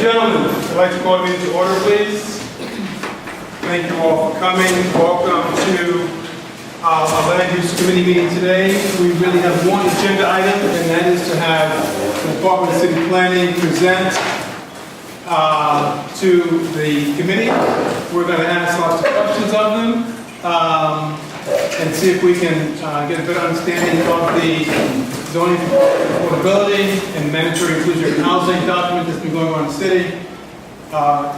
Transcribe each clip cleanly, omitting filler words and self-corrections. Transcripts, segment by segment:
gentlemen, I'd like to call the meeting to order, please. Thank you all for coming. Welcome to our Land Use Committee meeting today. We really have one agenda item, and that is to have the Department of City Planning present to the committee. We're going to ask lots of questions of them and see if we can get a better understanding of the zoning affordability and mandatory inclusionary housing document that's been going on in the city.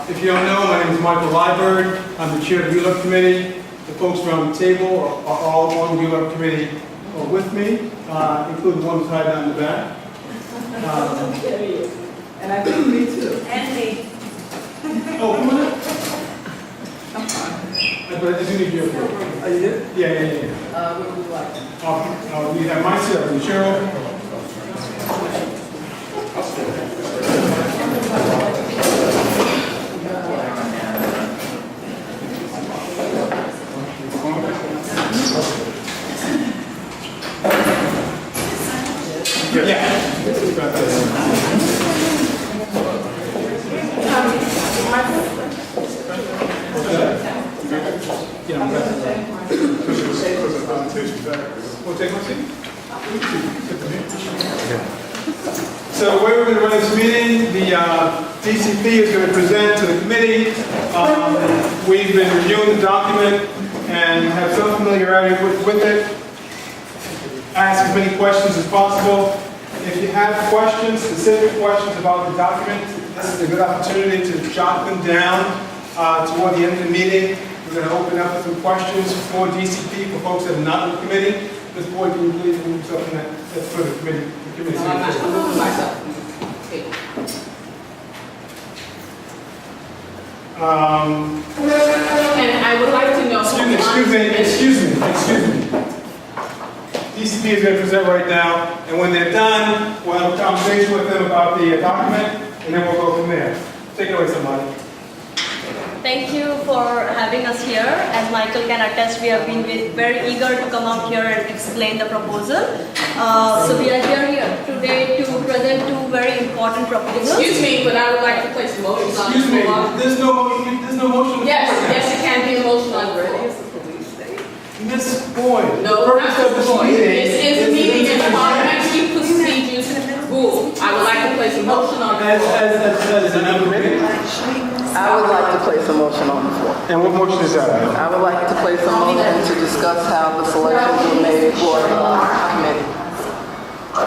If you don't know, my name is Michael Liebert. I'm the chair of the ULURP committee. The folks around the table are all on the ULURP committee with me, including the one who's hiding down in the back. And I think me too. And me. Oh, come on up. But I do need your approval. Are you good? Yeah. What would you like? We have myself and Cheryl. We'll take one seat. So the way we're going to run this meeting, the DCP is going to present to the committee. We've been reviewing the document and have some familiarity with it. Ask as many questions as possible. If you have questions, specific questions about the document, this is a good opportunity to jot them down toward the end of the meeting. We're going to open up some questions for DCP, for folks that are not in the committee. This board can please move something that's for the committee. I'm moving myself. And I would like to know. Excuse me. DCP is going to present right now, and when they're done, we'll have a conversation with them about the document, and then we'll go from there. Take it away, somebody. Thank you for having us here. As Michael can attest, we have been very eager to come out here and explain the proposal. So we are here today to present two very important proposals. Excuse me, but I would like to place a motion on the floor. There's no motion. Yes, it can be a motion on the floor. Miss Boyd, No, the purpose of this meeting is the meeting in parliamentary procedures rule. I would like to place a motion on the floor. as a member meeting. I would like to place a motion on the floor. And what motion is that? I would like to place a motion to discuss how the selections were made for the committee.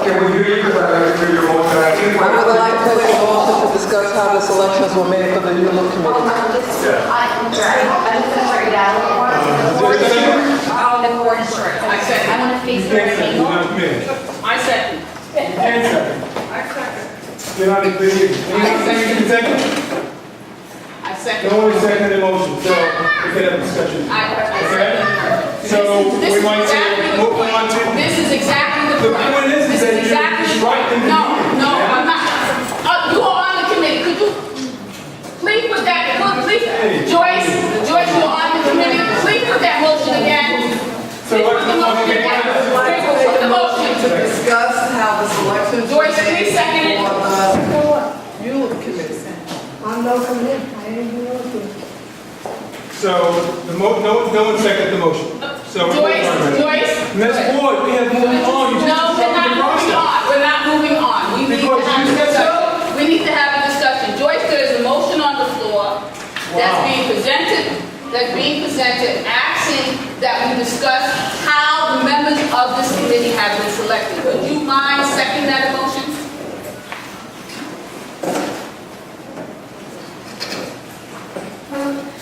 Can we hear you? Because I hear your motion. I would like to place a motion to discuss how the selections were made for the ULURP committee. I'm just going to down. The board is short. I second. I want to face the table. I second. I second. You're not in clear. Any second? I second. No one is seconding the motion, so we can have a discussion. I second. So we might say, move on to. This is exactly the The point is This that is exactly you're the right in the No, meeting. no, I'm not. You are on the committee. Could you please put that? Please, Joyce, you are on the committee. Please put that motion again. So Please what's put the motion again. Please put the motion. To discuss how the selections were Joyce, please second it. for the ULURP committee. I'm no commit. I ain't doing nothing. So no one seconded the motion. So Joyce. Ms. Boyd, we have moving on. You No, just we're not started the moving process. on. We're not moving on. We need to Because have you a said discussion. We need to have a discussion. Joyce, there is a motion on the floor that's being presented, asking that we discuss how the members of this committee have been selected. Would you mind seconding that motion?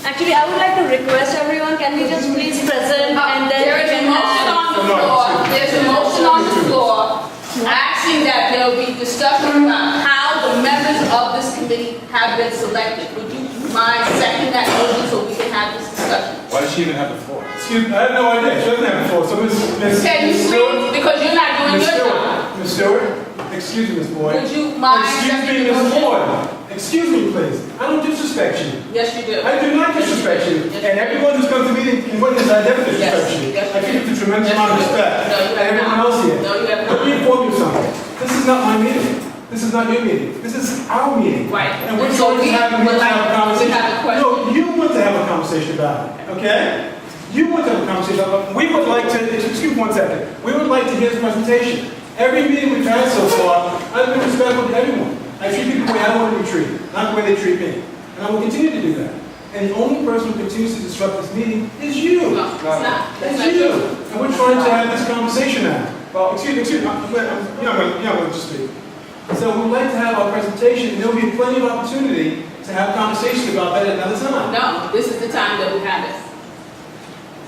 Actually, I would like to request everyone, can we just please present and then There is a motion on the floor. There's a motion on the floor asking that there will be discussion about how the members of this committee have been selected. Would you mind seconding that motion so we can have this discussion? Why does she even have the floor? Excuse me, I have no idea. She doesn't have the floor. So Ms. Can you speak? Because you're not doing Ms. your Stewart. job. Ms. Stewart, excuse me, Ms. Boyd. Would you mind Excuse seconding me, the Ms. motion? Boyd. Excuse me, please. I don't disrespect you. Yes, you do. I do not disrespect you. Yes. And everyone who's come to me can witness I never disrespect Yes. you. Yes, I give you a tremendous Yes, amount of you do. respect. No, you have And everyone not. else here. No, you have Let not. me inform you something. This is not my meeting. This is not your meeting. This is our meeting. Right. And we're So trying to we have a would like- conversation. we have a question. No, you want to have a conversation about it, okay? You want to have a conversation about it. We would like to, excuse me 1 second. We would like to hear his presentation. Every meeting we've had so far, I've been respectful to everyone. I treat people the way I want to be treated, not the way they treat me. And I will continue to do that. And the only person who continues to disrupt this meeting is you. No, it's not. That's It's not you. true. And we're trying to have this conversation now. Well, excuse me, you're not going to just speak. So we'd like to have our presentation, and there'll be plenty of opportunity to have conversations about that at another time. No, this is the time that we have it.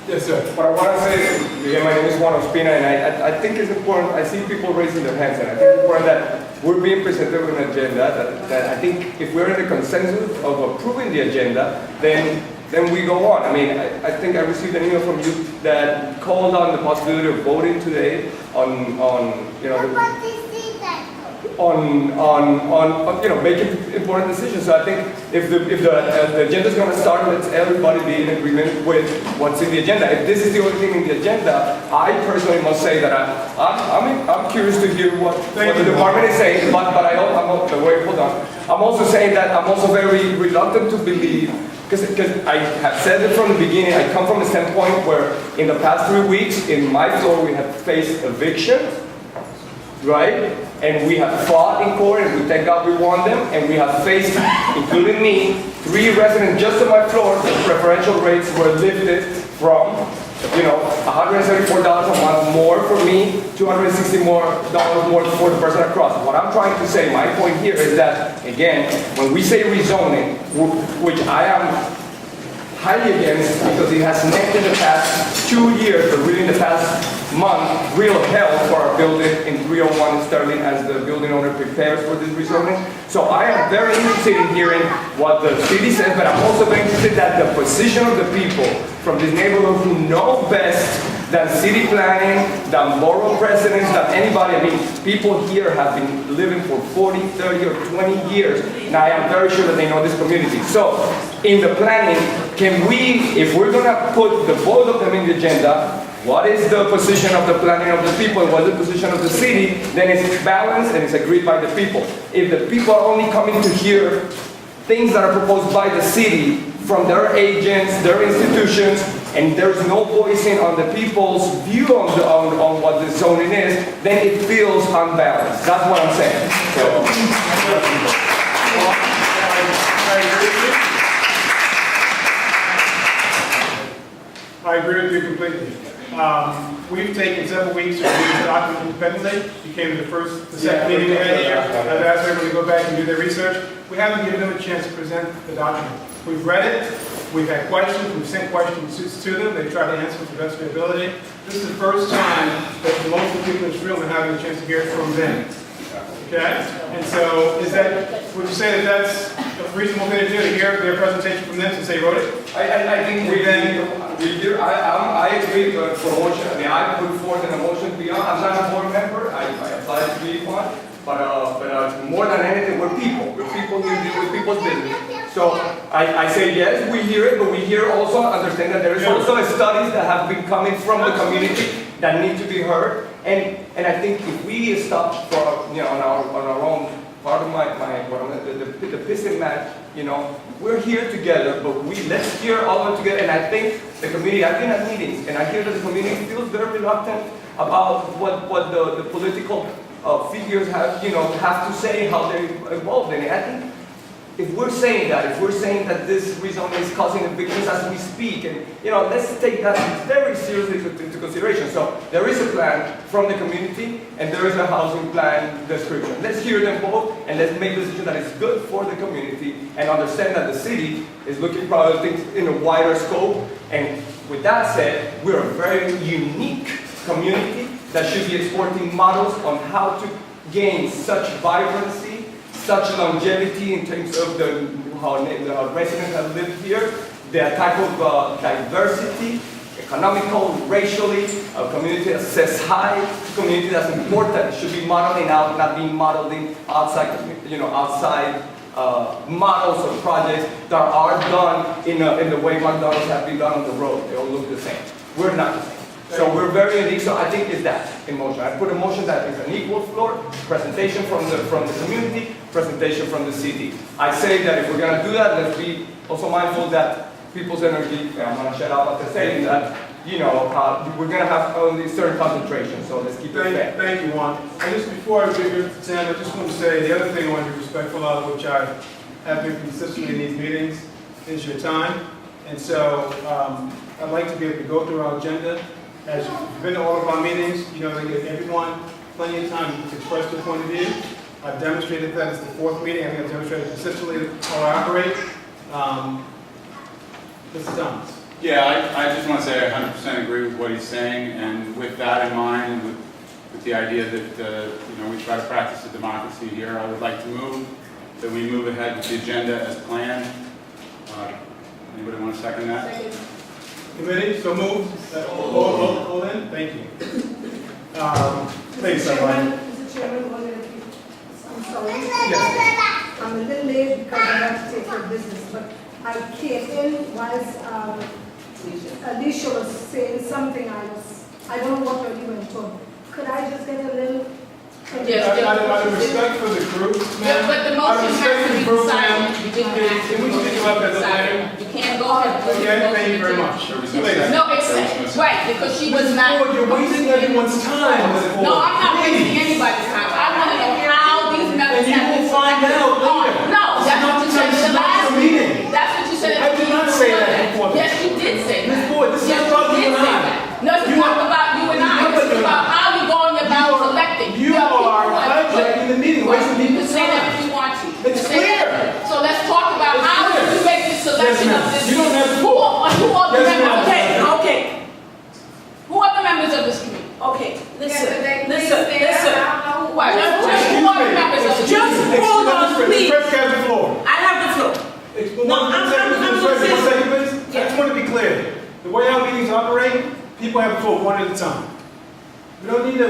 Yes, sir. What I want to say is, again, my name is Juan Ospina, and I think it's important, I see people raising their hands, and I think it's important that we're being presented with an agenda that I think if we're in the consensus of approving the agenda, then we go on. I mean, I think I received an email from you that called on the possibility of voting today on you know, making important decisions. So I think if the agenda is going to start, let's everybody be in agreement with what's in the agenda. If this is the only thing in the agenda, I personally must say that I'm curious to hear what the department is saying. But I'm also saying that I'm also very reluctant to believe. Because I have said it from the beginning, I come from a standpoint where in the past 3 weeks, in my floor, we have faced evictions, right? And we have fought in court, and we thank God we won them, and we have faced, including me, 3 residents just on my floor, the preferential rates were lifted from, $174 a month more for me, $260 more for the person across. What I'm trying to say, my point here is that, again, when we say rezoning, which I am highly against because it has meant in the past 2 years, but really in the past month, real hell for our building in 301 Sterling as the building owner prepares for this rezoning. So I am very interested in hearing what the city says, but I'm also very interested that the position of the people from this neighborhood who know best than city planning, than borough presidents, than anybody. I mean, people here have been living for 40, 30, or 20 years, and I am very sure that they know this community. So, in the planning, can we, if we're gonna put the both of them in the agenda, what is the position of the planning of the people, what is the position of the city, then it's balanced and it's agreed by the people. If the people are only coming to hear things that are proposed by the city from their agents, their institutions, and there's no voicing on the people's view on what the zoning is, then it feels unbalanced. That's what I'm saying. I agree with you completely. We've taken several weeks to review the document independently. You came to the second meeting we had here. I've asked everybody to go back and do their research. We haven't given them a chance to present the document. We've read it, we've had questions, we've sent questions to them, they've tried to answer to the best of their ability. This is the first time that most of the people in this room are having a chance to hear it from them. Okay? And so, would you say that that's a reasonable thing to do, to hear their presentation from them since they wrote it? I think I agree with promotion. I mean, I put forth an motion beyond. I'm not a board member. I applied to be one. But more than anything, we're people. We're people who deal with people's business. So I say yes, we hear it, but we hear also understand that there is also studies that have been coming from the community that need to be heard. And I think if we stop for on our own, part of the piston match, we're here together, but let's hear all of it together. And I think the community, I've been at meetings, and I hear that the community feels very reluctant about what the political figures have to say, how they're involved in it. I think if we're saying that this rezoning is causing evictions as we speak, and let's take that very seriously into consideration. So there is a plan from the community, and there is a housing plan description. Let's hear them both, and let's make a decision that is good for the community, and understand that the city is looking for things in a wider scope. And with that said, we're a very unique community that should be exporting models on how to gain such vibrancy, such longevity in terms of how residents have lived here, their type of diversity, economical, racially, a community that says hi, a community that's important, should be modeling out, not being modeling outside, outside models or projects that are done in the way McDonald's have been done on the road. They all look the same. We're not the same. So we're very unique, so I think it's that in motion. I put a motion that is an equal floor, presentation from the community, presentation from the city. I say that if we're gonna do that, let's be also mindful that people's energy, I'm gonna shut up after saying that, you know, we're gonna have only certain concentration, so let's keep it fair. Thank you, Juan. And just before I give you to Sam, I just want to say the other thing I want to be respectful of, which I have been consistently in these meetings, is your time. And so I'd like to be able to go through our agenda. As you've been to all of our meetings, you know, they give everyone plenty of time to express their point of view. I've demonstrated that it's the fourth meeting. I think I've demonstrated consistently how I operate. Mr. Thomas. Yeah, I just want to say I 100% agree with what he's saying, and with that in mind, and with the idea that you know, we try to practice a democracy here, I would like to move that we move ahead with the agenda as planned. Anybody want to second that? Second. Committee, so moved. All in? Thank you. Please, somebody. Mr. Chairman, I'm sorry. Yes. I'm a little late because I have to take care of business, but I came in whilst Alicia was saying something. I don't know what really went on. Could I just get a little? Yes, Out of respect for the group, ma'am. But the motion has to be decided. You didn't have to. Can we speak about that later? You can't go ahead. Okay, thank you very much. Please. No, except, right, because she was not. Lord, you're wasting everyone's time. No, I'm not wasting anybody's time. I want to know how these members And you have been will find selected. out later. No, that's what you said in the last meeting. That's what you said in the I did not say that before. Yes, you did say that. Ms. Boyd, this is Yes, about you you did and say I. that. No, it's not about you and I. No, It's about how you're going about selecting. You There people are who have put- hijacking the meeting, Well, wasting you can people's say that time. if you want to. It's Say that. clear. So let's talk about It's how clear. you make the selection Yes, of ma'am. this. You don't have the Who floor. are the Yes, members? ma'am. Okay. Who are the members of this committee? Okay, listen, Why? listen. Who are the members of this Just committee? hold on, please. Press has the floor. I have the floor. No, I'm gonna say- One second, please. I just want to be clear. The way our meetings operate, people have the floor one at a time. We don't need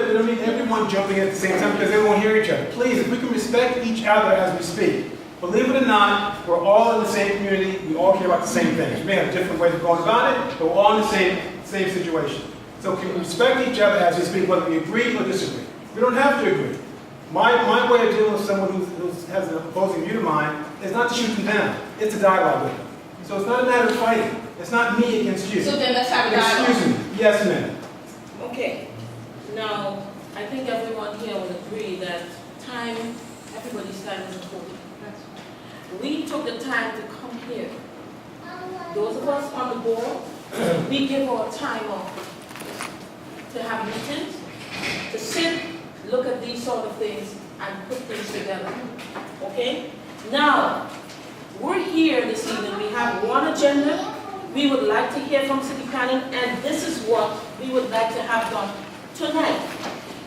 everyone jumping at the same time because everyone hear each other. Please, if we can respect each other as we speak. Believe it or not, we're all in the same community. We all care about the same things. We may have different ways of going about it, but we're all in the same situation. So can we respect each other as we speak, whether we agree or disagree? We don't have to agree. My way of dealing with someone who has an opposing view to mine is not to shoot them down. It's a dialogue with them. So it's not a matter of fighting. It's not me against you. So then let's have a dialogue. Excuse me. Yes, ma'am. Okay, now, I think everyone here will agree that time, everybody's time is important. We took the time to come here. Those of us on the board, we give our time off to have meetings, to sit, look at these sort of things, and put things together. Okay? Now, we're here this evening. We have one agenda. We would like to hear from City Planning, and this is what we would like to have done tonight.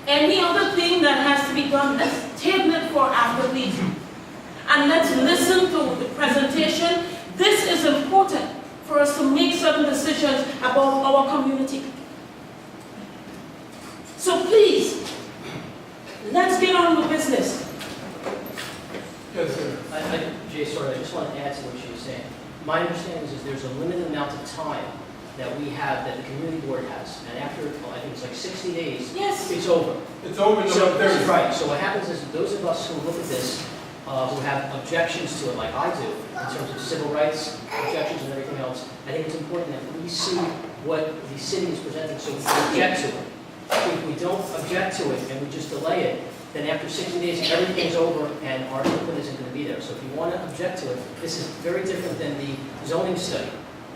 Any other thing that has to be done, let's table it for after these. And let's listen to the presentation. This is important for us to make certain decisions about our community. So please, let's get on with business. Yes, sir. Jay, sorry, I just want to add to what she was saying. My understanding is there's a limited amount of time that we have, that the community board has, and after, well, I think it's like 60 days, Yes. it's over. It's over in So, November 30th. right, so what happens is those of us who look at this, who have objections to it, like I do, in terms of civil rights, objections and everything else, I think it's important that we see what the city is presenting so we can object to it. If we don't object to it and we just delay it, then after 60 days, everything's over and our input isn't going to be there. So if you want to object to it, this is very different than the zoning study.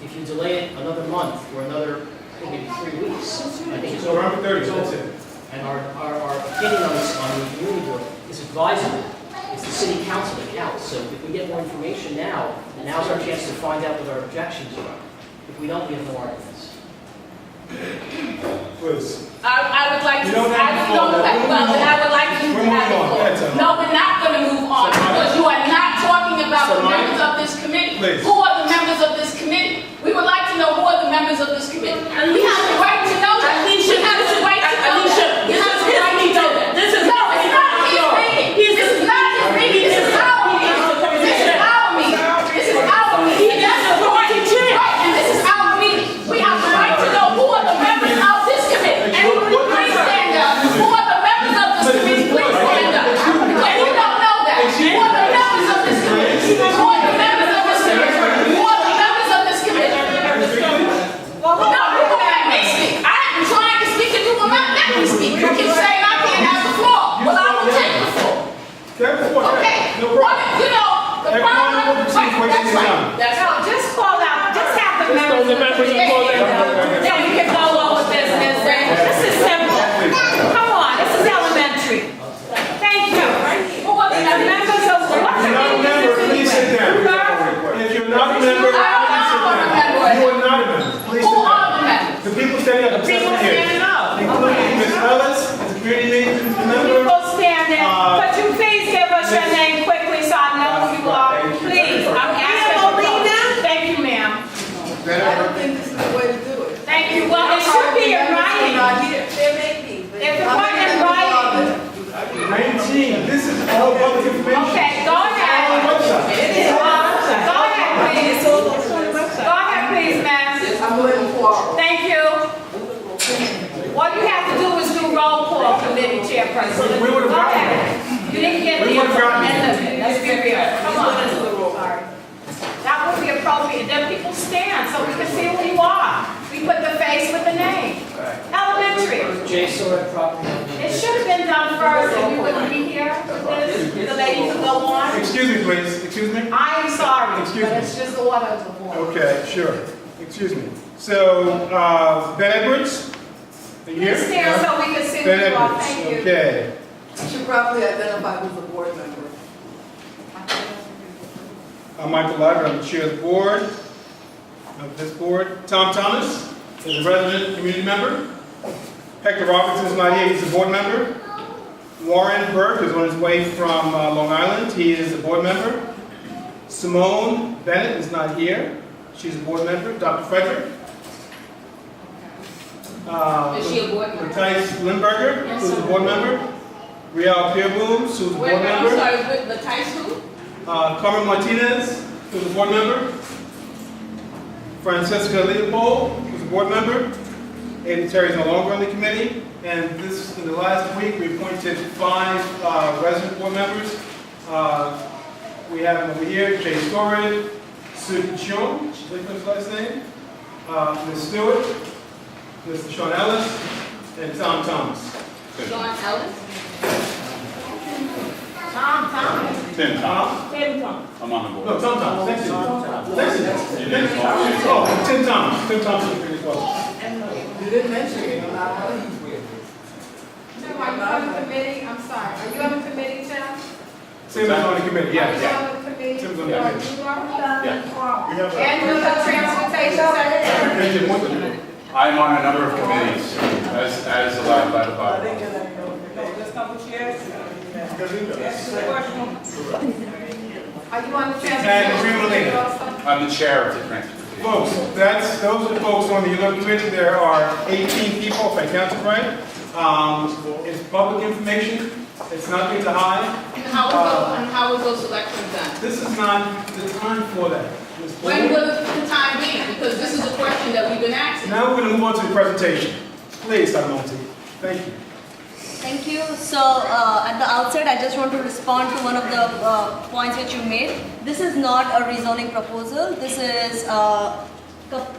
If you delay it another month or another, maybe 3 weeks, I think it's over. November 30th, that's it. And our opinion on this, on the community board, is advisory. It's the city council that counts. So if we get more information now, now's our chance to find out what our objections are. If we don't, we have no arguments. Please. I would like to, You don't have the floor. I would like to We're have the moving on. floor. Go ahead, Sam. No, we're not going to move on because you are not talking about the Sam, members of this committee. Please. Who are the members of this committee? We would like to know who are the members of this committee. And we have the right to know that. Alicia, We have the right to know Alicia, that. We this have is the his right to meeting. know that. This is No, it's not his meeting. This is not his meeting. This is our meeting. This is our meeting. This is our meeting. And that's the right. Right, and this is our meeting. We have the right to know who are the members of this committee. F1, Okay, yeah, no problem. you know, the F1 problem, will proceed, right, wasting that's your right, time. that's No, right. just call out, just have the Just call members. the members and call them. Then we can go on with business. This is simple. Come on, this is elementary. Thank you. The members of If what you're not a committee member, is please this sit down. anyway? If you're not a member, I don't please sit know down. I'm a member. You are not a member. Please Who sit are down. the members? The people standing up, the People standing up. including Ms. Ellis, the community meeting member. People standing. Could you please give us your name quickly so I know who you are? Please, I'm asking. Thank you, ma'am. I don't think this is the way to do it. Thank you. Well, it should be in writing. There may be. but If it I'm wasn't in gonna writing. 19, this is all public information. Okay, go ahead. On the website. Go ahead, please. Go ahead, please, ma'am. I'm going to quarrel. Thank you. What you have to do is do roll call, committee chairperson. We would've Go gotten ahead. You didn't get We the would've gotten end of it. Let's be real. Come on. Sorry. That would be appropriate. Then people stand so we can see who you are. We put the face with the name. Elementary. J. Sword, property owner. It should have been done first and we wouldn't be here with this. The lady could go on. Excuse me, please. Excuse me. I am sorry, Excuse but me. it's just the order of the board. Okay, sure. Excuse me. So, Ben Edwards, are you here? Please stand so we can see who Ben you are. Edwards, Thank you. okay. You should probably identify who's a board member. I'm Michael Liber, I'm the chair of the board, of this board. Tom Thomas is a resident community member. Hector Robertson is not here, he's a board member. Warren Burke is on his way from Long Island, he is a board member. Simone Bennett is not here, she's a board member. Dr. Frederick. Is she a board member? Matthijs Limburger, Yes, who's a sir. board member. Rial Peerbooms, who's a Wait, board I'm member. sorry, with the Tice who? Carmen Martinez, who's a board member. Francesca Leopold, who's a board member. Aiden Terry is no longer on the committee. And this, in the last week, we appointed 5 resident board members. We have them over here, Jay Story, Sue Chung, what's his last name? Ms. Stewart, Mr. Sean Ellis, and Tom Thomas. John Ellis? Tom. Tim, Tom? I'm on the board. No, Tom Thomas, thank you. Thank you. You didn't call me. Oh, Tim Thomas. Tim Thomas is pretty close. You didn't mention it. I'm not pleased. Tim, are you on the committee? I'm sorry. Are you on the committee, Tim? Tim is on the committee, Are yes. you on the committee? Tim's on the committee. You are? Yeah. And you're the transportation secretary? Thank you. What to do? I'm on a number of committees, as allowed by the bylaw. Are you on the And transportation Green committee Lane. also? I'm the chair of the transportation. Folks, those are the folks on the ULURP committee. There are 18 people, if I counted right. It's public information. It's nothing to hide. And how was those selections done? This is not the time for that. Ms. When Boyd. will the time be? Because this is a question that we've been asking. Now we're going to move on to the presentation. Please, Dr. Monti. Thank you. Thank you. So at the outset, I just want to respond to one of the points which you made. This is not a rezoning proposal. This is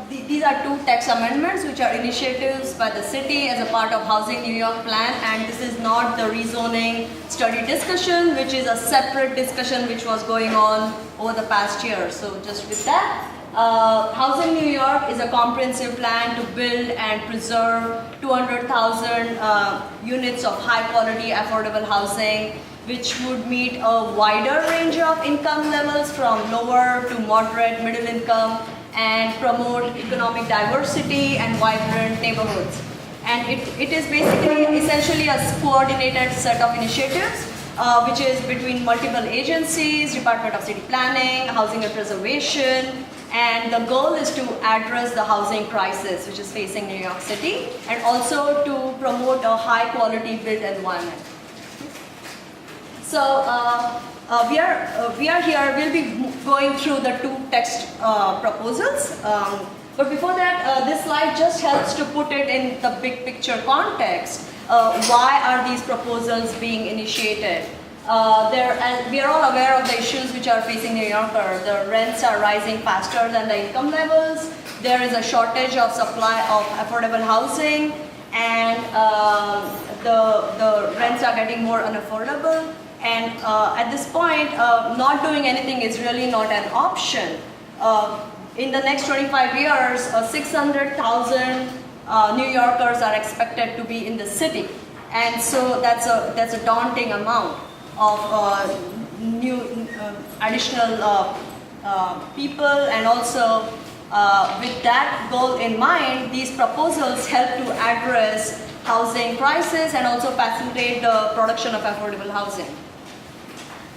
these are 2 text amendments which are initiatives by the city as a part of Housing New York plan, and this is not the rezoning study discussion, which is a separate discussion which was going on over the past year. So just with that. Housing New York is a comprehensive plan to build and preserve 200,000 units of high quality affordable housing, which would meet a wider range of income levels from lower to moderate middle income and promote economic diversity and vibrant neighborhoods. And it is basically essentially a coordinated set of initiatives which is between multiple agencies, Department of City Planning, Housing and Preservation, and the goal is to address the housing crisis which is facing New York City and also to promote a high quality built environment. So we are here, we'll be going through the 2 text proposals. But before that, this slide just helps to put it in the big picture context. Why are these proposals being initiated? And we are all aware of the issues which are facing New Yorkers. The rents are rising faster than the income levels. There is a shortage of supply of affordable housing, and the rents are getting more unaffordable. And at this point, not doing anything is really not an option. In the next 25 years, 600,000 New Yorkers are expected to be in the city. And so that's a daunting amount of new additional people, and also with that goal in mind, these proposals help to address housing crisis and also facilitate the production of affordable housing.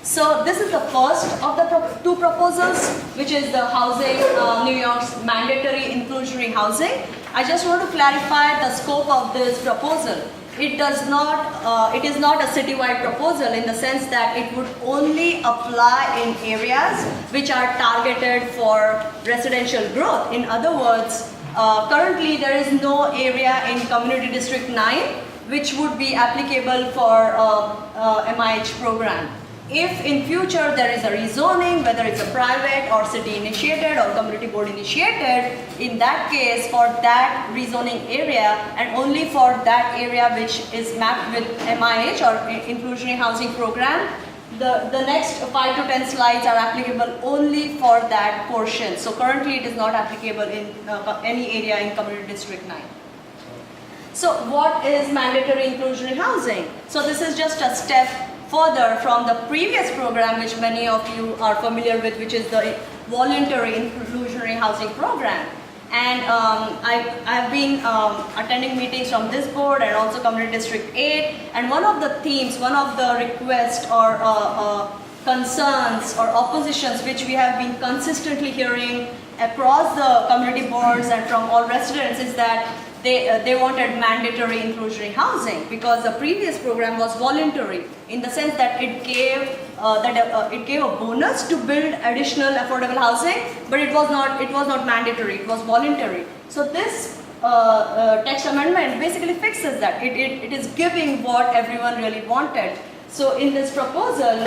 So this is the first of the two proposals, which is the housing, New York's mandatory inclusionary housing. I just want to clarify the scope of this proposal. It is not a citywide proposal in the sense that it would only apply in areas which are targeted for residential growth. In other words, currently there is no area in Community District 9 which would be applicable for MIH program. If in future there is a rezoning, whether it's a private or city initiated or community board initiated, in that case for that rezoning area and only for that area which is mapped with MIH or inclusionary housing program, the next 5 to 10 slides are applicable only for that portion. So currently it is not applicable in any area in Community District 9. So what is mandatory inclusionary housing? So this is just a step further from the previous program, which many of you are familiar with, which is the voluntary inclusionary housing program. And I've been attending meetings from this board and also Community District 8. And one of the themes, one of the requests or concerns or oppositions which we have been consistently hearing across the community boards and from all residents is that they wanted mandatory inclusionary housing because the previous program was voluntary in the sense that it gave a bonus to build additional affordable housing, but it was not mandatory, it was voluntary. So this text amendment basically fixes that. It is giving what everyone really wanted. So in this proposal,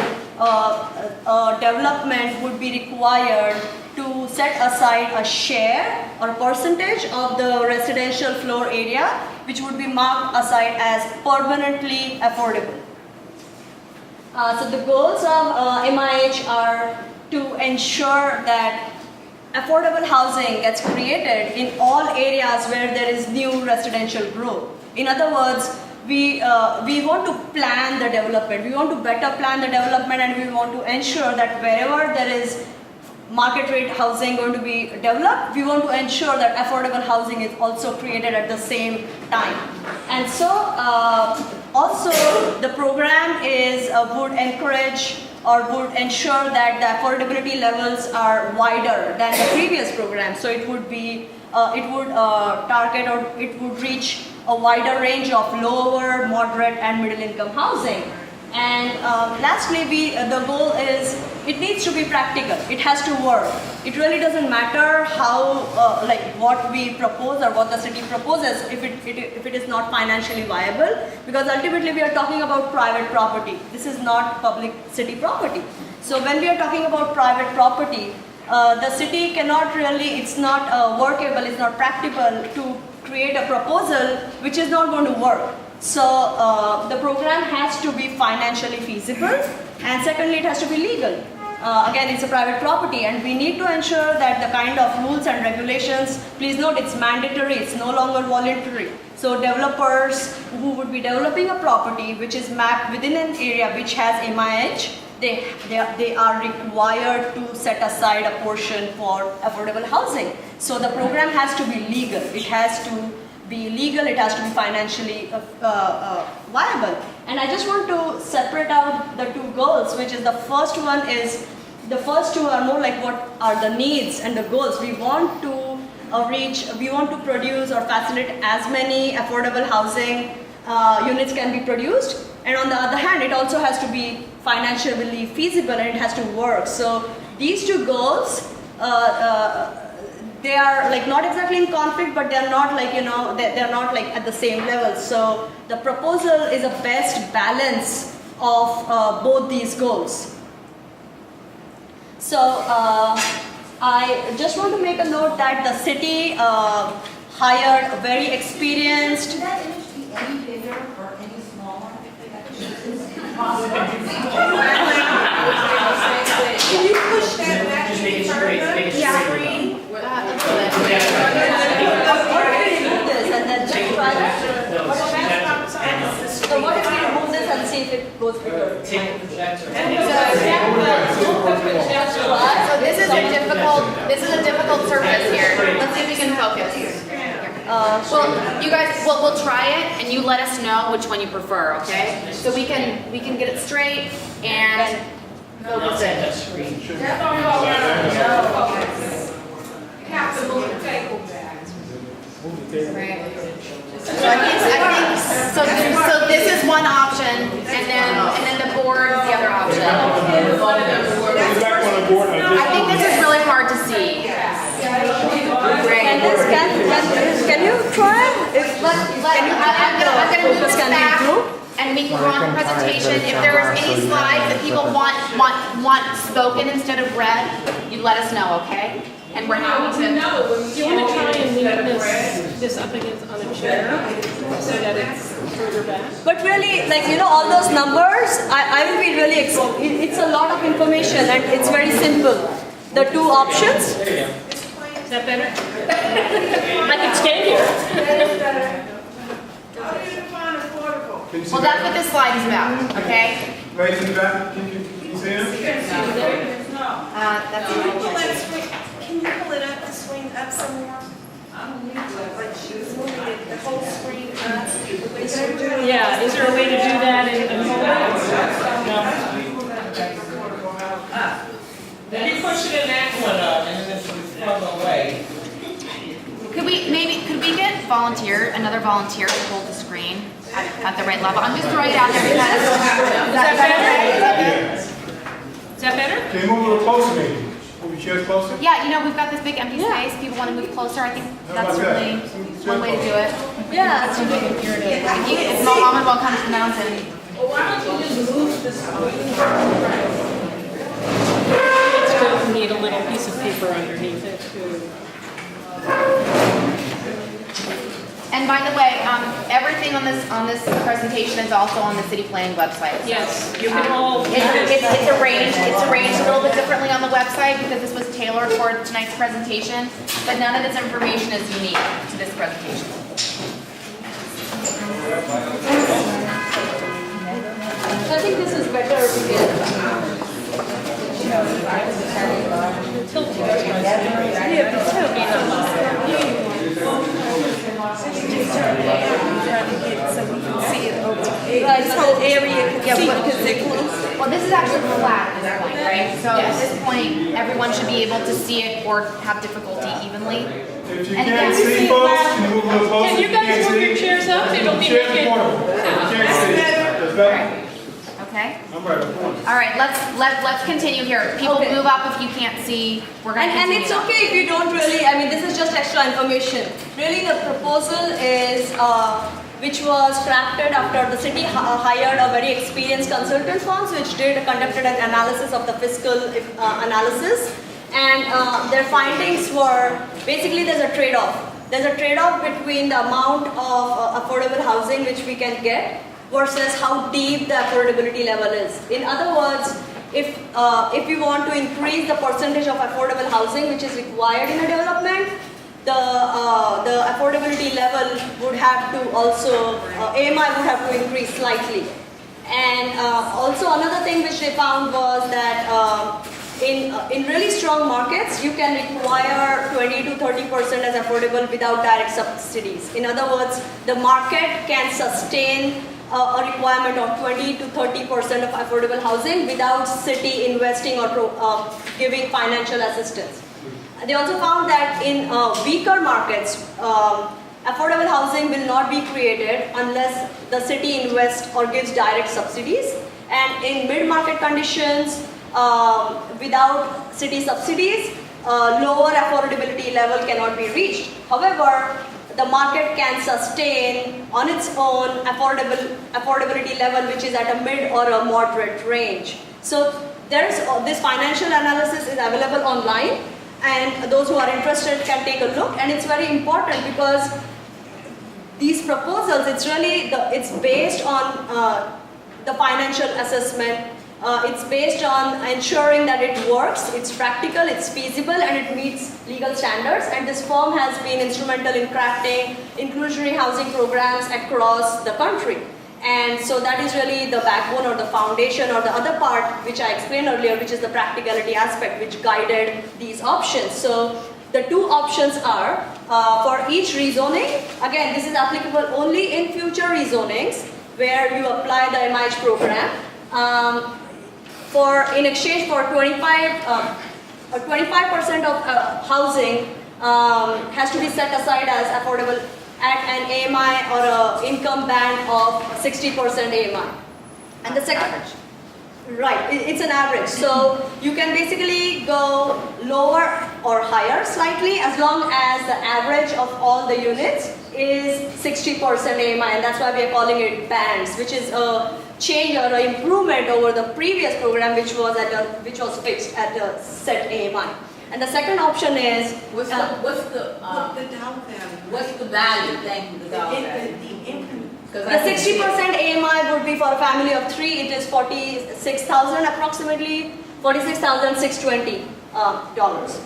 development would be required to set aside a share or percentage of the residential floor area which would be marked aside as permanently affordable. So the goals of MIH are to ensure that affordable housing gets created in all areas where there is new residential growth. In other words, we want to plan the development, we want to better plan the development, and we want to ensure that wherever there is market rate housing going to be developed, we want to ensure that affordable housing is also created at the same time. And so also the program would encourage or would ensure that the affordability levels are wider than the previous program. So it would be, target or it would reach a wider range of lower, moderate and middle income housing. And lastly, the goal is it needs to be practical. It has to work. It really doesn't matter how, what we propose or what the city proposes if it is not financially viable, because ultimately we are talking about private property. This is not public city property. So when we are talking about private property, the city cannot really, it's not workable, it's not practical to create a proposal which is not going to work. So the program has to be financially feasible, and secondly it has to be legal. Again, it's a private property and we need to ensure that the kind of rules and regulations, please note it's mandatory, it's no longer voluntary. So developers who would be developing a property which is mapped within an area which has MIH, they are required to set aside a portion for affordable housing. So the program has to be legal. It has to be legal, it has to be financially viable. And I just want to separate out the two goals, which is the first two are more like what are the needs and the goals. We want to produce or facilitate as many affordable housing units can be produced. And on the other hand, it also has to be financially feasible and it has to work. So these two goals, they are like not exactly in conflict, but they're not like, they're not like at the same level. So the proposal is a best balance of both these goals. So I just want to make a note that the city hired a very experienced. Should that image be any bigger or any smaller? Can you push that back Just make it straight, make it straight. And then just try that. No, So what if we remove this and see if it goes bigger? take the projector. So this is a difficult surface here. Let's see if we can focus. Well, you guys, we'll try it, and you let us know which one you prefer, okay? So we can get it straight and focus it. That screen. Right. So I think so this is one option, and then the board is the other option. Back on the board, I think this is really hard to see. Can you try? If I'm gonna move this back, and we can go on the presentation. If there's any slides that people want spoken instead of read, you let us know, okay? And we're happy to. Do you want to try and lean this up against on a chair so that it's further back? But really, like, you know, all those numbers, I will be really, it's a lot of information and it's very simple. The two options. Is that better? I can stand here. Well, that's what this slide is about, okay? Right in the back, can you see him? That's Can you pull it up, the screen up some more? Like she was moving it, the whole screen up. Yeah, is there a way to do that and hold it? You push it in that one up and then this is further away. Could we another volunteer to hold the screen at the right level? I'm just throwing it out there because. Is that better? Is that better? Can you move a little closer maybe? Move your chairs closer? Yeah, you know, we've got this big empty space. People want to move closer. I think that's certainly one way to do it. Yeah. If Mohammed will come to the mountain. Well, why don't you just move the screen? It's going to need a little piece of paper underneath it too. And by the way, everything on this presentation is also on the city planning website. Yes, you can all. It's arranged a little bit differently on the website because this was tailored for tonight's presentation, but none of this information is unique to this presentation. I think this is better to get. Right, so area can see because they're close. Well, this is actually flat at this point, right? So at this point, everyone should be able to see it or have difficulty evenly. If you And can't again, see folks, can you move a little closer? Can you guys move your chairs up? It'll be Chairs making. portable. If you can't see, it's better. Okay? I'm right up front. All right, let's continue here. People Okay. move up if you can't see. We're going to And continue. it's okay if you don't really, I mean, this is just extra information. Really, the proposal is, which was crafted after the city hired a very experienced consultant firm, which conducted an analysis of the fiscal analysis. And their findings were, basically there's a trade-off. There's a trade-off between the amount of affordable housing which we can get versus how deep the affordability level is. In other words, if we want to increase the percentage of affordable housing which is required in a development, the affordability level would have to also, AMI would have to increase slightly. And also another thing which they found was that in really strong markets, you can require 20 to 30% as affordable without direct subsidies. In other words, the market can sustain a requirement of 20 to 30% of affordable housing without city investing or giving financial assistance. They also found that in weaker markets, affordable housing will not be created unless the city invests or gives direct subsidies. And in mid-market conditions, without city subsidies, lower affordability level cannot be reached. However, the market can sustain on its own affordability level which is at a mid or a moderate range. So there's this financial analysis is available online, and those who are interested can take a look. And it's very important because these proposals, it's based on the financial assessment. It's based on ensuring that it works, it's practical, it's feasible, and it meets legal standards. And this firm has been instrumental in crafting inclusionary housing programs across the country. And so that is really the backbone or the foundation or the other part which I explained earlier, which is the practicality aspect which guided these options. So the two options are for each rezoning. Again, this is applicable only in future rezonings where you apply the MIH program. In exchange for 25% of housing has to be set aside as affordable at an AMI or an income band of 60% AMI. And the second, right, it's an average. So you can basically go lower or higher slightly as long as the average of all the units is 60% AMI, and that's why we are calling it bands, which is a change or an improvement over the previous program, which was fixed at a set AMI. And the second option is What's the value? Thank you, the dollar value. the 60% AMI would be for a family of 3. It is 46,000 approximately, $46,620 dollars.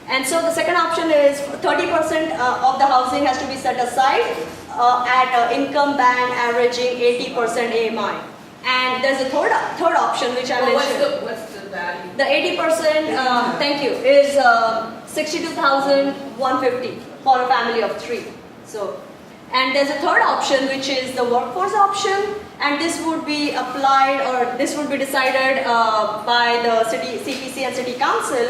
And so the second option is 30% of the housing has to be set aside at an income band averaging 80% AMI. And there's a third option which I mentioned. What's the value? The 80%, thank you, is $62,150 for a family of 3. So, and there's a third option which is the workforce option, and this would be applied or this would be decided by the city CPC and city council.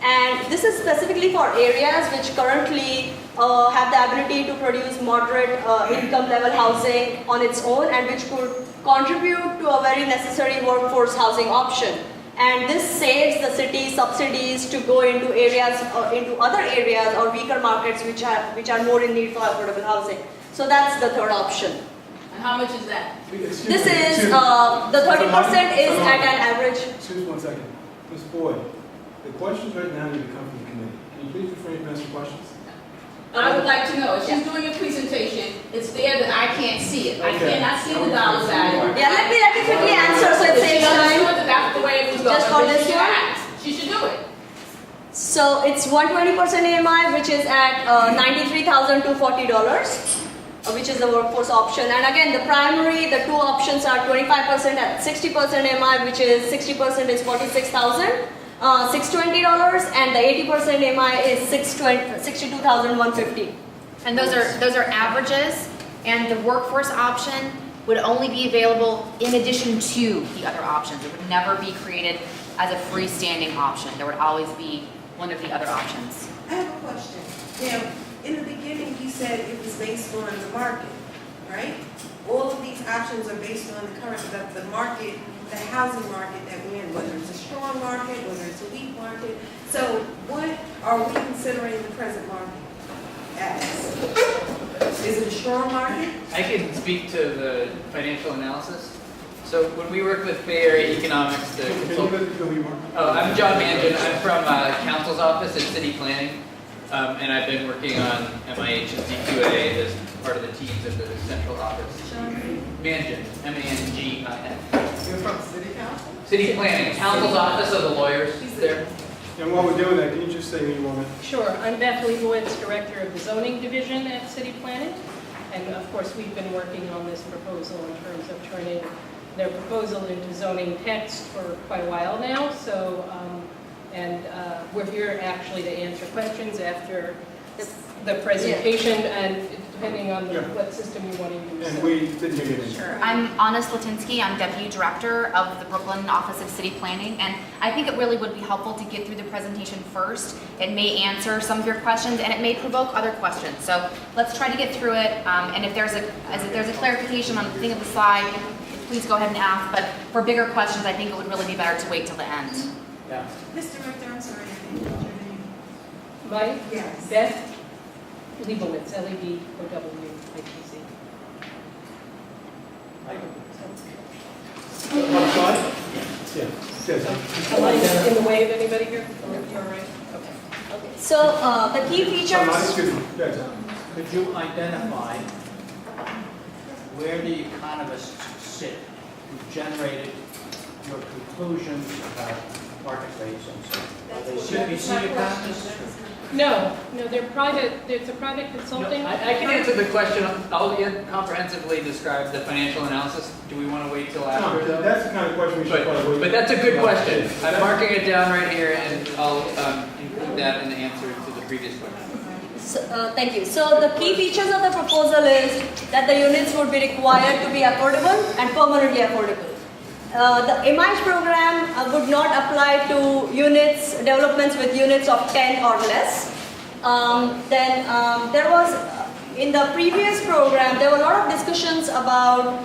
And this is specifically for areas which currently have the ability to produce moderate income level housing on its own and which could contribute to a very necessary workforce housing option. And this saves the city subsidies to go into areas into other areas or weaker markets which are more in need for affordable housing. So that's the third option. And how much is that? This is the 30% is at an average. Excuse me 1 second. Ms. Boyd, the questions right now need to come from the committee. Can you please refrain from asking questions? I would like to know, if she's doing a presentation, it's there that I can't see it. I Okay. cannot see the dollar value. Yeah, let me quickly answer so it If she saves understood time. that that's the way it was going, Just for then this she should one? act. She should do it. So it's 120% AMI, which is at $93,240, which is the workforce option. And again, the two options are 25% at 60% AMI, which is 60% is $46,620, and the 80% AMI is $62,150. And those are averages, and the workforce option would only be available in addition to the other options. It would never be created as a freestanding option. There would always be one of the other options. I have a question. Now, in the beginning, you said it was based on the market, right? All of these options are based on the current, the market, the housing market that we're in, whether it's a strong market, whether it's a weak market. So what are we considering the present market as? Is it a strong market? I can speak to the financial analysis. So when we work with Bay Area Economics, the I'm John Mangan. I'm from Council's office at City Planning, and I've been working on MIH and DQA as part of the teams at the central office. Mangan, M-A-N-G-I-N. You're from City Council? City Planning, Council's office of the lawyers there. And while we're doing that, can you just say who you want? Sure. I'm Beth Leibowitz, Director of the Zoning Division at City Planning. And of course, we've been working on this proposal in terms of turning their proposal into zoning text for quite a while now. So, we're here actually to answer questions after the presentation, and depending on what system you want to use. And we didn't hear you. Sure. I'm Anna Slatinsky. I'm Deputy Director of the Brooklyn Office of City Planning, and I think it really would be helpful to get through the presentation first. It may answer some of your questions, and it may provoke other questions. So let's try to get through it. And if there's a clarification on the thing of the slide, please go ahead and ask. But for bigger questions, I think it would really be better to wait till the end. Yeah. Mr. Director, I'm sorry, I didn't get your name. Mike? Yes. Beth Leibowitz, L-E-B-O-W-I-T-Z. Yes. Am I in the way of anybody here? You're all right? Okay. So the key features. Excuse me. Yes. Could you identify where the economists sit generated your conclusions about market rates and so on? Are they CPC economists? No, they're private, it's a private consulting. I can answer the question. I'll comprehensively describe the financial analysis. Do we want to wait till after? No, that's the kind of question we should probably wait. But that's a good question. I'm marking it down right here, and I'll include that in the answer to the previous question. So, thank you. So the key features of the proposal is that the units would be required to be affordable and permanently affordable. The MIH program would not apply to units, developments with units of 10 or less. There was, in the previous program, there were a lot of discussions about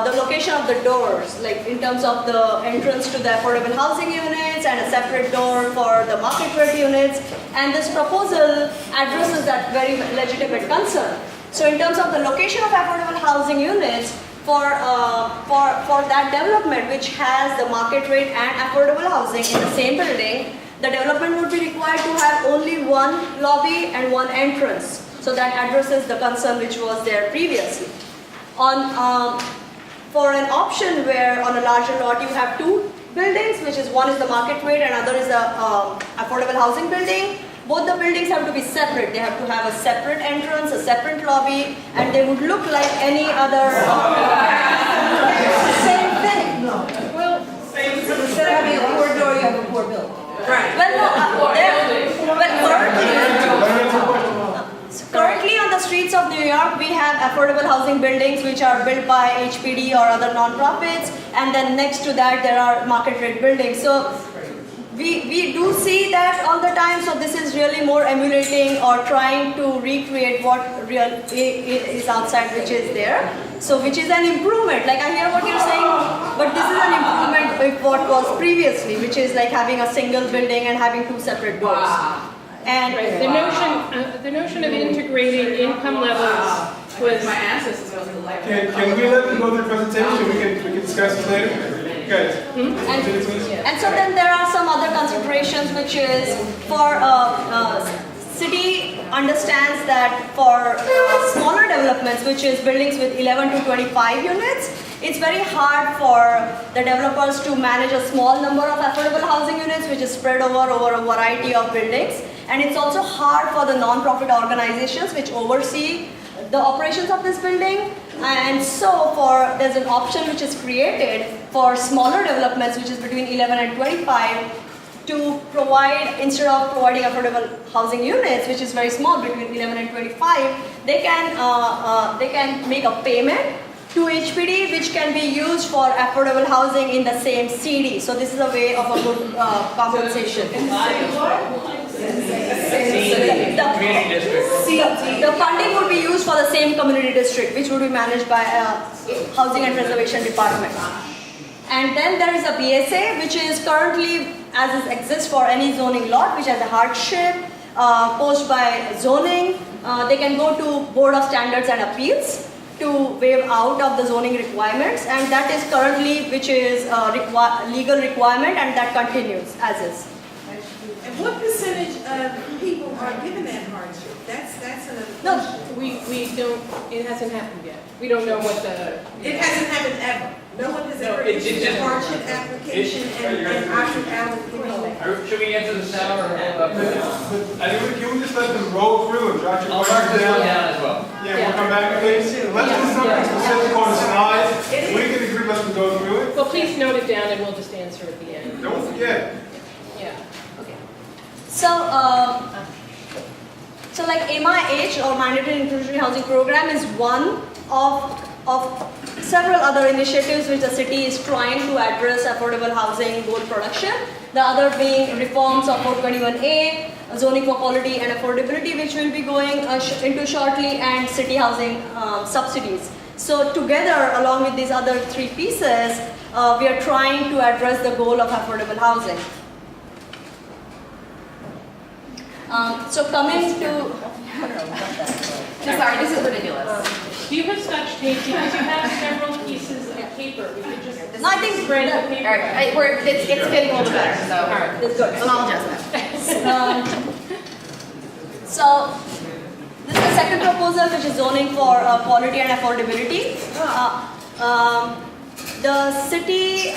the location of the doors, like in terms of the entrance to the affordable housing units and a separate door for the market rate units. And this proposal addresses that very legitimate concern. So in terms of the location of affordable housing units, for that development which has the market rate and affordable housing in the same building, the development would be required to have only one lobby and one entrance. So that addresses the concern which was there previously. For an option where on a larger lot you have two buildings, which is one is the market rate and other is the affordable housing building, both the buildings have to be separate. They have to have a separate entrance, a separate lobby, and they would look like any other. Same thing. No. Well, Instead of having a poor door, you have a poor building. Right. Currently on the streets of New York, we have affordable housing buildings which are built by HPD or other non-profits, and then next to that there are market rate buildings. So we do see that all the time, so this is really more emulating or trying to recreate what real is outside, which is there. So which is an improvement, like I hear what you're saying, but this is an improvement with what was previously, which is like having a single building and having two separate doors. And right. The notion of integrating income levels was. My ancestors was the life. Can we let them go through the presentation? We can discuss it later. Good. And so then there are some other considerations, which is for city understands that for smaller developments, which is buildings with 11 to 25 units, it's very hard for the developers to manage a small number of affordable housing units, which is spread over a variety of buildings. And it's also hard for the non-profit organizations which oversee the operations of this building. And so there's an option which is created for smaller developments, which is between 11 and 25, to provide, instead of providing affordable housing units, which is very small, between 11 and 25, they can make a payment to HPD, which can be used for affordable housing in the same CD. So this is a way of a good compensation. The funding would be used for the same community district, which would be managed by Housing and Preservation Department. And then there is a BSA, which is currently, as it exists for any zoning lot, which has a hardship posed by zoning. They can go to Board of Standards and Appeals to waive out of the zoning requirements, and that is currently, which is a legal requirement, and that continues as is. And what percentage of people are given that hardship? That's another question. No, we don't, it hasn't happened yet. We don't know what the... It hasn't happened ever. No one has ever issued a hardship application and opted out of doing that. Should we answer this now or hold up? I think can we just let them roll through and jot your I'll mark questions this one down? down as well. Yeah, we'll come back, please. Let's do something specific on the slide. We can agree, let them go through it. Well, please note it down and we'll just answer at the end. Don't forget. Yeah. So like MIH, or Mandatory Inclusionary Housing Program, is one of several other initiatives which the city is trying to address affordable housing goal production. The other being reforms of 421A, zoning for quality and affordability, which will be going into shortly, and city housing subsidies. So together, along with these other three pieces, we are trying to address the goal of affordable housing. So coming to... Sorry, this is ridiculous. Do you have such tape? Because you have several pieces of paper. We could just No, I think spread the paper. All right, it's getting a little better, so. All right, that's good. Small adjustment. So this is the second proposal, which is zoning for quality and affordability. The city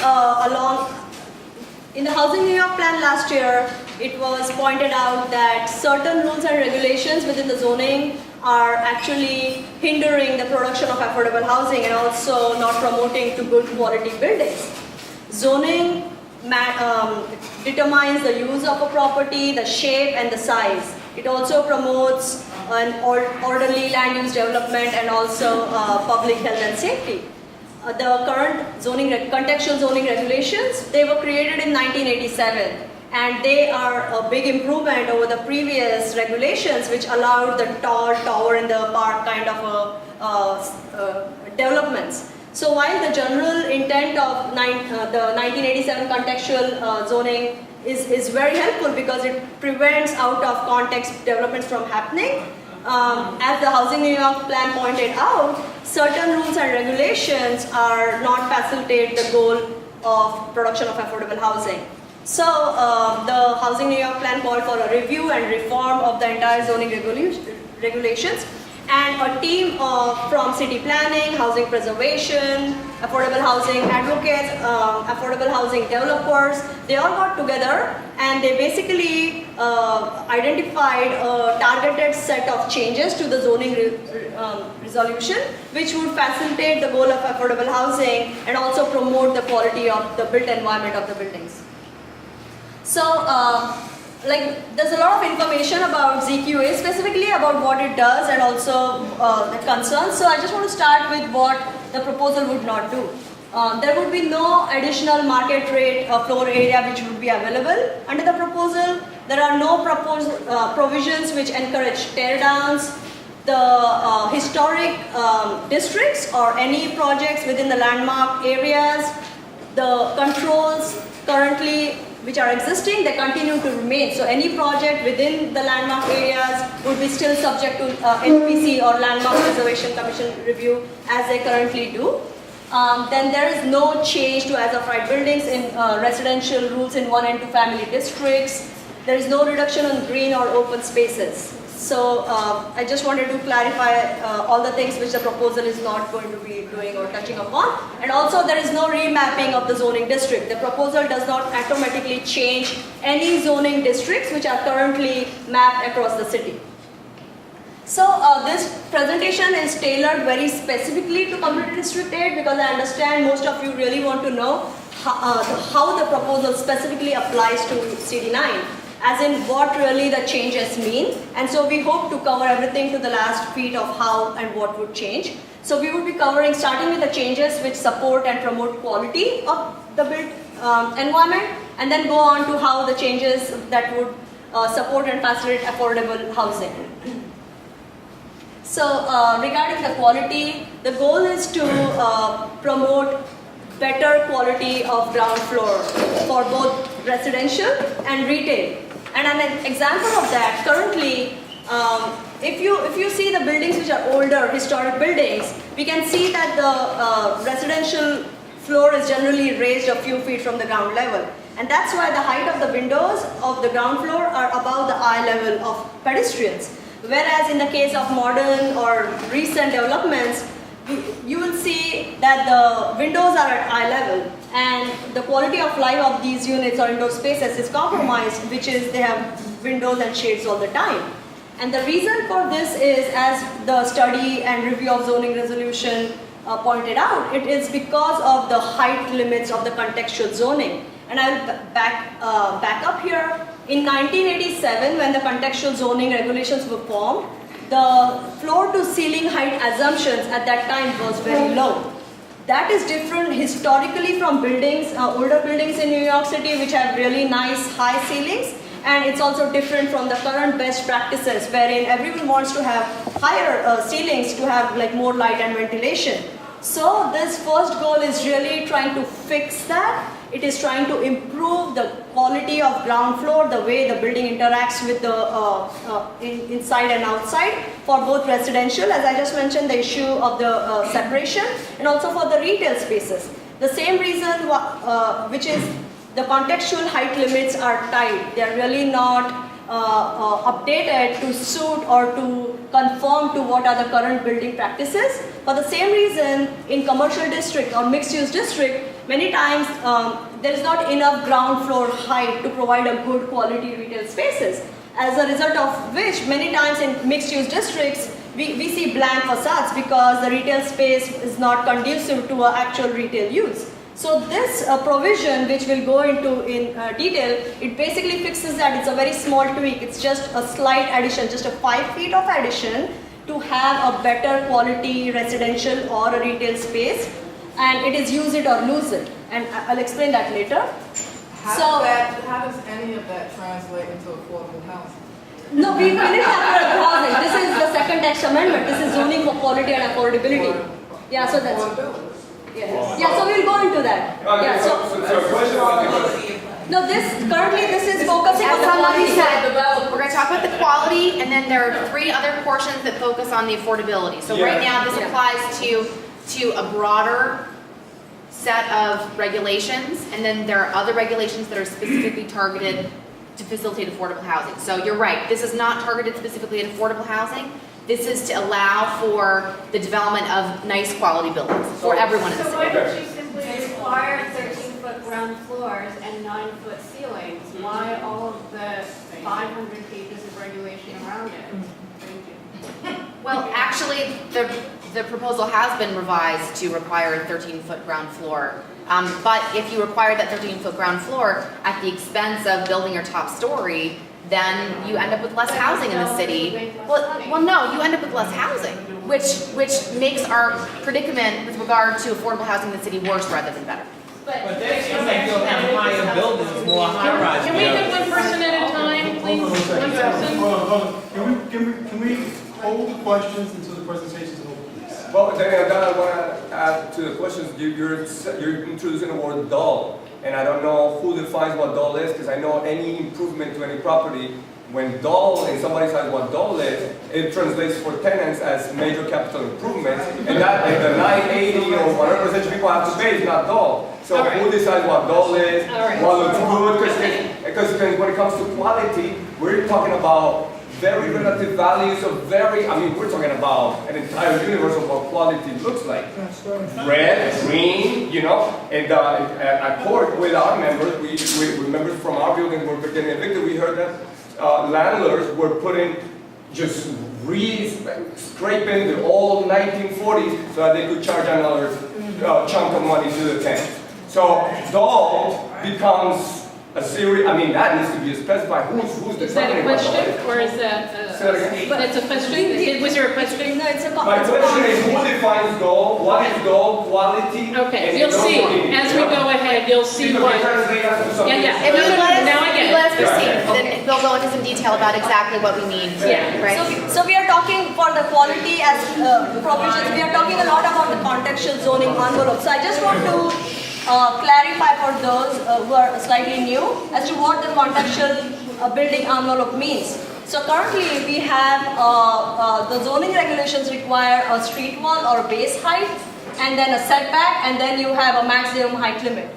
in the Housing New York plan last year, it was pointed out that certain rules and regulations within the zoning are actually hindering the production of affordable housing and also not promoting to good quality buildings. Zoning determines the use of a property, the shape and the size. It also promotes an orderly land use development and also public health and safety. The current contextual zoning regulations, they were created in 1987. And they are a big improvement over the previous regulations, which allowed the tall tower in the park kind of developments. So while the general intent of the 1987 contextual zoning is very helpful because it prevents out of context developments from happening, as the Housing New York plan pointed out, certain rules and regulations are not facilitate the goal of production of affordable housing. So the Housing New York plan called for a review and reform of the entire zoning regulations, and a team from city planning, housing preservation, affordable housing advocates, affordable housing developers, they all got together and they basically identified a targeted set of changes to the zoning resolution, which would facilitate the goal of affordable housing and also promote the quality of the built environment of the buildings. So, there's a lot of information about ZQA, specifically about what it does and also the concerns. So I just want to start with what the proposal would not do. There would be no additional market rate floor area which would be available under the proposal. There are no proposed provisions which encourage tear downs. The historic districts or any projects within the landmark areas, the controls currently which are existing, they continue to remain. So any project within the landmark areas would be still subject to NPC or Landmark Preservation Commission review as they currently do. Then there is no change to as of right buildings in residential rules in 1 and 2 family districts. There is no reduction on green or open spaces. So I just wanted to clarify all the things which the proposal is not going to be doing or touching upon. And also there is no remapping of the zoning district. The proposal does not automatically change any zoning districts which are currently mapped across the city. So this presentation is tailored very specifically to Community District 8 because I understand most of you really want to know how the proposal specifically applies to CD9. As in what really the changes mean, and so we hope to cover everything to the last feet of how and what would change. So we would be covering starting with the changes which support and promote quality of the built environment, and then go on to how the changes that would support and facilitate affordable housing. So regarding the quality, the goal is to promote better quality of ground floor for both residential and retail. And an example of that, currently, if you see the buildings which are older, historic buildings, we can see that the residential floor is generally raised a few feet from the ground level. And that's why the height of the windows of the ground floor are above the eye level of pedestrians. Whereas in the case of modern or recent developments, you will see that the windows are at eye level and the quality of life of these units or indoor spaces is compromised, which is they have windows and shades all the time. And the reason for this is, as the study and review of zoning resolution pointed out, it is because of the height limits of the contextual zoning. And I'll back up here. In 1987, when the contextual zoning regulations were formed, the floor to ceiling height assumptions at that time was very low. That is different historically from buildings, older buildings in New York City which have really nice high ceilings, and it's also different from the current best practices wherein everyone wants to have higher ceilings to have like more light and ventilation. So this first goal is really trying to fix that. It is trying to improve the quality of ground floor, the way the building interacts with the inside and outside for both residential, as I just mentioned, the issue of the separation, and also for the retail spaces. The same reason which is the contextual height limits are tight. They are really not updated to suit or to conform to what are the current building practices. For the same reason, in commercial district or mixed use district, many times there is not enough ground floor height to provide a good quality retail spaces. As a result of which, many times in mixed use districts, we see blank facades because the retail space is not conducive to actual retail use. So this provision, which we'll go into in detail, it basically fixes that. It's a very small tweak. It's just a slight addition, just a 5 feet of addition to have a better quality residential or a retail space, and it is use it or lose it. And I'll explain that later. How does any of that translate into affordable housing? No, we finished affordable housing. This is the second text amendment. This is zoning for quality and affordability. Yeah, so that's. Yeah, so we'll go into that. Yeah, no, this is focusing on the quality. We're going to talk about the quality, and then there are 3 other portions that focus on the affordability. So right now, this applies to a broader set of regulations, and then there are other regulations that are specifically targeted to facilitate affordable housing. So you're right, this is not targeted specifically at affordable housing. This is to allow for the development of nice quality buildings for everyone in the city. So why don't you simply require 13-foot ground floors and 9-foot ceilings? Why all of the 500 pages of regulation around it? Thank you. Well, actually, the proposal has been revised to require a 13-foot ground floor. But if you require that 13-foot ground floor at the expense of building your top story, then you end up with less housing in the city. Well, no, you end up with less housing, which makes our predicament with regard to affordable housing in the city worse rather than better. But they seem like you'll have higher buildings, more high-rise. Can we get one person at a time, please? One person? Can we hold the questions until the presentations are over, please? Well, Daniel, I want to add to the questions. You're introducing the word dull. And I don't know who defines what dull is, because I know any improvement to any property, when dull, and somebody says what dull is, it translates for tenants as major capital improvements, and that and the 980 or whatever percentage people have to pay is not dull. So who decides what dull is, what looks good, because when it comes to quality, we're talking about very relative values of we're talking about an entire universe of what quality looks like. Red, green, and at court with our members, we members from our building were getting evicted, we heard that landlords were putting, just scraping the old 1940s so that they could charge another chunk of money to the tenants. So dull becomes a series, that needs to be specified. Who's Is that a question, or is that It's a question? Was there a question? No, it's a My question is, who defines goal? What is goal? Quality? Okay, you'll see. As we go ahead, you'll see what. Yeah. If you Now I get it. let us proceed, then we'll go into some detail about exactly what we mean. Yeah. Right? So we are talking for the quality as provisions. We are talking a lot about the contextual zoning envelope. So I just want to clarify for those who are slightly new as to what the contextual building envelope means. So currently we have the zoning regulations require a street wall or base height, and then a setback, and then you have a maximum height limit.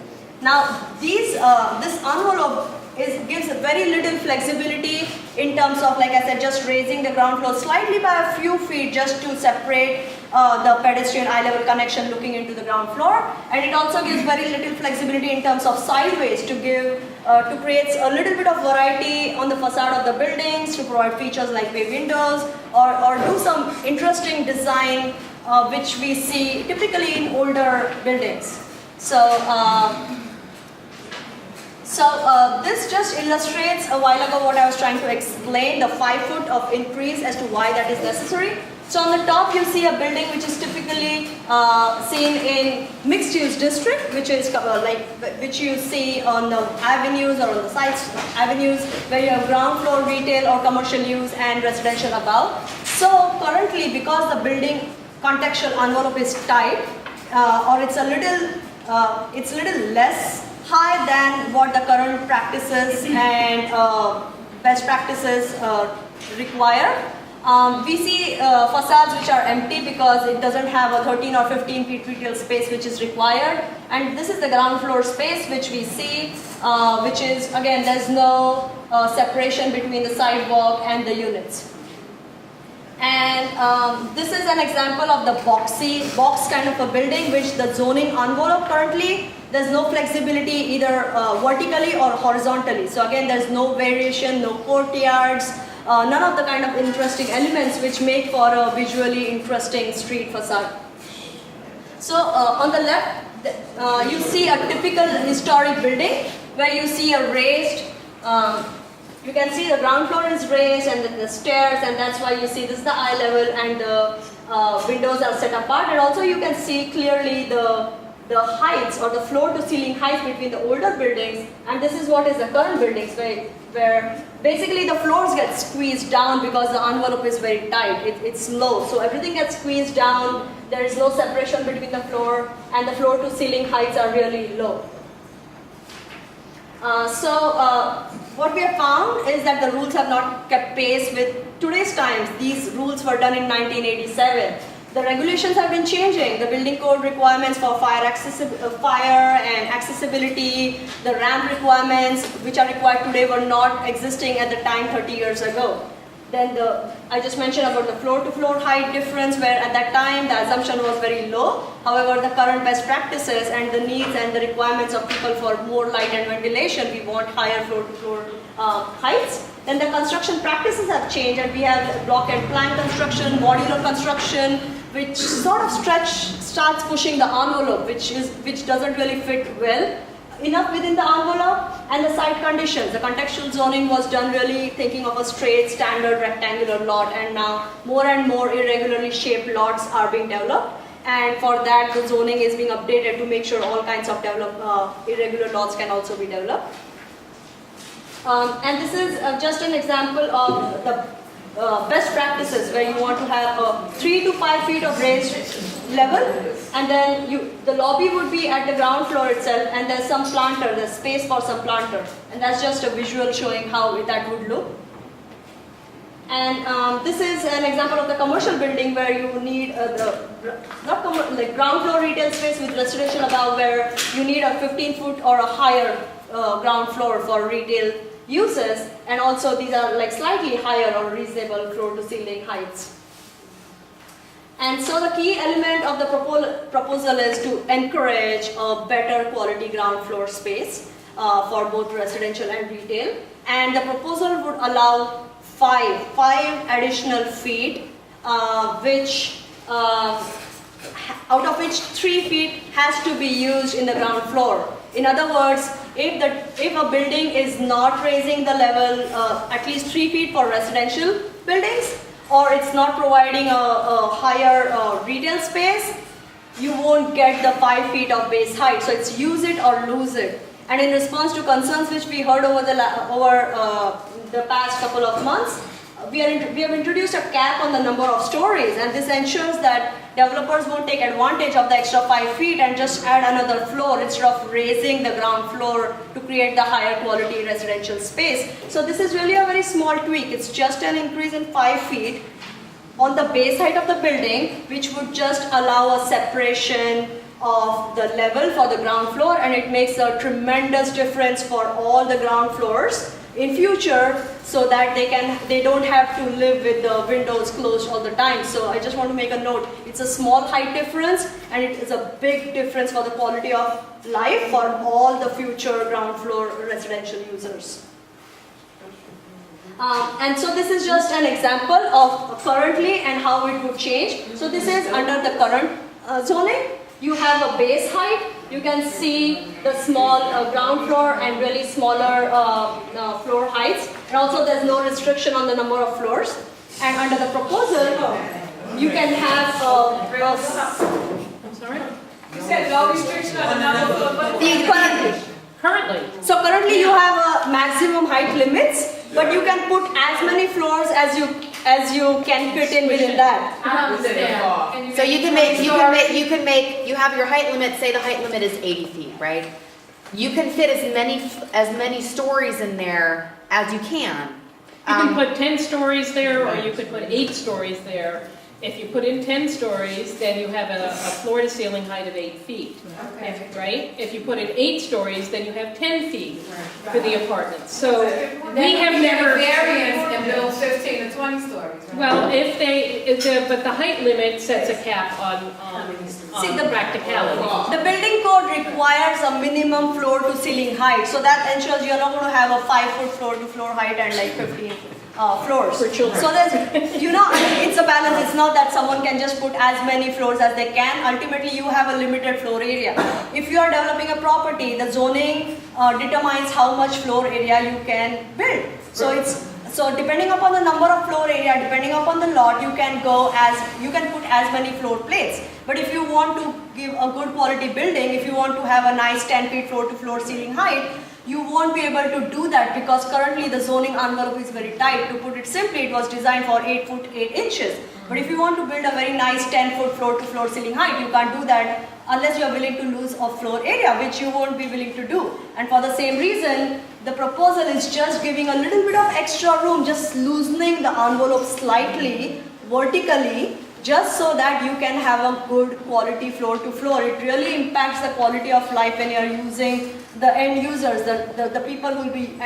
Now this envelope gives very little flexibility in terms of, like I said, just raising the ground floor slightly by a few feet just to separate the pedestrian eye level connection looking into the ground floor, and it also gives very little flexibility in terms of sideways to create a little bit of variety on the facade of the buildings, to provide features like bay windows or do some interesting design which we see typically in older buildings. So this just illustrates a while ago what I was trying to explain, the 5 foot of increase as to why that is necessary. So on the top you see a building which is typically seen in mixed use district, which is which you see on the avenues or on the sides avenues where you have ground floor retail or commercial use and residential above. So currently, because the building contextual envelope is tight, or it's a little less high than what the current practices and best practices require. We see facades which are empty because it doesn't have a 13 or 15 feet retail space which is required. And this is the ground floor space which we see, which is, again, there's no separation between the sidewalk and the units. And this is an example of the box kind of a building which the zoning envelope currently, there's no flexibility either vertically or horizontally. So again, there's no variation, no courtyards, none of the kind of interesting elements which make for a visually interesting street facade. So on the left, you see a typical historic building where you see a raised, you can see the ground floor is raised and then the stairs, and that's why you see this is the eye level and the windows are set apart. And also you can see clearly the heights or the floor to ceiling heights between the older buildings, and this is what is the current buildings where basically the floors get squeezed down because the envelope is very tight, it's low, so everything gets squeezed down, there is no separation between the floor, and the floor to ceiling heights are really low. What we have found is that the rules have not kept pace with today's times. These rules were done in 1987. The regulations have been changing. The building code requirements for fire and accessibility, the ramp requirements which are required today were not existing at the time 30 years ago. Then I just mentioned about the floor-to-floor height difference, where at that time the assumption was very low. However, the current best practices and the needs and the requirements of people for more light and ventilation, we want higher floor-to-floor heights. Then the construction practices have changed, and we have block and plank construction, modular construction, which sort of starts pushing the envelope, which doesn't really fit well enough within the envelope. And the site conditions, the contextual zoning was done really thinking of a straight standard rectangular lot, and now more and more irregularly shaped lots are being developed, and for that the zoning is being updated to make sure all kinds of irregular lots can also be developed. And this is just an example of the best practices where you want to have 3 to 5 feet of raised level, and then the lobby would be at the ground floor itself, and there's some planter, there's space for some planter, and that's just a visual showing how that would look. And this is an example of the commercial building where you need like ground floor retail space with residential above, where you need a 15-foot or a higher ground floor for retail uses, and also these are like slightly higher or reasonable floor to ceiling heights. And so the key element of the proposal is to encourage a better quality ground floor space for both residential and retail. And the proposal would allow five additional feet, which out of which 3 feet has to be used in the ground floor. In other words, if a building is not raising the level at least 3 feet for residential buildings, or it's not providing a higher retail space, you won't get the 5 feet of base height. So it's use it or lose it. And in response to concerns which we heard over the past couple of months, we have introduced a cap on the number of stories, and this ensures that developers won't take advantage of the extra 5 feet and just add another floor instead of raising the ground floor to create the higher quality residential space. So this is really a very small tweak. It's just an increase in 5 feet on the base height of the building, which would just allow a separation of the level for the ground floor, and it makes a tremendous difference for all the ground floors in future, so that they don't have to live with the windows closed all the time. So I just want to make a note, it's a small height difference, and it is a big difference for the quality of life for all the future ground floor residential users. And so this is just an example of currently and how it would change. So this is under the current zoning. You have a base height. You can see the small ground floor and really smaller floor heights. And also there's no restriction on the number of floors. And under the proposal, you can have I'm sorry? You said no restriction on the number of floors? Currently. So currently you have a maximum height limits, but you can put as many floors as you can fit in within that. So you have your height limit, say the height limit is 80 feet, right? You can fit as many stories in there as you can. You can put 10 stories there, or you could put 8 stories there. If you put in 10 stories, then you have a floor-to-ceiling height of 8 feet, right? If you put in 8 stories, then you have 10 feet for the apartments. So we have never... variance and build 15 to 20 stories, right? Well, but the height limit sets a cap on the practicality. The building code requires a minimum floor to ceiling height, so that ensures you're not going to have a 5-foot floor to floor height and like 15 floors. For children. So there's, it's a balance. It's not that someone can just put as many floors as they can. Ultimately, you have a limited floor area. If you are developing a property, the zoning determines how much floor area you can build. So depending upon the number of floor area, depending upon the lot, you can put as many floor plates. But if you want to give a good quality building, if you want to have a nice 10 feet floor to floor ceiling height, you won't be able to do that because currently the zoning envelope is very tight. To put it simply, it was designed for 8 foot 8 inches. But if you want to build a very nice 10 foot floor to floor ceiling height, you can't do that unless you are willing to lose a floor area, which you won't be willing to do. And for the same reason, the proposal is just giving a little bit of extra room, just loosening the envelope slightly vertically, just so that you can have a good quality floor to floor. It really impacts the quality of life when you are using the end users, the people who will be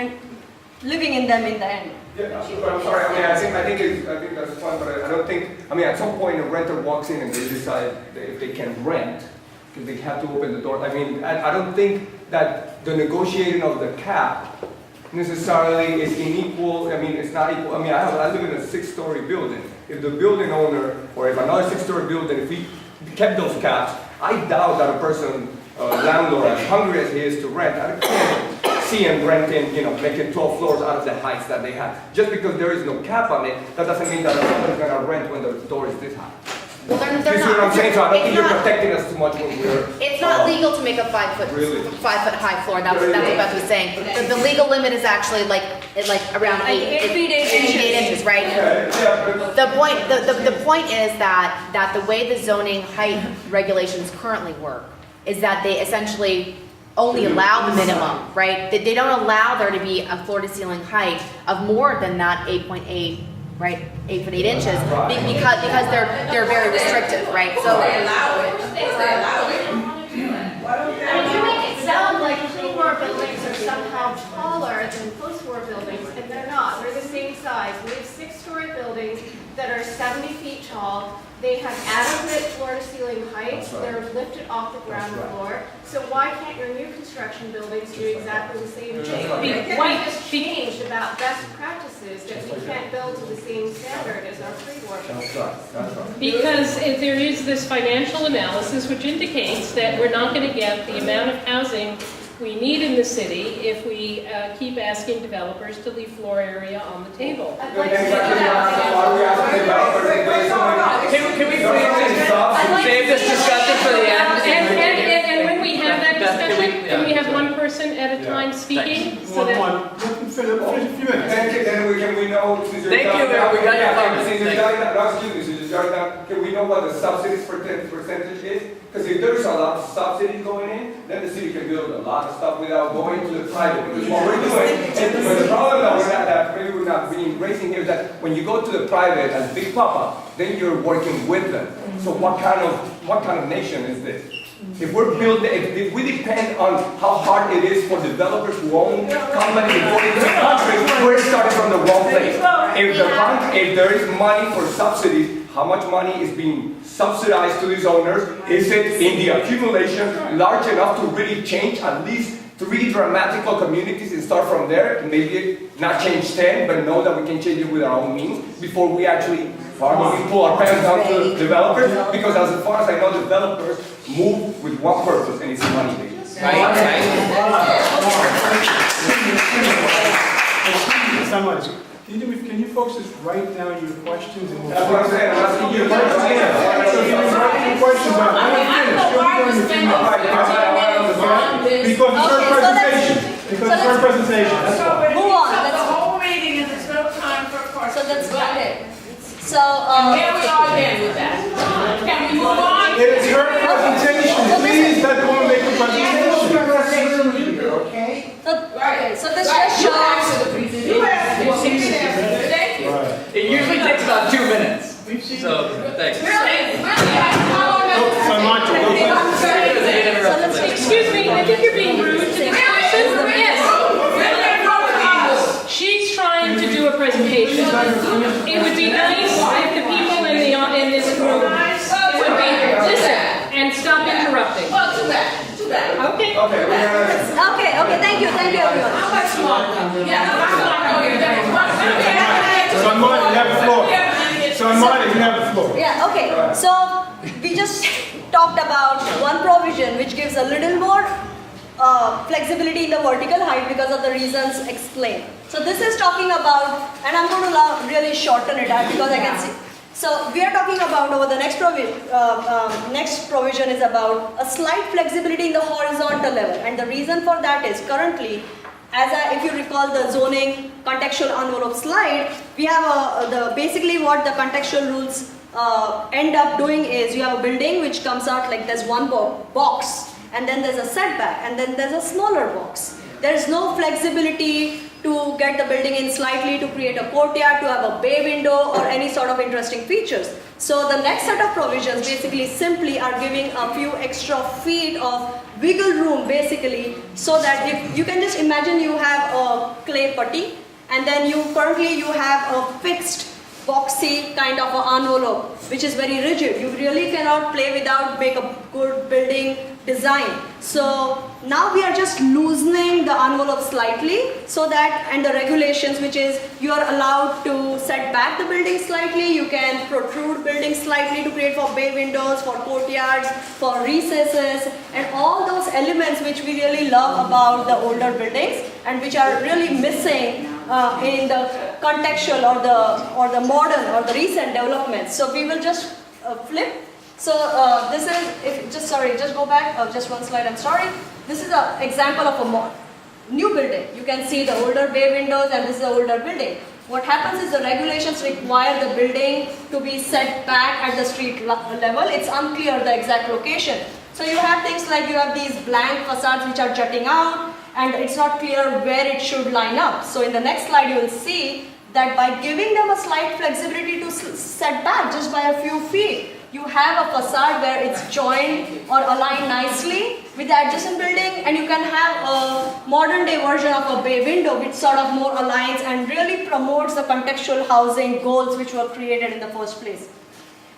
living in them in the end. Yeah, I'm sorry, I think that's fine, but I don't think, at some point a renter walks in and they decide if they can rent, because they have to open the door. I don't think that the negotiating of the cap necessarily is unequal. It's not equal. I live in a 6-story building. If the building owner, or if another 6-story building, if we kept those caps, I doubt that a person, landlord, as hungry as he is to rent, I can't see him renting, making 12 floors out of the heights that they have. Just because there is no cap on it, that doesn't mean that someone's going to rent when the door is this high. Well, they're You see what I'm saying? So I don't think you're protecting us too much when we're... It's not legal to make a 5 foot high floor. That's what Beth was saying. The legal limit is actually like around 8 feet 8 inches, right? Okay, yeah, The point is that the way the zoning height regulations currently work is that they essentially only allow the minimum, right? They don't allow there to be a floor to ceiling height of more than that 8.8. Right, 8 foot 8 inches, because they're very restrictive, right? So They allow it. They allow it. You make it sound like pre-war buildings are somehow taller than post-war buildings, and they're not. They're the same size. We have 6-story buildings that are 70 feet tall. They have adequate floor-to-ceiling heights. They're lifted off the ground floor. So why can't your new construction buildings do exactly the same thing? What has changed about best practices that we can't build to the same standard as our pre-war buildings? Because there is this financial analysis which indicates that we're not going to get the amount of housing we need in the city if we keep asking developers to leave floor area on the table. Can we please save this discussion for the end? And when we have that discussion, can we have one person at a time speaking? So that Finish a few minutes. Can we know, since you're Thank you, we got your comments. Since you're jotting down, no, excuse me, since you're jotting down, can we know what the subsidies percentage is? Because if there's a lot of subsidies going in, then the city can build a lot of stuff without going to the private. Because what we're doing, but the problem that maybe we're not being raising here is that when you go to the private as Big Papa, then you're working with them. So what kind of nation is this? If we're building, if we depend on how hard it is for developers who own companies in 42 countries, we're starting from the wrong place. If there is money for subsidies, how much money is being subsidized to these owners? Is it in the accumulation large enough to really change at least 3 dramatical communities and start from there? Maybe not change 10, but know that we can change it with our own means before we actually pull our pants down to the developers? Because as far as I know, developers move with one purpose, and it's money. Can you folks just write down your questions? And That's what I'm saying. I'm asking you. So if you write your questions down, I don't finish. Because it's her presentation. Because it's her presentation. That's why. Move on. The whole meeting and there's no time for questions. So that's okay. So Here we are again with that. Can we move on? It's her presentation. Please let the woman make the presentation. So this just shows. You asked for the presentation. It usually takes about 2 minutes. So, thanks. Excuse me, I think you're being rude to this person. Yes. She's trying to do a presentation. It would be nice if the people in this room would be listen and stop interrupting. Well, too bad. Okay. Okay, thank you everyone. So Marty, you have the floor. So Marty, you have the floor. Yeah, okay. So we just talked about one provision which gives a little more flexibility in the vertical height because of the reasons explained. So this is talking about, and I'm going to really shorten it out because I can see. So we are talking about over the next provision is about a slight flexibility in the horizontal level, and the reason for that is currently, if you recall the zoning contextual envelope slide, we have basically what the contextual rules end up doing is you have a building which comes out like there's one box, and then there's a setback, and then there's a smaller box. There's no flexibility to get the building in slightly, to create a courtyard, to have a bay window or any sort of interesting features. So the next set of provisions basically simply are giving a few extra feet of wiggle room basically, so that if you can just imagine you have a clay putty and then you have a fixed boxy kind of an envelope which is very rigid. You really cannot play without make a good building design. So now we are just loosening the envelope slightly so that, and the regulations which is you are allowed to set back the building slightly, you can protrude buildings slightly to create for bay windows, for courtyards, for recesses, and all those elements which we really love about the older buildings and which are really missing in the contextual or the modern or the recent developments. So we will just flip. So this is, just go back, just one slide, I'm sorry. This is an example of a new building. You can see the older bay windows and this is the older building. What happens is the regulations require the building to be set back at the street level. It's unclear the exact location. So you have things like you have these blank facades which are jutting out, and it's not clear where it should line up. So in the next slide you will see that by giving them a slight flexibility to set back just by a few feet, you have a facade where it's joined or aligned nicely with the adjacent building, and you can have a modern day version of a bay window which sort of more aligns and really promotes the contextual housing goals which were created in the first place.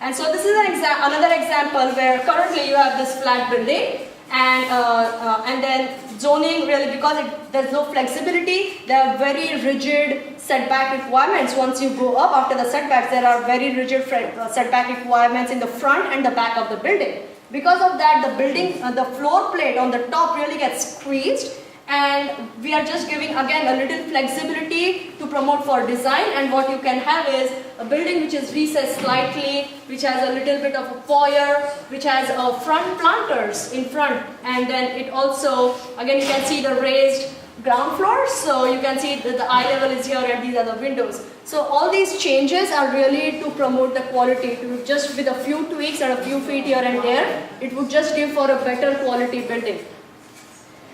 And so this is another example where currently you have this flat building, and then zoning really, because there's no flexibility, there are very rigid setback requirements. Once you go up after the setbacks, there are very rigid setback requirements in the front and the back of the building. Because of that, the building, the floor plate on the top really gets squeezed, and we are just giving again a little flexibility to promote for design. And what you can have is a building which is recessed slightly, which has a little bit of a foyer, which has front planters in front, and then it also, again you can see the raised ground floor, so you can see that the eye level is here and these are the windows. So all these changes are really to promote the quality, just with a few tweaks and a few feet here and there, it would just give for a better quality building.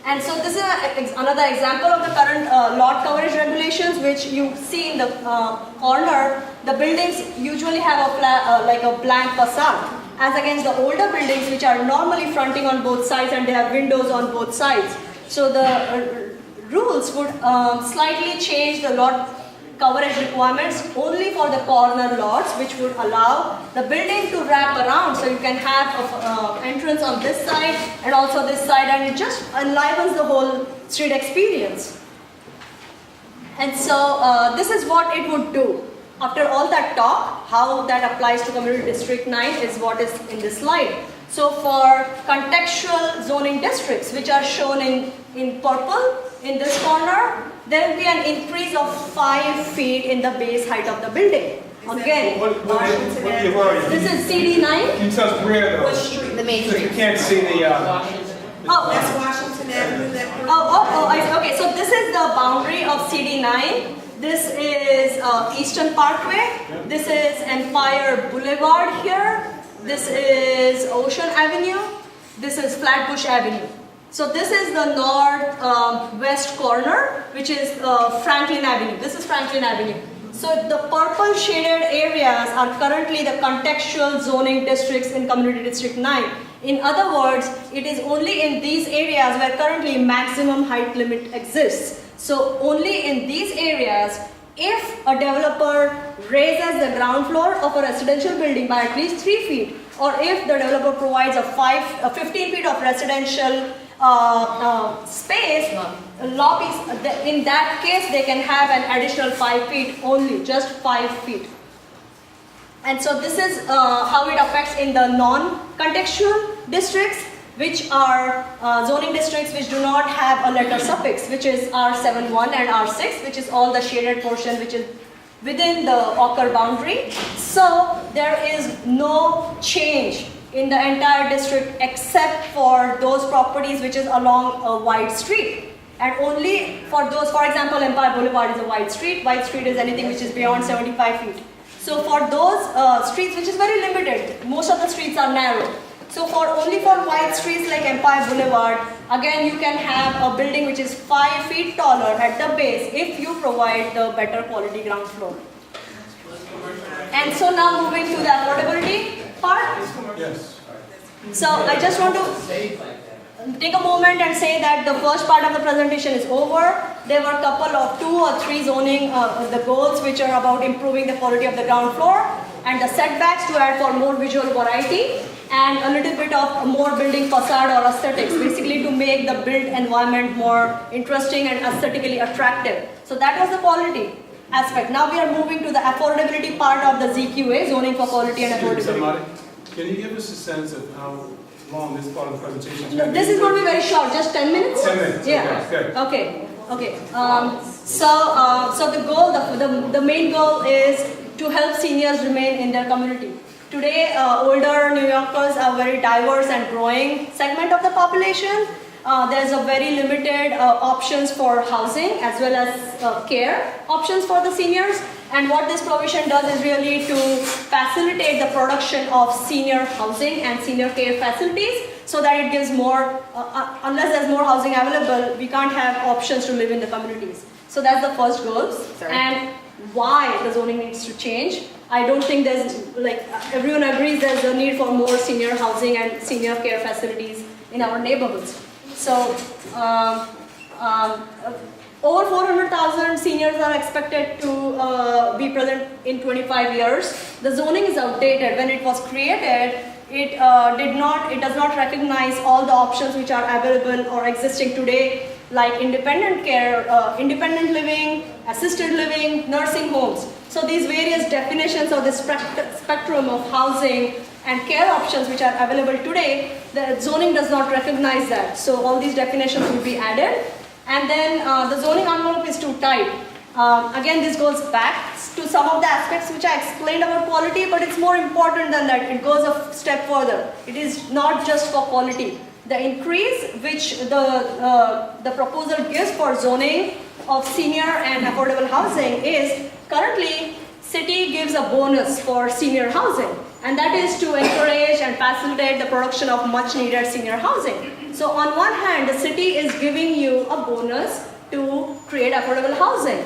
And so this is another example of the current lot coverage regulations, which you see in the corner. The buildings usually have like a blank facade, as against the older buildings which are normally fronting on both sides and they have windows on both sides. So the rules would slightly change the lot coverage requirements only for the corner lots, which would allow the building to wrap around, so you can have an entrance on this side and also this side, and it just enlivens the whole street experience. And so this is what it would do. After all that talk, how that applies to Community District 9 is what is in this slide. So for contextual zoning districts, which are shown in purple in this corner, there will be an increase of 5 feet in the base height of the building. Again, this is CD9. Can you tell us where though? The main street. You can't see the. That's Washington Avenue. Okay. So this is the boundary of CD9. This is Eastern Parkway. This is Empire Boulevard here. This is Ocean Avenue. This is Flatbush Avenue. So this is the north west corner, which is Franklin Avenue. This is Franklin Avenue. So the purple shaded areas are currently the contextual zoning districts in Community District 9. In other words, it is only in these areas where currently maximum height limit exists. So only in these areas, if a developer raises the ground floor of a residential building by at least 3 feet, or if the developer provides a 15 feet of residential space, lobbies, in that case they can have an additional 5 feet only, just 5 feet. And so this is how it affects in the non-contextual districts, which are zoning districts which do not have a letter suffix, which is R71 and R6, which is all the shaded portion which is within the Ocker boundary. So there is no change in the entire district except for those properties which is along a wide street. And only for those, for example, Empire Boulevard is a wide street. Wide street is anything which is beyond 75 feet. So for those streets, which is very limited, most of the streets are narrow. So only for wide streets like Empire Boulevard, again you can have a building which is 5 feet taller at the base if you provide the better quality ground floor. And so now moving to the affordability part. Yes. So I just want to take a moment and say that the first part of the presentation is over. There were a couple of 2 or 3 zoning the goals which are about improving the quality of the ground floor and the setbacks to add for more visual variety and a little bit of more building facade or aesthetics, basically to make the built environment more interesting and aesthetically attractive. So that was the quality aspect. Now we are moving to the affordability part of the ZQA, zoning for quality and affordability. Can you give us a sense of how long this part of the presentation is? No, this is going to be very short, just 10 minutes? 10 minutes, yeah. Okay. So the goal, the main goal is to help seniors remain in their community. Today, older New Yorkers are a very diverse and growing segment of the population. There's a very limited options for housing as well as care options for the seniors. And what this provision does is really to facilitate the production of senior housing and senior care facilities so that it gives more, unless there's more housing available, we can't have options to live in the communities. So that's the first goal. And why the zoning needs to change. I don't think there's, like, everyone agrees there's a need for more senior housing and senior care facilities in our neighborhoods. So, over 400,000 seniors are expected to be present in 25 years. The zoning is outdated. When it was created, it does not recognize all the options which are available or existing today, like independent care, independent living, assisted living, nursing homes. So these various definitions of the spectrum of housing and care options which are available today, the zoning does not recognize that. So all these definitions will be added. And then the zoning envelope is too tight. Again, this goes back to some of the aspects which I explained about quality, but it's more important than that. It goes a step further. It is not just for quality. The increase which the proposal gives for zoning of senior and affordable housing is currently city gives a bonus for senior housing, and that is to encourage and facilitate the production of much needed senior housing. So on one hand, the city is giving you a bonus to create affordable housing.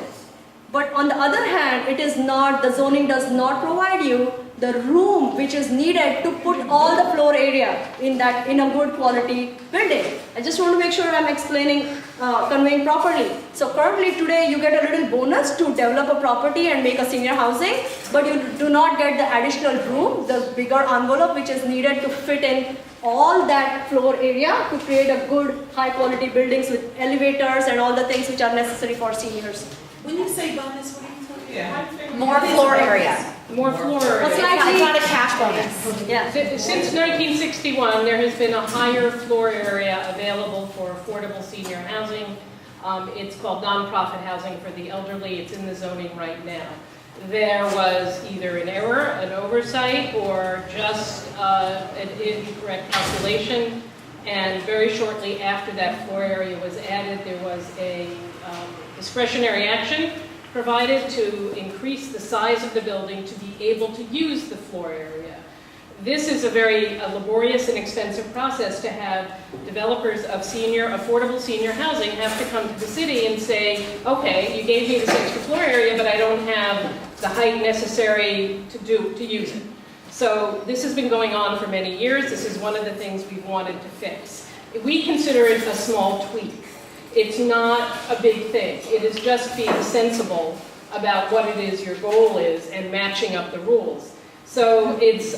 But on the other hand, it is not, the zoning does not provide you the room which is needed to put all the floor area in a good quality building. I just want to make sure I'm conveying properly. So currently today you get a little bonus to develop a property and make a senior housing, but you do not get the additional room, the bigger envelope which is needed to fit in all that floor area to create a good high quality buildings with elevators and all the things which are necessary for seniors. When you say bonus, what are you talking about? More floor area. More floor area. It's not a cash bonus. Yeah. Since 1961, there has been a higher floor area available for affordable senior housing. It's called nonprofit housing for the elderly. It's in the zoning right now. There was either an error, an oversight, or just an incorrect calculation. And very shortly after that floor area was added, there was a discretionary action provided to increase the size of the building to be able to use the floor area. This is a very laborious and expensive process to have developers of affordable senior housing have to come to the city and say, okay, you gave me this extra floor area, but I don't have the height necessary to use it. So this has been going on for many years. This is one of the things we've wanted to fix. We consider it a small tweak. It's not a big thing. It is just being sensible about what it is your goal is and matching up the rules. So it's,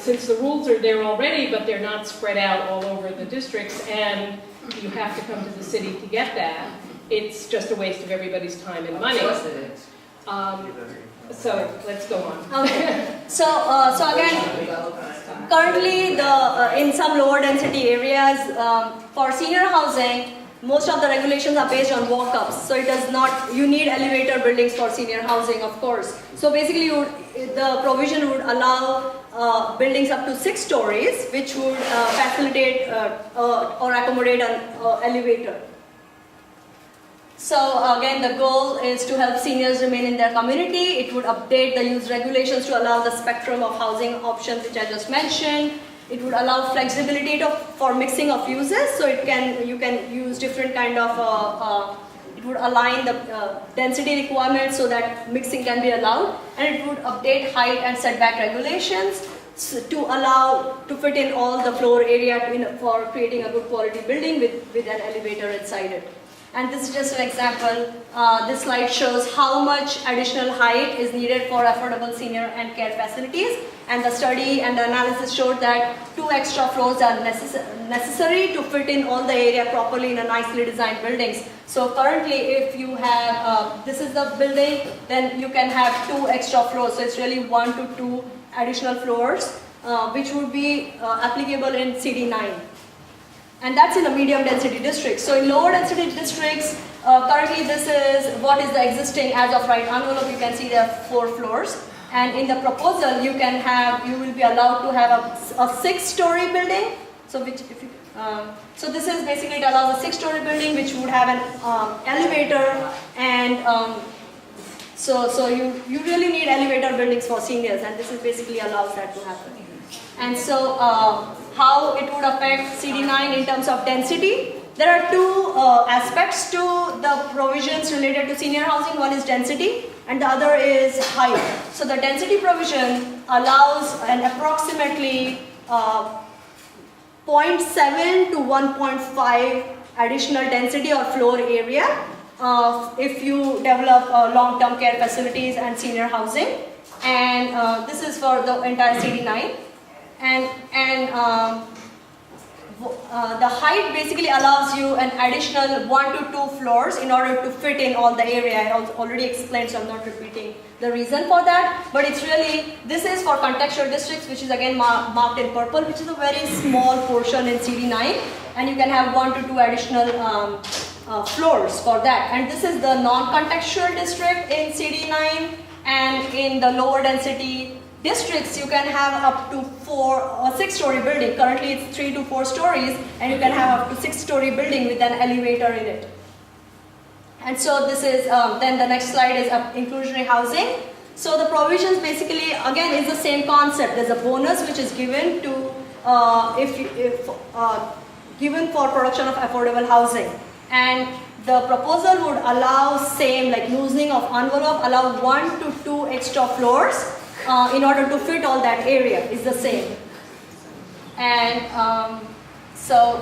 since the rules are there already, but they're not spread out all over the districts, and you have to come to the city to get that, it's just a waste of everybody's time and money. So let's go on. Okay. So again, currently in some lower density areas for senior housing, most of the regulations are based on walk-ups. So it does not, you need elevator buildings for senior housing, of course. So basically the provision would allow buildings up to 6 stories, which would facilitate or accommodate an elevator. So again, the goal is to help seniors remain in their community. It would update the use regulations to allow the spectrum of housing options which I just mentioned. It would allow flexibility for mixing of uses, so you can use different kind of, it would align the density requirements so that mixing can be allowed, and it would update height and setback regulations to allow to fit in all the floor area for creating a good quality building with an elevator inside it. And this is just an example. This slide shows how much additional height is needed for affordable senior and care facilities. And the study and the analysis showed that 2 extra floors are necessary to fit in all the area properly in a nicely designed buildings. So currently, if you have, this is the building, then you can have 2 extra floors. So it's really 1 to 2 additional floors, which would be applicable in CB9. And that's in a medium density district. So in lower density districts, currently this is what is the existing as of right envelope. You can see there are 4 floors. And in the proposal, you will be allowed to have a 6-story building. So so this is basically, it allows a 6-story building which would have an elevator, and so you really need elevator buildings for seniors, and this is basically allows that to happen. And so how it would affect CD9 in terms of density. There are 2 aspects to the provisions related to senior housing. One is density and the other is height. So the density provision allows an approximately 0.7 to 1.5 additional density or floor area if you develop long-term care facilities and senior housing. And this is for the entire CD9. And the height basically allows you an additional 1 to 2 floors in order to fit in all the area. I already explained, so I'm not repeating the reason for that. But it's really, this is for contextual districts, which is again marked in purple, which is a very small portion in CD9. And you can have 1 to 2 additional floors for that. And this is the non-contextual district in CD9. And in the lower density districts, you can have up to 6-story building. Currently it's 3 to 4 stories, and you can have up to 6-story building with an elevator in it. And so this is, then the next slide is inclusionary housing. So the provisions basically, again, is the same concept. There's a bonus which is given to, given for production of affordable housing. And the proposal would allow same, like loosening of envelope, allow 1 to 2 extra floors in order to fit all that area, is the same. And so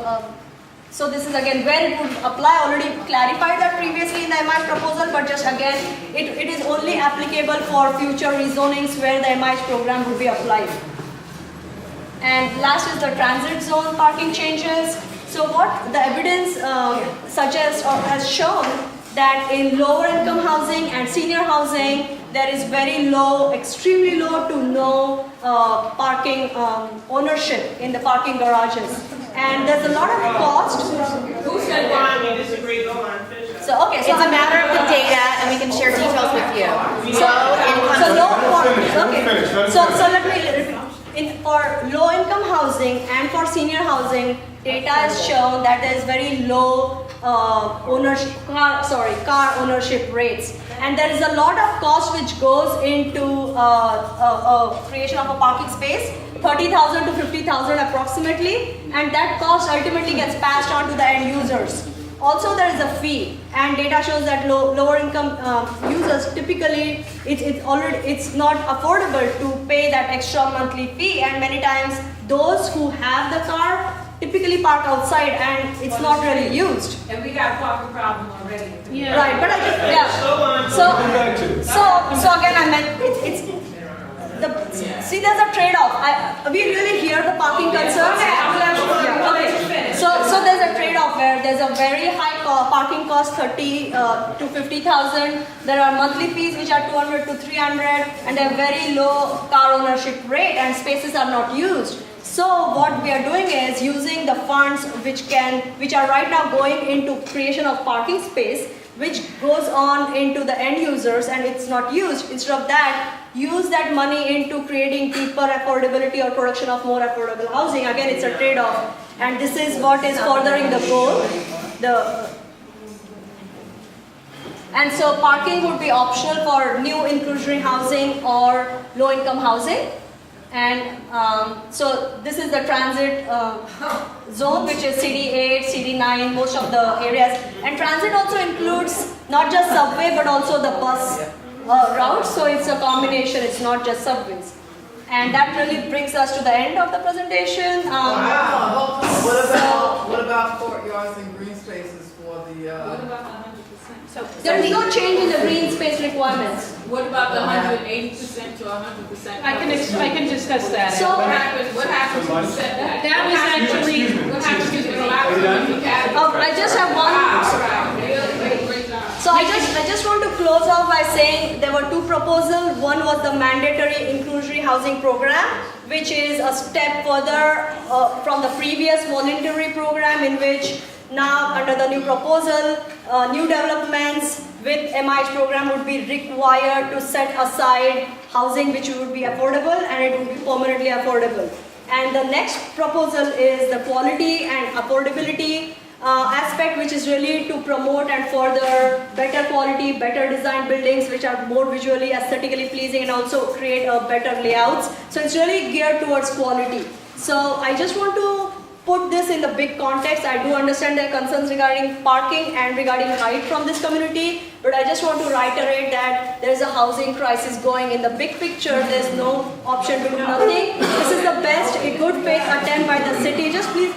this is again where it would apply. Already clarified that previously in the MI proposal, but just again, it is only applicable for future rezonings where the MI program would be applied. And last is the transit zone parking changes. So what the evidence suggests or has shown that in lower income housing and senior housing, there is very low, extremely low to no parking ownership in the parking garages. And there's a lot of cost. Who said why we disagree? Go on. So, okay, so it's a matter of the data, and we can share details with you. So let me repeat. for low-income housing and for senior housing, data has shown that there is very low car ownership rates, and there is a lot of cost which goes into creation of a parking space, 30,000 to 50,000 approximately, and that cost ultimately gets passed on to the end users. Also, there is a fee, and data shows that lower income users typically it's not affordable to pay that extra monthly fee, and many times those who have the car typically park outside and it's not really used. And we got a parking problem already. Yeah. Right, but I just so again I meant see, there's a trade-off. We really hear the parking concerns. Okay. So there's a trade-off where there's a very high parking cost, 30 to 50,000. There are monthly fees which are 200 to 300, and a very low car ownership rate, and spaces are not used. So what we are doing is using the funds which are right now going into creation of parking space, which goes on into the end users and it's not used. Instead of that, use that money into creating deeper affordability or production of more affordable housing. Again, it's a trade-off, and this is what is furthering the goal. And so parking would be optional for new inclusionary housing or low-income housing. And so this is the transit zone, which is CD8, CD9, most of the areas. And transit also includes not just subway, but also the bus routes. So it's a combination, it's not just subways. And that really brings us to the end of the presentation. What about courtyards and green spaces for the? What about the 100%? So there is no change in the green space requirements. What about the 180% to 100%? I can discuss that. So what happens with setback? That was actually. What happens with a lot of I just have one. So I just want to close off by saying there were two proposals. One was the mandatory inclusionary housing program, which is a step further from the previous voluntary program, in which now under the new proposal, new developments with MIH program would be required to set aside housing which would be affordable, and it would be permanently affordable. And the next proposal is the quality and affordability aspect, which is really to promote and further better quality, better design buildings which are more visually, aesthetically pleasing, and also create better layouts. So it's really geared towards quality. So I just want to put this in the big context. I do understand their concerns regarding parking and regarding height from this community, but I just want to reiterate that there is a housing crisis going. In the big picture, there's no option to do nothing. This is the best, a good faith attempt by the city. Just please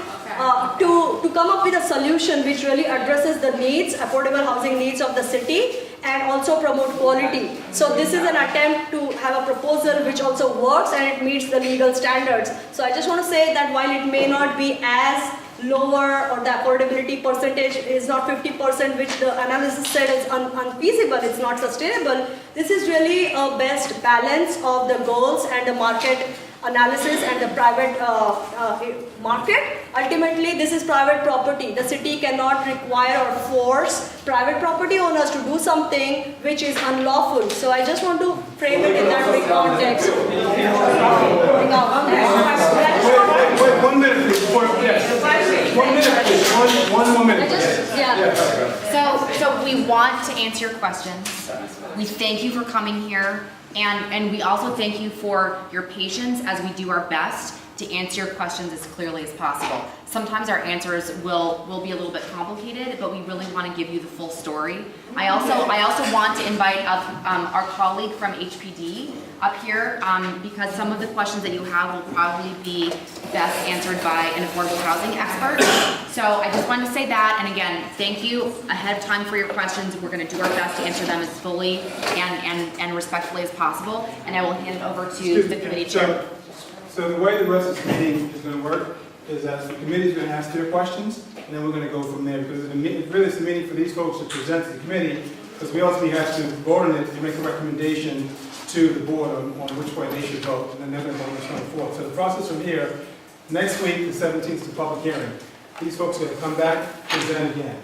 to come up with a solution which really addresses the needs, affordable housing needs of the city, and also promote quality. So this is an attempt to have a proposal which also works and it meets the legal standards. So I just want to say that while it may not be as lower, or the affordability percentage is not 50%, which the analysis said is unfeasible, it's not sustainable, this is really a best balance of the goals and the market analysis and the private market. Ultimately, this is private property. The city cannot require or force private property owners to do something which is unlawful. So I just want to frame it in that big context. Wait, 1 minute, please. 1 minute, please. One more minute. So we want to answer your questions. We thank you for coming here. And we also thank you for your patience as we do our best to answer your questions as clearly as possible. Sometimes our answers will be a little bit complicated, but we really want to give you the full story. I also want to invite up our colleague from HPD up here because some of the questions that you have will probably be best answered by an affordable housing expert. So I just wanted to say that, and again, thank you ahead of time for your questions. We're going to do our best to answer them as fully and respectfully as possible, and I will hand it over to the committee chair. So the way the rest of this meeting is going to work is that the committee is going to ask their questions, and then we're going to go from there, because it's really a meeting for these folks to present to the committee, because we ultimately have to vote on it to make a recommendation to the board on which way they should vote, and then they're going to vote on the 24th. So the process from here, next week, the 17th, is the public hearing. These folks are going to come back, present again.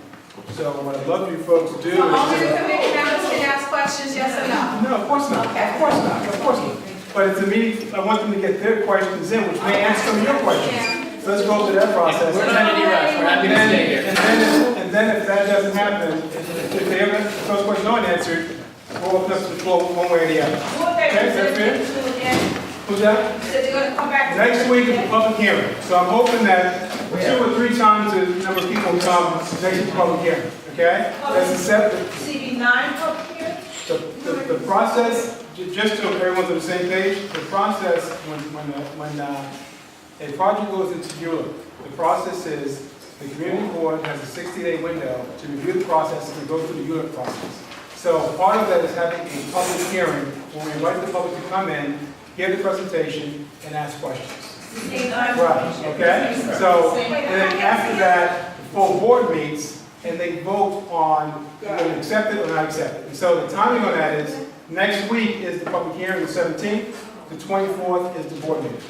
So what I'd love for you folks to do is... Only the committee members can ask questions, yes or no? No, of course not. Okay. Of course not. Of course not. but it's a meeting, I want them to get their questions in, which may answer some of your questions. So let's go through that process. We're not in any rush, we're happy to stay here. And then if that doesn't happen, if they have those questions aren't answered, we'll open up to the floor one way or the other. Okay, is that fair? Who's that? You said they're gonna come back. Next week is a public hearing, so I'm hoping that 2 or 3 times the number of people come next week's public hearing, okay? That's the set, CB9 public hearing? the process, just so everyone's on the same page, the process, when a project goes into ULURP, the process is the community board has a 60-day window to review the process and go through the ULURP process. So part of that is having a public hearing where we invite the public to come in, hear the presentation, and ask questions. Right, okay? So, and then after that, the full board meets, and they vote on whether to accept it or not accept it. And so the timing on that is, next week is the public hearing, the 17th, the 24th is the board meeting,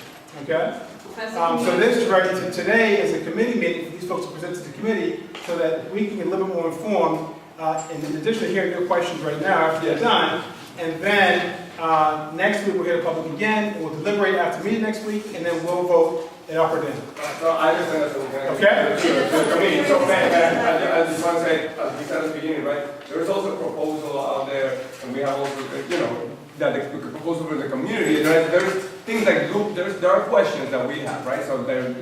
okay? So this directed to today is a committee meeting for these folks to present to the committee so that we can get a little bit more informed, in addition to hearing your questions right now after they're done. And then next week we'll hear the public again, and we'll deliberate after the meeting next week, and then we'll vote it up or down. So I understand that's okay. Okay? So I just want to say, as we said at the beginning, right, there's also a proposal out there, and we have also, that the proposal for the community, right? There's things like there are questions that we have, right? So there's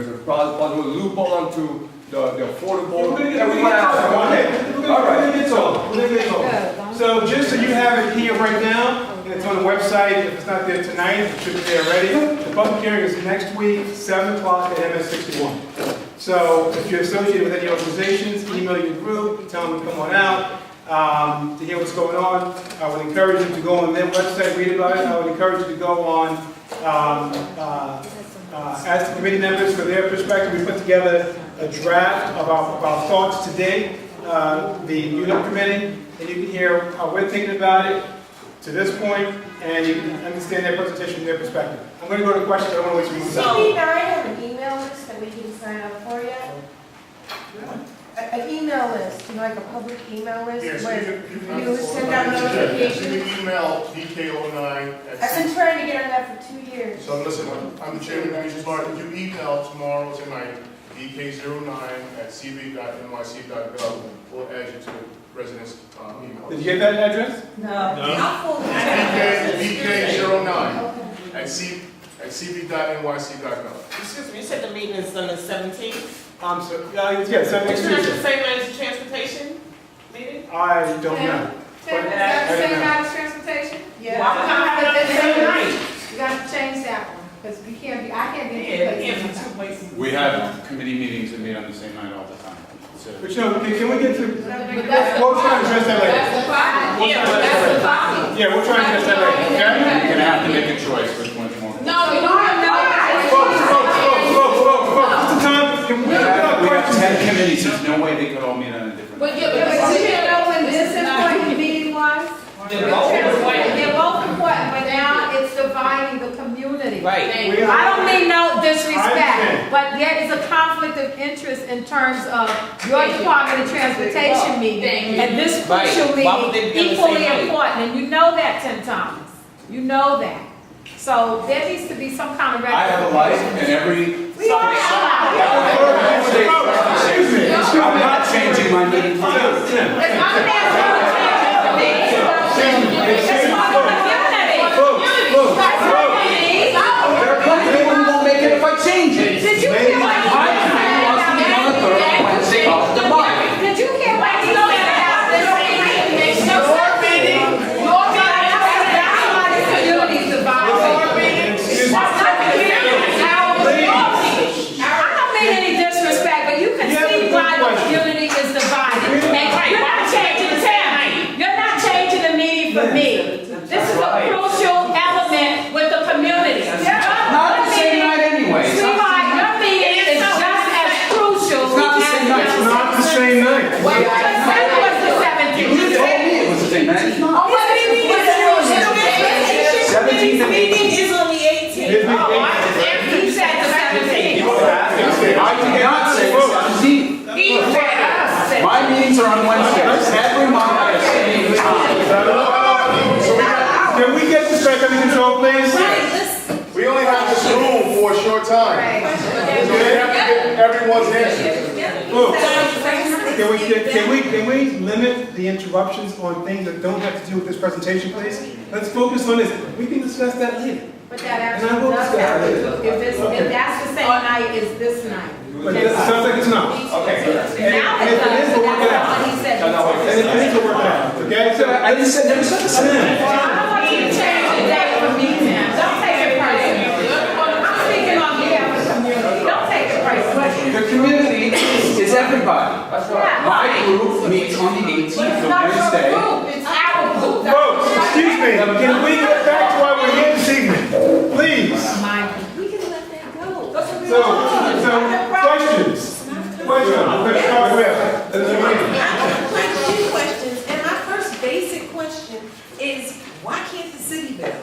a possible loophole onto the affordable. We're gonna get to So just so you have it here right now, and it's on the website, if it's not there tonight, it should be there already. The public hearing is next week, 7 o'clock at MS 61. So if you're associated with any organizations, email your group, tell them to come on out to hear what's going on. I would encourage you to go on their website, read about it. I would encourage you to go on, ask the committee members for their perspective. We put together a draft of our thoughts today, the ULURP committee, and you can hear how we're thinking about it to this point, and you can understand their presentation from their perspective. I'm going to go to questions. I don't want to waste your time. CB9 have an email list that we can sign up for yet? An email list, like a public email list? Yes, where you you send out notifications? You can email DK09 I've been trying to get on that for 2 years. So listen, I'm the chairman of the board. If you email tomorrow tonight, dk09@cb.nyc.gov, we'll add you to the residents' email. Did you get that address? No. DK09@cb.nyc.gov. Excuse me, you said the meeting is on the 17th? So, yeah, so next It's not the Tuesday. same night as the transportation meeting? I don't know. Tim, is that the same night as transportation? Yeah. Why would I have it the same night? You got to change that one, because we can't be, I can't be Yeah, it in can't be two two places. places. We have committee meetings that meet on the same night all the time. So- But can we get to, But that's the we'll try to address that later. That's the problem. Yeah, but That's the problem. Yeah, we'll try to address that later, okay? You're gonna have to make a choice which one's more. No, you don't have no. Folks, Mr. Tom, can we get our We have questions? 10 committees, there's no way they could all meet on a different. But yeah, Yeah, but but you you can't know when this important meeting was? They're both important. They're both important, but now it's dividing the community. Right. We I don't mean no I disrespect, understand. but there is a conflict of interest in terms of your Department of Transportation meeting and this Right. crucial Why would they meeting be on the equally same night? important, and you know that, Tim Thomas. You know that. So there needs to be some kind of I have a life and every. We all have Excuse me. I'm not changing my meeting It's time. not that it's part of the community. There are plenty of people who won't make it if I change it. Did you hear what My committee wants to meet on the third Wednesday of the month. Did you hear what he said about this meeting? Your meeting. That's why the community's divided. Excuse me. That's not the community. I don't mean any disrespect, but you can see why the community is divided. And you're not changing Tim. You're not changing the meeting for me. This is a crucial element with the community. Not the same night anyway. Sweetheart, your meeting is just as crucial. It's not the same night. It's not the same night. Well, you just said it was the 17th. You told me it was the same night. Oh, what meeting is it? 17th and 18th. It's on the 18th. He said the 17th. I cannot say the 17th. He said My meetings are on Wednesdays. Every month at the same time. Can we get this back control, please. We only have this room for a short time. So we have to get everyone's answers. Can we limit the interruptions on things that don't have to do with this presentation, please? Let's focus on this. We can discuss that later. But that And I will actually does discuss happen. that later. If that's the same night as this night. But it sounds like it's not. Okay. Now And it if it is, does, we'll but work it that's out. not what he said. And if it is, we'll work it out, okay? So I just said, never said the same. I want you to change the date for me now. Don't take it personal. I'm speaking on behalf of the community. Don't take it personal. The community is everybody. My group meets on the 18th It's of not your Wednesday. group, it's our group. folks, excuse me, can we get back to why we're here this evening? Please. We can let that go. So, questions? Let's start with. I have quite a few questions, and my first basic question is, why can't the city build?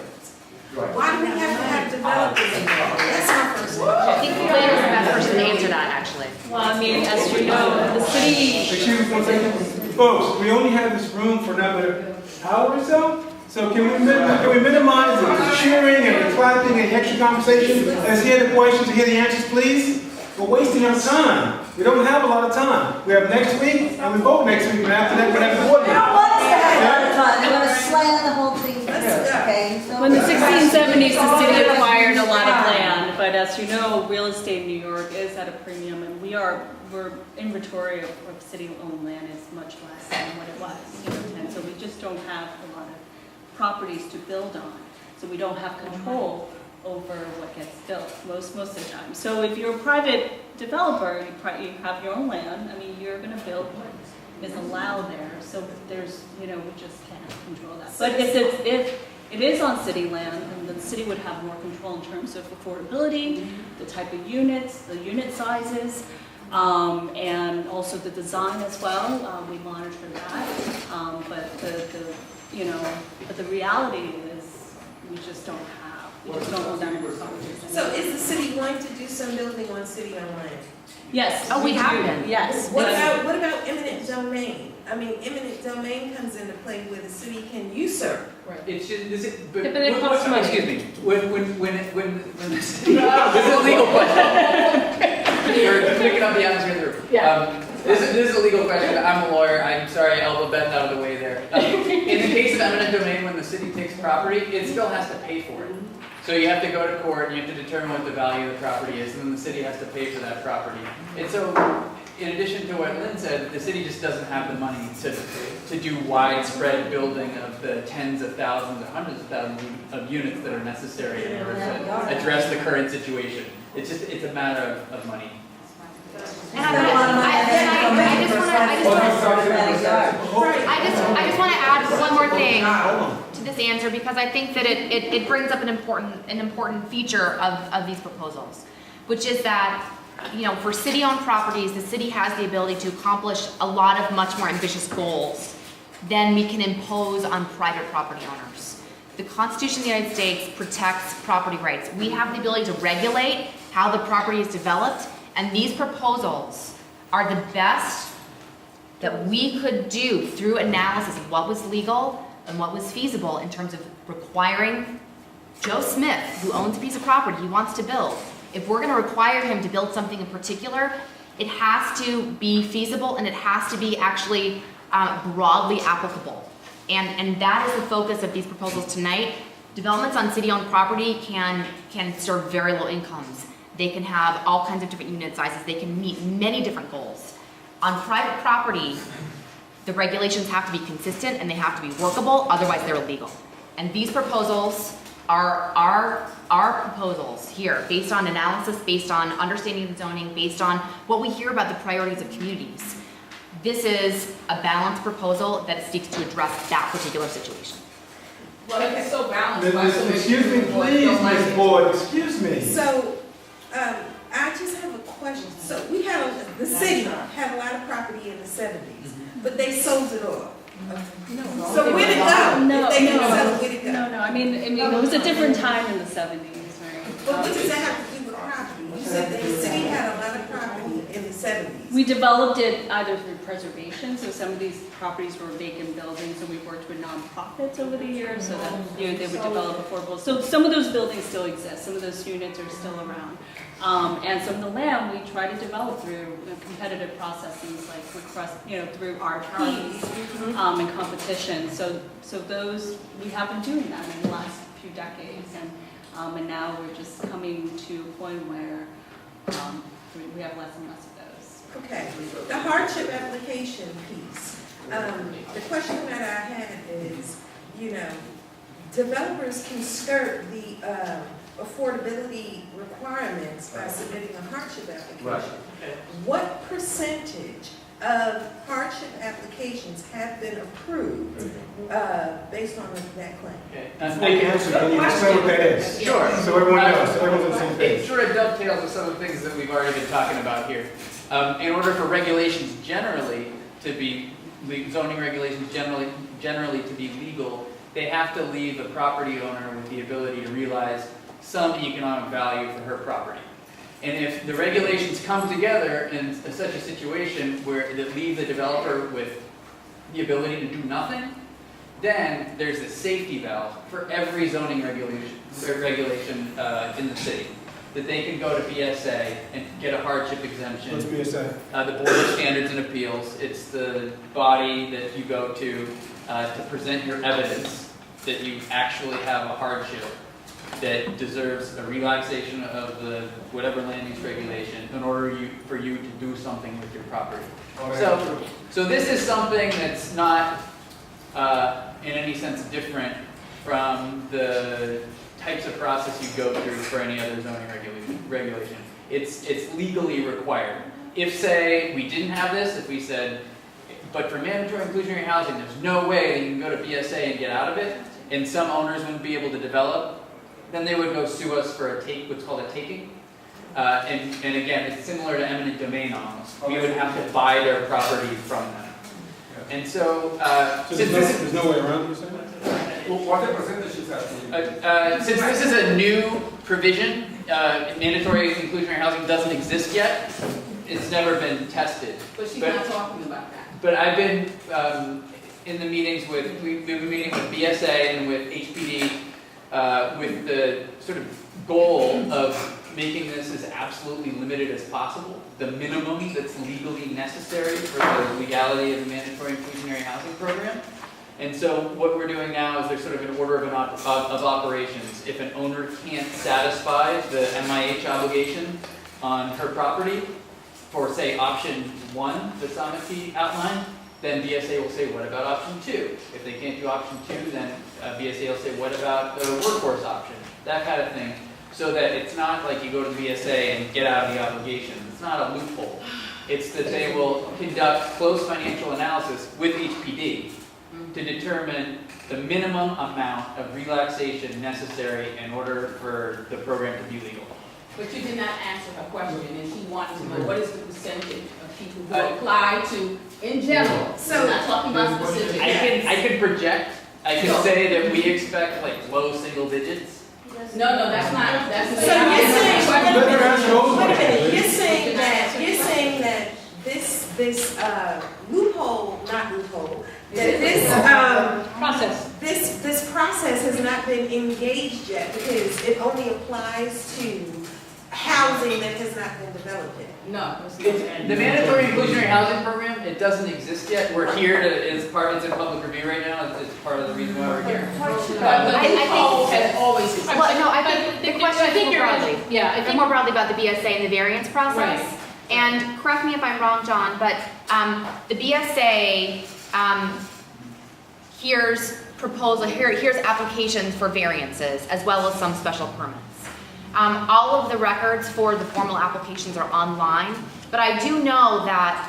Why do we have to have developers involved? That's my first question. I think Glenn is the best person to answer that, actually. Well, I mean, as you know, the city. Excuse me one second. Folks, we only have this room for another hour or so. So can we minimize the cheering and the clapping and the extra conversation? Let's hear the questions and hear the answers, please. We're wasting our time. We don't have a lot of time. We have next week, and we vote next week, and after that, we have the board They meeting. don't want us to have a lot of time, they're gonna slam the whole thing, okay? So- In the 1670s, the city acquired a lot of land, but as you know, real estate in New York is at a premium, and we're inventory of city-owned land is much less than what it was. And so we just don't have a lot of properties to build on. So we don't have control over what gets built most of the time. So if you're a private developer, you have your own land, I mean, you're gonna build what is allowed there. So there's, we just can't control that. But if it is on city land, then the city would have more control in terms of affordability, the type of units, the unit sizes, and also the design as well. We monitor that. But the reality is we just don't have, we just don't own that many properties. So is the city going to do some building on city-owned land? Yes. Oh, we have do. been. Yes. What about eminent domain? I mean, eminent domain comes into play where the city can usurp. It's just, But it costs money. excuse me, when the city, this is a legal question. You're picking up the atmosphere in the room. Yeah. This is a legal question. I'm a lawyer. I'm sorry, elbow bent out of the way there. In the case of eminent domain, when the city takes property, it still has to pay for it. So you have to go to court, and you have to determine what the value of the property is, and then the city has to pay for that property. And so, in addition to what Lynn said, the city just doesn't have the money to do widespread building of the tens of thousands or hundreds of thousands of units that are necessary in order to address the current situation. It's a matter of money. And I just want to add one more thing to this answer, because I think that it brings up an important feature of these proposals, which is that, for city-owned properties, the city has the ability to accomplish a lot of much more ambitious goals than we can impose on private property owners. The Constitution of the United States protects property rights. We have the ability to regulate how the property is developed, and these proposals are the best that we could do through analysis of what was legal and what was feasible in terms of requiring Joe Smith, who owns a piece of property he wants to build. If we're going to require him to build something in particular, it has to be feasible and it has to be actually broadly applicable. And that is the focus of these proposals tonight. Developments on city-owned property can serve very low incomes. They can have all kinds of different unit sizes. They can meet many different goals. On private property, the regulations have to be consistent and they have to be workable, otherwise they're illegal. And these proposals are our proposals here, based on analysis, based on understanding the zoning, based on what we hear about the priorities of communities. This is a balanced proposal that seeks to address that particular situation. Well, if it's so balanced, why so many Excuse me, people please, don't like Ms. it? Boyd, excuse me. So, I just have a question. So the city had a lot of property in the 70s, but they sold it all. So where'd it go? If they didn't sell it, where'd it go? No, I mean, it was a different time in the 70s, right? But what does that have to do with property? You said that the city had a lot of property in the 70s. We developed it either through preservation, so some of these properties were vacant buildings, and we've worked with nonprofits over the years so that they would develop affordable. So some of those buildings still exist, some of those units are still around. And some of the land we try to develop through competitive processes, like through RFPs and competition. So those, we have been doing that in the last few decades, and now we're just coming to a point where we have less and less of those. Okay, the hardship application piece. The question that I had is, developers can skirt the affordability requirements by submitting a hardship application. Right. What percentage of hardship applications have been approved based on that claim? Okay. Before you answer, can you explain what that is? Sure. So everyone knows, so everyone's on the same It page. sort of dovetails with some of the things that we've already been talking about here. In order for regulations generally to be, zoning regulations generally to be legal, they have to leave the property owner with the ability to realize some economic value for her property. And if the regulations come together in such a situation where they leave the developer with the ability to do nothing, then there's a safety valve for every zoning regulation in the city. That they can go to BSA and get a hardship exemption. What's BSA? The Board of Standards and Appeals. It's the body that you go to present your evidence that you actually have a hardship that deserves a relaxation of the whatever land use regulation in order for you to do something with your property. So this is something that's not in any sense different from the types of process you go through for any other zoning regulation. It's legally required. If, say, we didn't have this, if we said, but for mandatory inclusionary housing, there's no way that you can go to BSA and get out of it, and some owners wouldn't be able to develop, then they would go sue us for what's called a taking. And again, it's similar to eminent domain almost. We would have to buy their property from them. And so, there's no way around it, you're saying? What the percentage is that? since this is a new provision, mandatory inclusionary housing doesn't exist yet. It's never been tested. But she's not talking about that. But I've been in the meetings we've been meeting with BSA and with HPD with the sort of goal of making this as absolutely limited as possible, the minimum that's legally necessary for the legality of the mandatory inclusionary housing program. And so what we're doing now is there's sort of an order of operations. If an owner can't satisfy the MIH obligation on her property for, say, option 1 that Samaki outlined, then BSA will say, what about option 2? If they can't do option 2, then BSA will say, what about the workforce option? That kind of thing. So that it's not like you go to BSA and get out of the obligation. It's not a loophole. It's that they will conduct close financial analysis with HPD to determine the minimum amount of relaxation necessary in order for the program to be legal. But you did not answer her question, and she wanted to know what is the percentage of people who apply to, in general. So I'm not talking about specific. I can project. I can say that we expect like low single digits. No, that's not. That's So you're saying, you're saying that this loophole, not loophole, that this process has not been engaged yet because it only applies to housing that has not been developed yet. No. The mandatory inclusionary housing program, it doesn't exist yet. We're here it's in public review right now. It's part of the reason why we're here. Has always existed. Well, no, I think the question is more broadly. Yeah, I think more broadly about the BSA and the variance process. Right. And correct me if I'm wrong, John, but the BSA here's applications for variances as well as some special permits. All of the records for the formal applications are online, but I do know that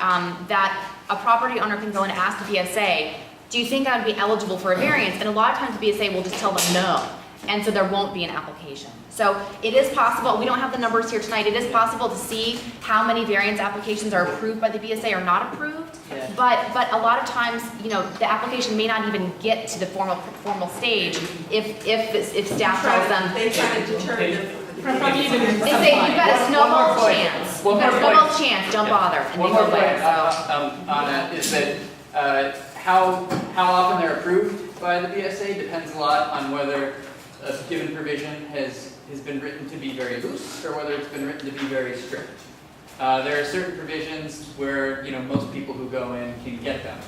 that a property owner can go and ask the BSA, do you think I would be eligible for a variance? And a lot of times the BSA will just tell them no, and so there won't be an application. So it is possible, we don't have the numbers here tonight, it is possible to see how many variance applications are approved by the BSA or not approved, but a lot of times, the application may not even get to the formal stage if staff tells them. They try to deter them from the From even. They say you've got a snowball chance. One You've got a more snowball point. chance, don't Yeah. bother, and One they more go point away, so. on that is that how often they're approved by the BSA depends a lot on whether a given provision has been written to be very loose or whether it's been written to be very strict. There are certain provisions where most people who go in can get them.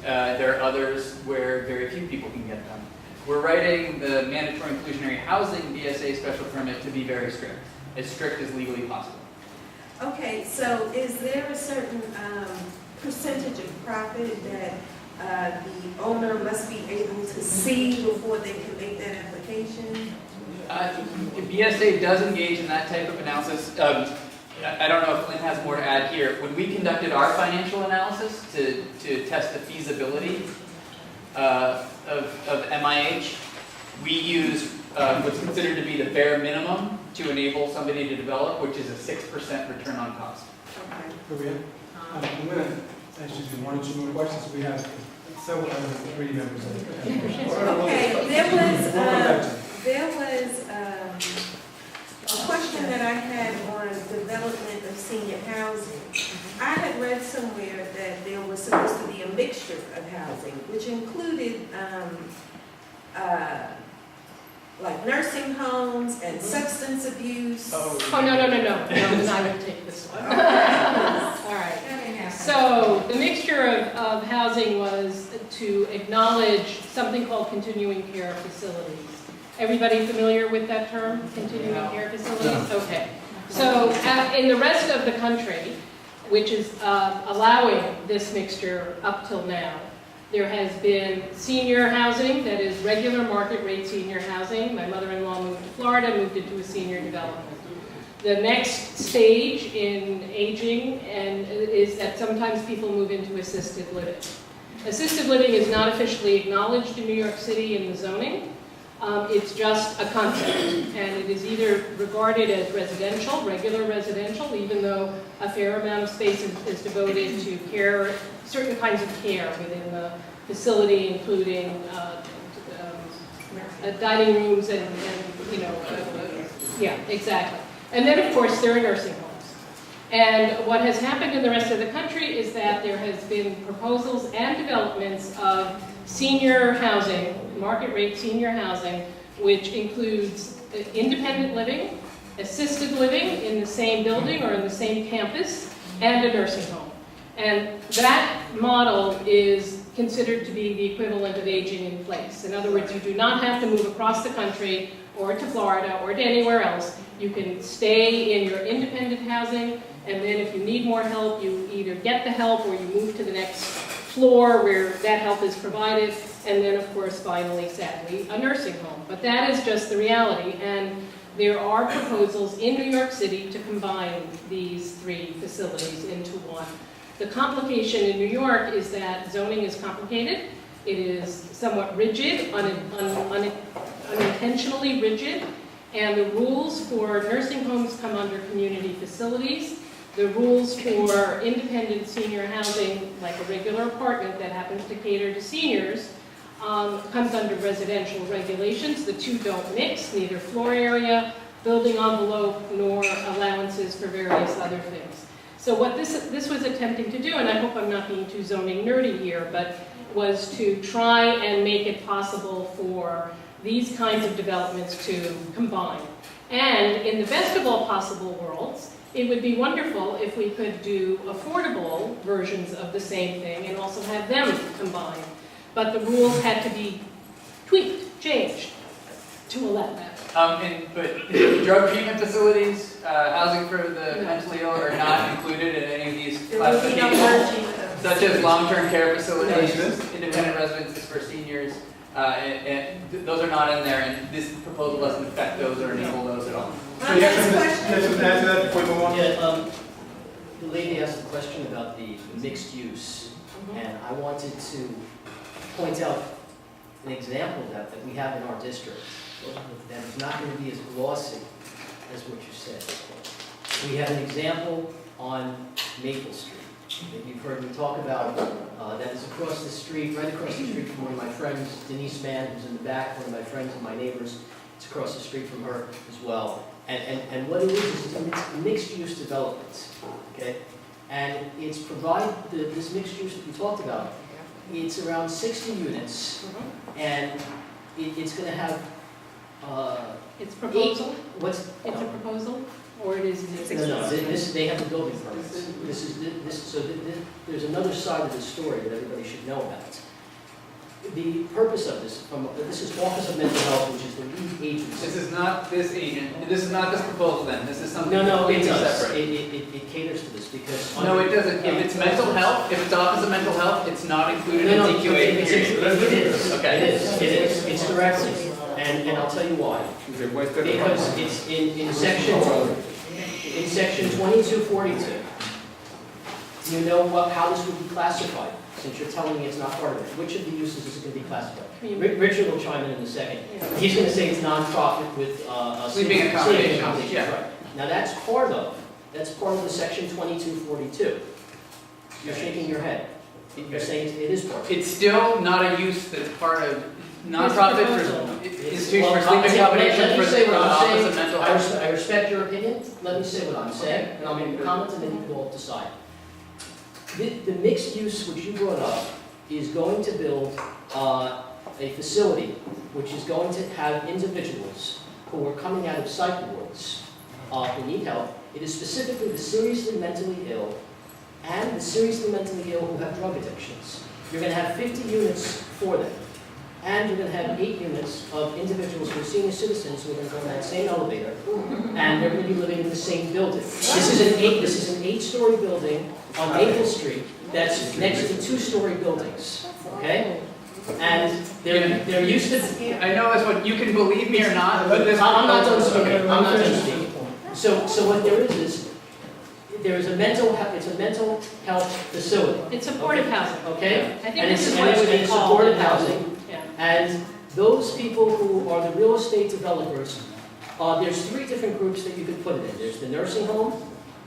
There are others where very few people can get them. We're writing the mandatory inclusionary housing BSA special permit to be very strict as legally possible. Okay, so is there a certain percentage of profit that the owner must be able to see before they can make that application? The BSA does engage in that type of analysis. I don't know if Lynn has more to add here. When we conducted our financial analysis to test the feasibility of MIH, we used what's considered to be the bare minimum to enable somebody to develop, which is a 6% return on cost. I'm going to ask you one or two more questions. We have several other committee members. Okay, there was a question that I had on development of senior housing. I had read somewhere that there was supposed to be a mixture of housing, which included like nursing homes and substance abuse. Oh, no, then I would take this one. All right. So the mixture of housing was to acknowledge something called continuing care facilities. Everybody familiar with that term, continuing care facilities? Okay. So in the rest of the country, which is allowing this mixture up till now, there has been senior housing, that is regular market rate senior housing. My mother-in-law moved to Florida, moved into a senior development. The next stage in aging is that sometimes people move into assisted living. Assisted living is not officially acknowledged in New York City in the zoning. It's just a concept, and it is either regarded as residential, regular residential, even though a fair amount of space is devoted to care, certain kinds of care within the facility, including dining rooms and yeah, exactly. And then, of course, there are nursing homes. And what has happened in the rest of the country is that there has been proposals and developments of senior housing, market rate senior housing, which includes independent living, assisted living in the same building or in the same campus, and a nursing home. And that model is considered to be the equivalent of aging in place. In other words, you do not have to move across the country or to Florida or to anywhere else. You can stay in your independent housing, and then if you need more help, you either get the help or you move to the next floor where that help is provided, and then, of course, finally, sadly, a nursing home. But that is just the reality, and there are proposals in New York City to combine these three facilities into one. The complication in New York is that zoning is complicated. It is somewhat rigid, unintentionally rigid, and the rules for nursing homes come under community facilities. The rules for independent senior housing, like a regular apartment that happens to cater to seniors, comes under residential regulations. The two don't mix, neither floor area, building envelope, nor allowances for various other things. So what this was attempting to do, and I hope I'm not being too zoning nerdy here, but was to try and make it possible for these kinds of developments to combine. And in the best of all possible worlds, it would be wonderful if we could do affordable versions of the same thing and also have them combined. But the rules had to be tweaked, changed, to allow that. But drug treatment facilities, housing for the mentally ill are not included in any of these classifications, such as long-term care facilities, independent residences for seniors, and those are not in there, and this proposal doesn't affect those or enable those at all. The lady asked a question about the mixed use, and I wanted to point out an example of that we have in our district that is not going to be as glossy as what you said. We have an example on Maple Street that you've heard me talk about, that is across the street, right across the street from one of my friends, Denise Mann, who's in the back, one of my friends and my neighbors. It's across the street from her as well. And what it is it's mixed-use development, okay? And it's this mixed use that we talked about, it's around 60 units, and it's going to have It's proposal? What's? It's a proposal, or it is? No, they have the building permits. There's another side of the story that everybody should know about. The purpose of this, this is Office of Mental Health, which is the lead agency. This is not this agent, this is not this proposal then, this is something No, it completely does. separate. It caters to this because. No, it doesn't. If it's mental health, if it's Office of Mental Health, it's not included in DQA. It is. Okay. It is. It's directly. And I'll tell you why. Because it's in section 2242. You know how this would be classified, since you're telling me it's not part of it. Which of the uses is it going to be classified? Richard will chime in a second. He's going to say it's nonprofit with sleeping accommodations. Yeah. Right. Now that's part of the section 2242. You're shaking your head. You're saying it is part of it. It's still not a use that's part of nonprofit for institution for sleeping accommodations for the Office of Mental Health. I respect your opinion. Let me say what I'm saying, and I'll make a comment, and then you can all decide. The mixed use which you brought up is going to build a facility which is going to have individuals who are coming out of psych wards who need help. It is specifically the seriously mentally ill and the seriously mentally ill who have drug addictions. You're going to have 50 units for them. And you're going to have 8 units of individuals who are senior citizens who are going to go in that same elevator, and they're going to be living in the same building. This is an 8-story building on Maple Street that's next to 2-story buildings. Okay? And they're used to. I know that's what you can believe me or not, but this. I'm not done speaking. I'm not done speaking. So what there is there is a mental health facility. It's supportive housing. Okay? I think and this it's, is what and we it's call supportive it. housing. Yeah. And those people who are the real estate developers, there's 3 different groups that you could put it in. There's the nursing home,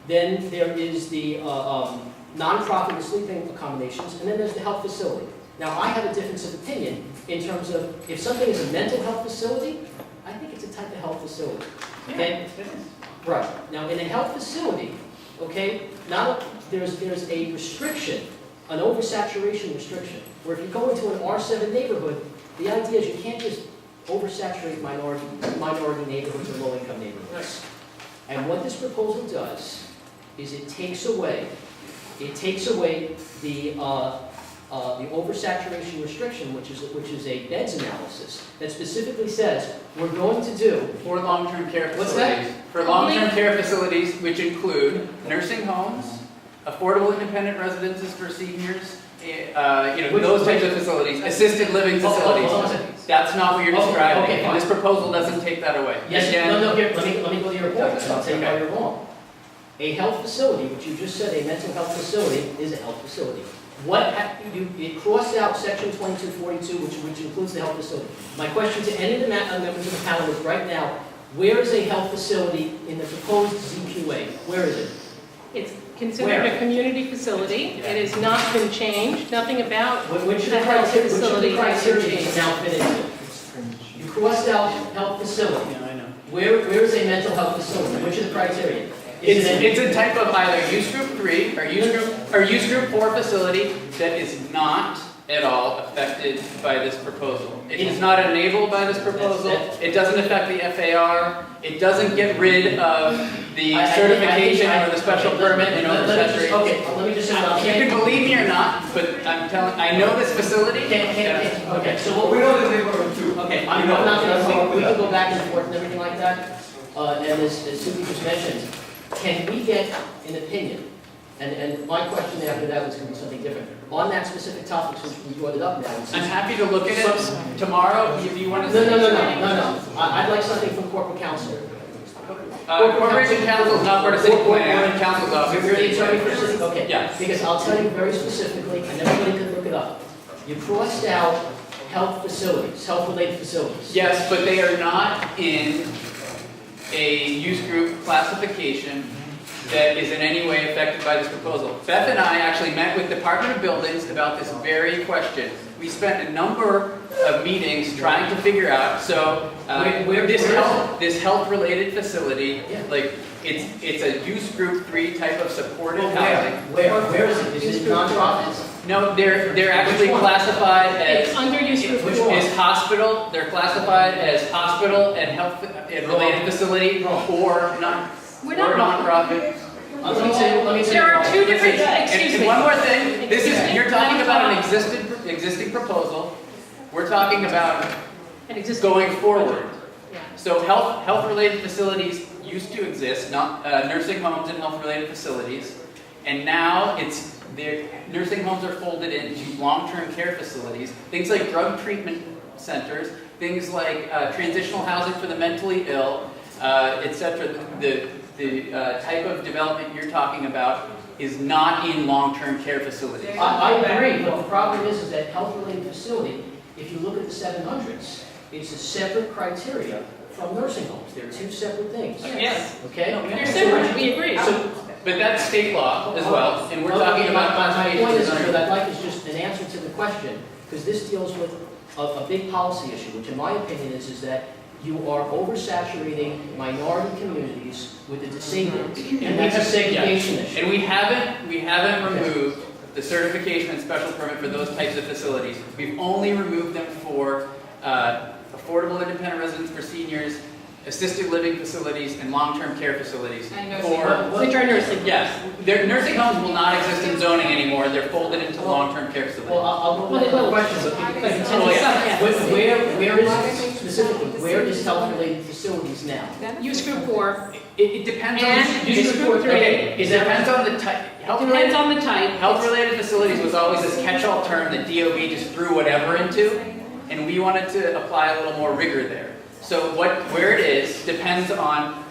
then there is the nonprofit with sleeping accommodations, and then there's the health facility. Now, I have a difference of opinion in terms of if something is a mental health facility, I think it's a type of health facility. Okay? Right. Now, in a health facility, okay, now there's a restriction, an oversaturation restriction, where if you go into an R7 neighborhood, the idea is you can't just oversaturate minority neighborhoods or low-income neighborhoods. And what this proposal does is it takes away the oversaturation restriction, which is a beds analysis that specifically says we're going to do for long-term care facilities. What's that? For long-term care facilities, which include nursing homes, affordable independent residences for seniors, those types of facilities, assisted living facilities. That's not what you're describing, okay, and this proposal doesn't take that away. Yes, here, let me go to your point, and I'll tell you why you're wrong. A health facility, which you just said, a mental health facility, is a health facility. It crossed out section 2242, which includes the health facility. My question to any of the members of the panel is right now, where is a health facility in the proposed ZQA? Where is it? It's considered a community facility. It has not been changed. Nothing about Which of the the health criteria facility is now fit into? You crossed out health facility. Yeah, I know. Where is a mental health facility? Which of the criteria? It's a type of either use group 3 or use group 4 facility that is not at all affected by this proposal. It is not enabled by this proposal. It doesn't affect the FAR. It doesn't get rid of the certification or the special permit in oversaturation. Okay, let me just. You can believe me or not, but I know this facility. Okay, so what we know is neighborhood 2. Okay, I'm not going to. We can go back and forth and everything like that. And as Suki just mentioned, can we get an opinion? And my question after that was going to be something different. On that specific topic, since we brought it up now. I'm happy to look at it tomorrow if you want to. No. I'd like something from corporate counsel. Corporation counsel is not part of city planning. Council's office. You're the attorney for city? Okay. Yeah. Because I'll tell you very specifically, and everybody can look it up. You crossed out health facilities, health-related facilities. Yes, but they are not in a use group classification that is in any way affected by this proposal. Beth and I actually met with Department of Buildings about this very question. we spent a number of meetings trying to figure out, so this health-related facility, like, it's a use group 3 type of supported housing. Where is it? Is it nonprofits? No, they're actually classified as, It's under use group which 4. is hospital, they're classified as hospital and health and related facility or nonprofit. Let me say There are two different, excuse And me. one more thing, this is, you're talking about an existing proposal. We're talking about going forward. So health-related facilities used to exist, not nursing homes and health-related facilities, and now the nursing homes are folded into long-term care facilities. Things like drug treatment centers, things like transitional housing for the mentally ill, etc. The type of development you're talking about is not in long-term care facilities. I agree, but the problem is that health-related facility, if you look at the 700s, it's a separate criteria from nursing homes. They're 2 separate things. Yes. Okay? They're separate, we agree. But that's state law as well, and we're talking about My point is, conservation. what I'd like is just an answer to the question, because this deals with a big policy issue, which in my opinion is that you are oversaturating minority communities with the disabled, and that's a segregation issue. And we haven't removed the certification and special permit for those types of facilities. We've only removed them for affordable independent residence for seniors, assisted living facilities, and long-term care facilities. And nursing homes, which are nursing. Yes, nursing homes will not exist in zoning anymore. They're folded into long-term care facilities. Well, I'll go with the question, but where is it specifically? Where is health-related facilities now? Use group 4. It depends on And the use group 3. It depends on the type. Depends on the type. Health-related facilities was always this catch-all term that DOB just threw whatever into, and we wanted to apply a little more rigor there. So where it is depends on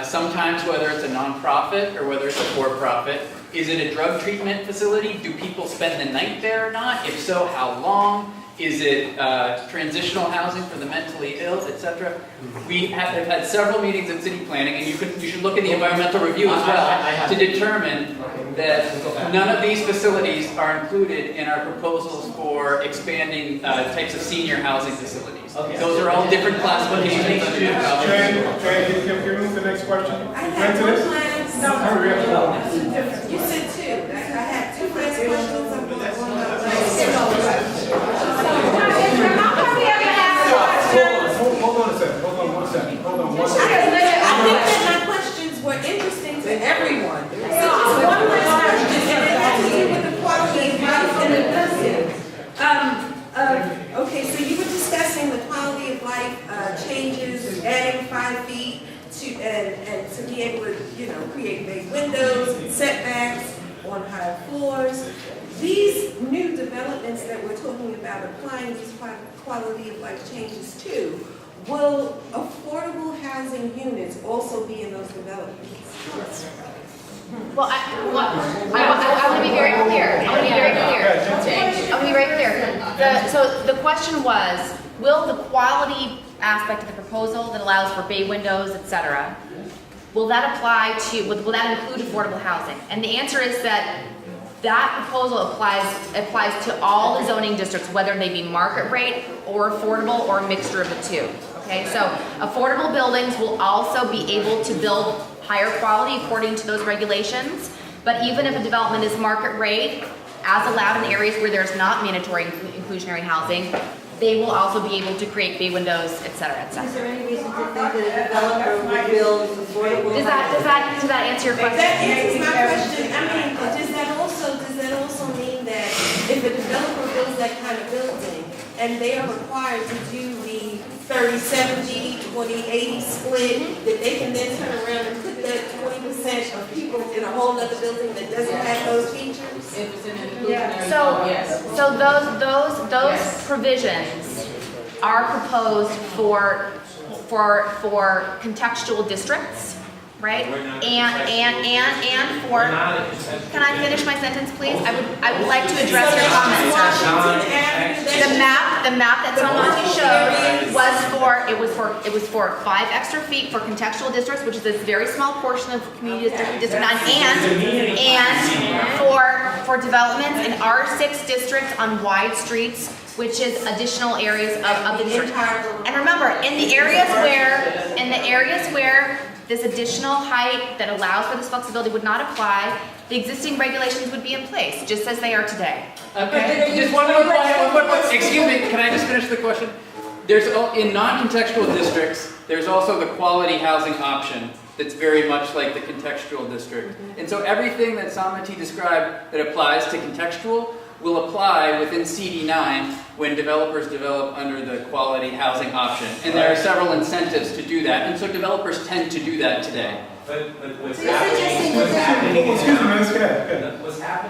sometimes whether it's a nonprofit or whether it's a for-profit. Is it a drug treatment facility? Do people spend the night there or not? If so, how long? Is it transitional housing for the mentally ill, etc.? We have had several meetings in city planning, and you should look at the environmental review as well to determine that none of these facilities are included in our proposals for expanding types of senior housing facilities. Those are all different classifications. Can we move to the next question? I have one last. No, hurry up. You said 2. I had 2 last questions. I'm going Hold on a second. Hold on one second. I think that my questions were interesting to everyone. So just one last question, and it has to do with the quality of life in the building. Okay, so you were discussing the quality of life changes, adding 5 feet and to be able to, create big windows and setbacks on higher floors. These new developments that we're talking about applying these quality of life changes to, will affordable housing units also be in those developments? Well, I want to be very clear. I want to be very clear. So the question was, will the quality aspect of the proposal that allows for bay windows, etc., will that apply to, will that include affordable housing? And the answer is that proposal applies to all the zoning districts, whether they be market rate or affordable or a mixture of the two. Okay, so affordable buildings will also be able to build higher quality according to those regulations, but even if a development is market rate, as allowed in areas where there's not mandatory inclusionary housing, they will also be able to create bay windows, et cetera, et cetera. Is there any reason to think that a developer would build affordable? Does that answer your question? That answers my question. I mean, does that also mean that if a developer builds that kind of building and they are required to do the 30-70, 20-80 split, that they can then turn around and put that 20% of people in a whole other building that doesn't have those features? So those provisions are proposed for contextual districts, right? And for, can I finish my sentence, please? I would like to address your comments. The map that Monty showed was for 5 extra feet for contextual districts, which is this very small portion of community district 9, and for developments in R6 districts on wide streets which is additional areas of the district. And remember, in the areas where this additional height that allows for this flexibility would not apply, the existing regulations would be in place, just as they are today. Okay, just one more point. Excuse me, can I just finish the question? In non-contextual districts, there's also the quality housing option that's very much like the contextual district. And so everything that Samati described that applies to contextual will apply within CB9 when developers develop under the quality housing option. And there are several incentives to do that, and so developers tend to do that today. But what's happening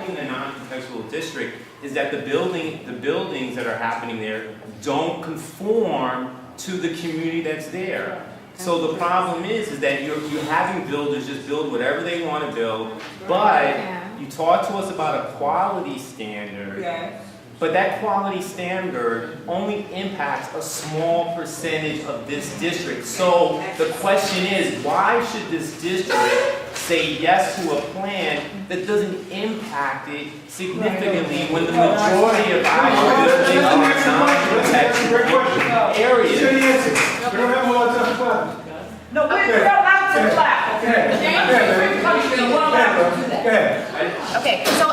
in the non-contextual district is that the buildings that are happening there don't conform to the community that's there. So the problem is that you're having builders just build whatever they want to build, but you talk to us about a quality standard, but that quality standard only impacts a small percentage of this district. So the question is, why should this district say yes to a plan that doesn't impact it significantly when the majority of our buildings are non-protected areas? No, we're allowed to clap. Okay, so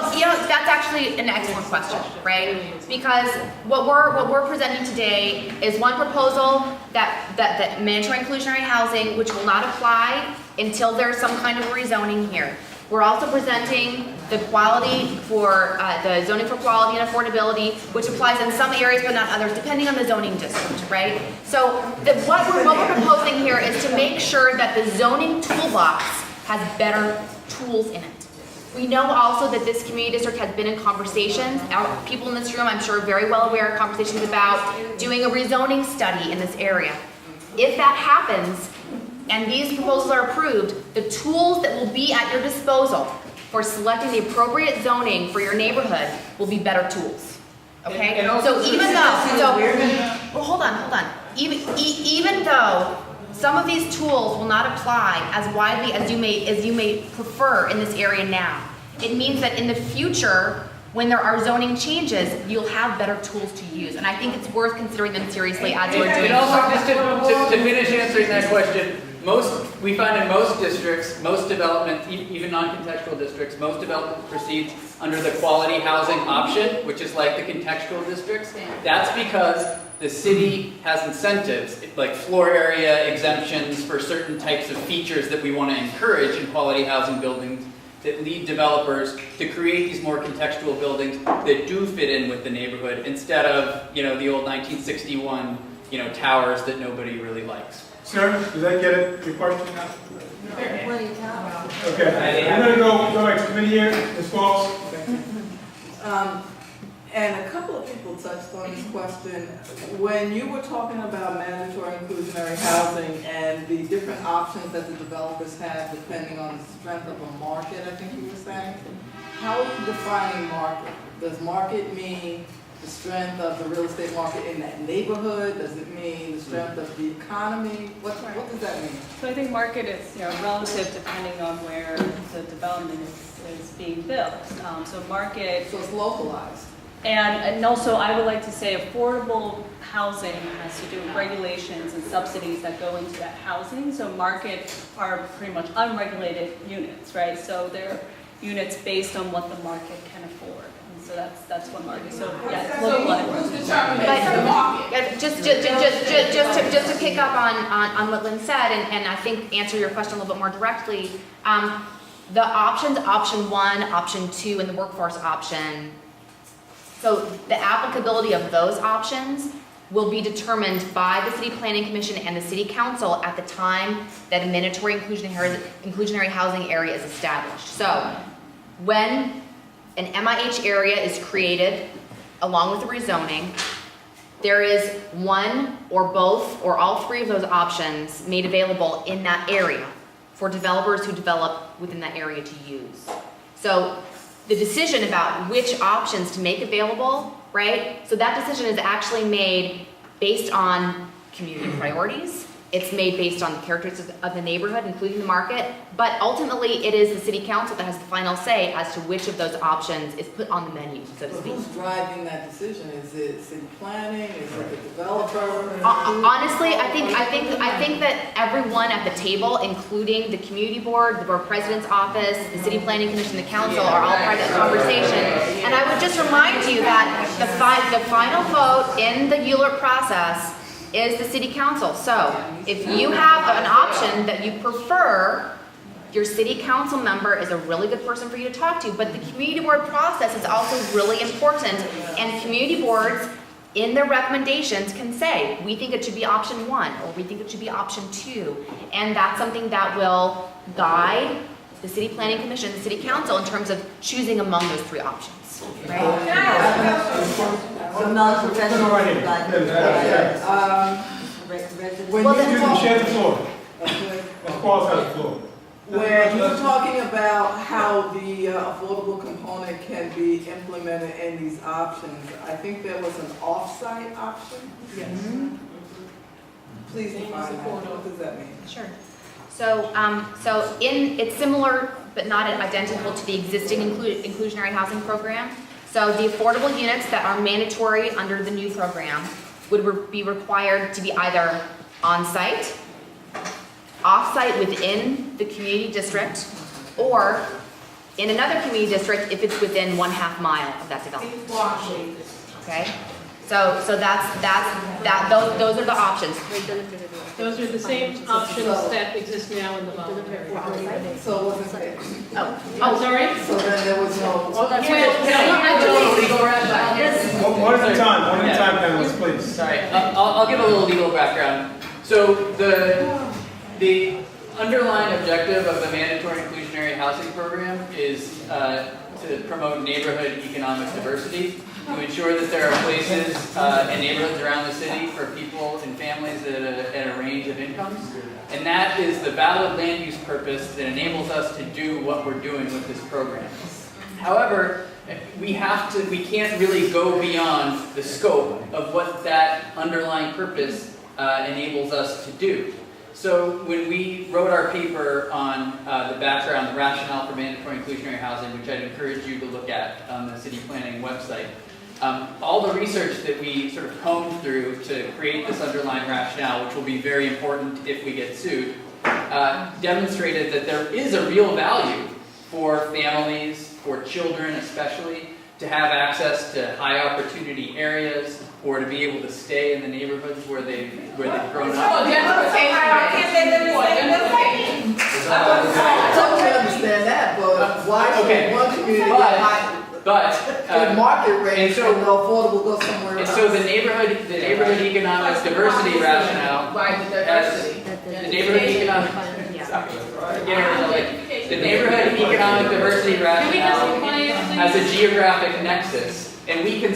that's actually an excellent question, right? Because what we're presenting today is one proposal that mandatory inclusionary housing, which will not apply until there's some kind of rezoning here. We're also presenting the quality for the zoning for quality and affordability, which applies in some areas but not others, depending on the zoning district, right? So what we're proposing here is to make sure that the zoning toolbox has better tools in it. We know also that this community district has been in conversations. People in this room, I'm sure, are very well aware of conversations about doing a rezoning study in this area. If that happens, and these proposals are approved, the tools that will be at your disposal for selecting the appropriate zoning for your neighborhood will be better tools. Okay? So even though, well, hold on. Even though some of these tools will not apply as widely as you may prefer in this area now, it means that in the future, when there are zoning changes, you'll have better tools to use. And I think it's worth considering them seriously as you're doing. And also, just to finish answering that question, we find in most districts, most development, even non-contextual districts, most development proceeds under the quality housing option, which is like the contextual districts. That's because the city has incentives, like floor area exemptions for certain types of features that we want to encourage in quality housing buildings that lead developers to create these more contextual buildings that do fit in with the neighborhood instead of, the old 1961, towers that nobody really likes. Sir, does that get it? Your question now? Okay. I'm going to go back to committee here. Ms. Pauls. And a couple of people touched on this question. When you were talking about mandatory inclusionary housing and the different options that the developers have depending on the strength of a market, I think you were saying, how are you defining market? Does market mean the strength of the real estate market in that neighborhood? Does it mean the strength of the economy? What does that mean? So I think market is relative depending on where the development is being built. So market. So it's localized. And also I would like to say affordable housing has to do with regulations and subsidies that go into that housing. So market are pretty much unregulated units, right? So they're units based on what the market can afford. So that's one market. So yeah, just to pick up on what Lynn said, and I think answer your question a little bit more directly, the options, option 1, option 2, and the workforce option. So the applicability of those options will be determined by the City Planning Commission and the City Council at the time that a mandatory inclusionary housing area is established. So when an MIH area is created along with the rezoning, there is one or both or all three of those options made available in that area for developers who develop within that area to use. So the decision about which options to make available, right? So that decision is actually made based on community priorities, It's made based on the characteristics of the neighborhood, including the market, but ultimately it is the city council that has the final say as to which of those options is put on the menu, so to But speak. who's driving that decision? Is it city planning? Is it the developer? Honestly, I think that everyone at the table, including the community board, the board president's office, the city planning commission, the council, are all part of that conversation. And I would just remind you that the final vote in the ULURP process is the city council. So if you have an option that you prefer, your city council member is a really good person for you to talk to, but the community board process is also really important, and community boards in their recommendations can say, we think it should be option 1, or we think it should be option 2, and that's something that will guide the city planning commission, the city council, in terms of choosing among those 3 options, right? When Well, you then- talk- Share the floor. Of course, have the floor. When you're talking about how the affordable component can be implemented in these options, I think there was an off-site option? Yes. Please define that. What does that mean? Sure. So, it's similar but not identical to the existing inclusionary housing program. So the affordable units that are mandatory under the new program would be required to be either on-site, off-site within the community district, or in another community district if it's within 1/2 mile of that development. Okay? So those are the options. Those are the same options that exist now in the voluntary. So it wasn't there. Oh, sorry? So then there was no. Well, One at a time, panelists, please. Sorry, I'll give a little legal background. So the underlying objective of the mandatory inclusionary housing program is to promote neighborhood economic diversity, to ensure that there are places and neighborhoods around the city for people and families at a range of incomes. And that is the valid land use purpose that enables us to do what we're doing with this program. However, we can't really go beyond the scope of what that underlying purpose enables us to do. So when we wrote our paper on the background, the rationale for mandatory inclusionary housing, which I'd encourage you to look at on the city planning website, all the research that we sort of combed through to create this underlying rationale, which will be very important if we get sued, demonstrated that there is a real value for families, for children especially, to have access to high opportunity areas, or to be able to stay in the neighborhoods where they've grown up. I totally understand that, but why should one community get high? The market rate and the affordable go somewhere else. And so the neighborhood economic diversity rationale. Why the diversity? The neighborhood economic. The neighborhood economic diversity rationale has a geographic nexus, and we can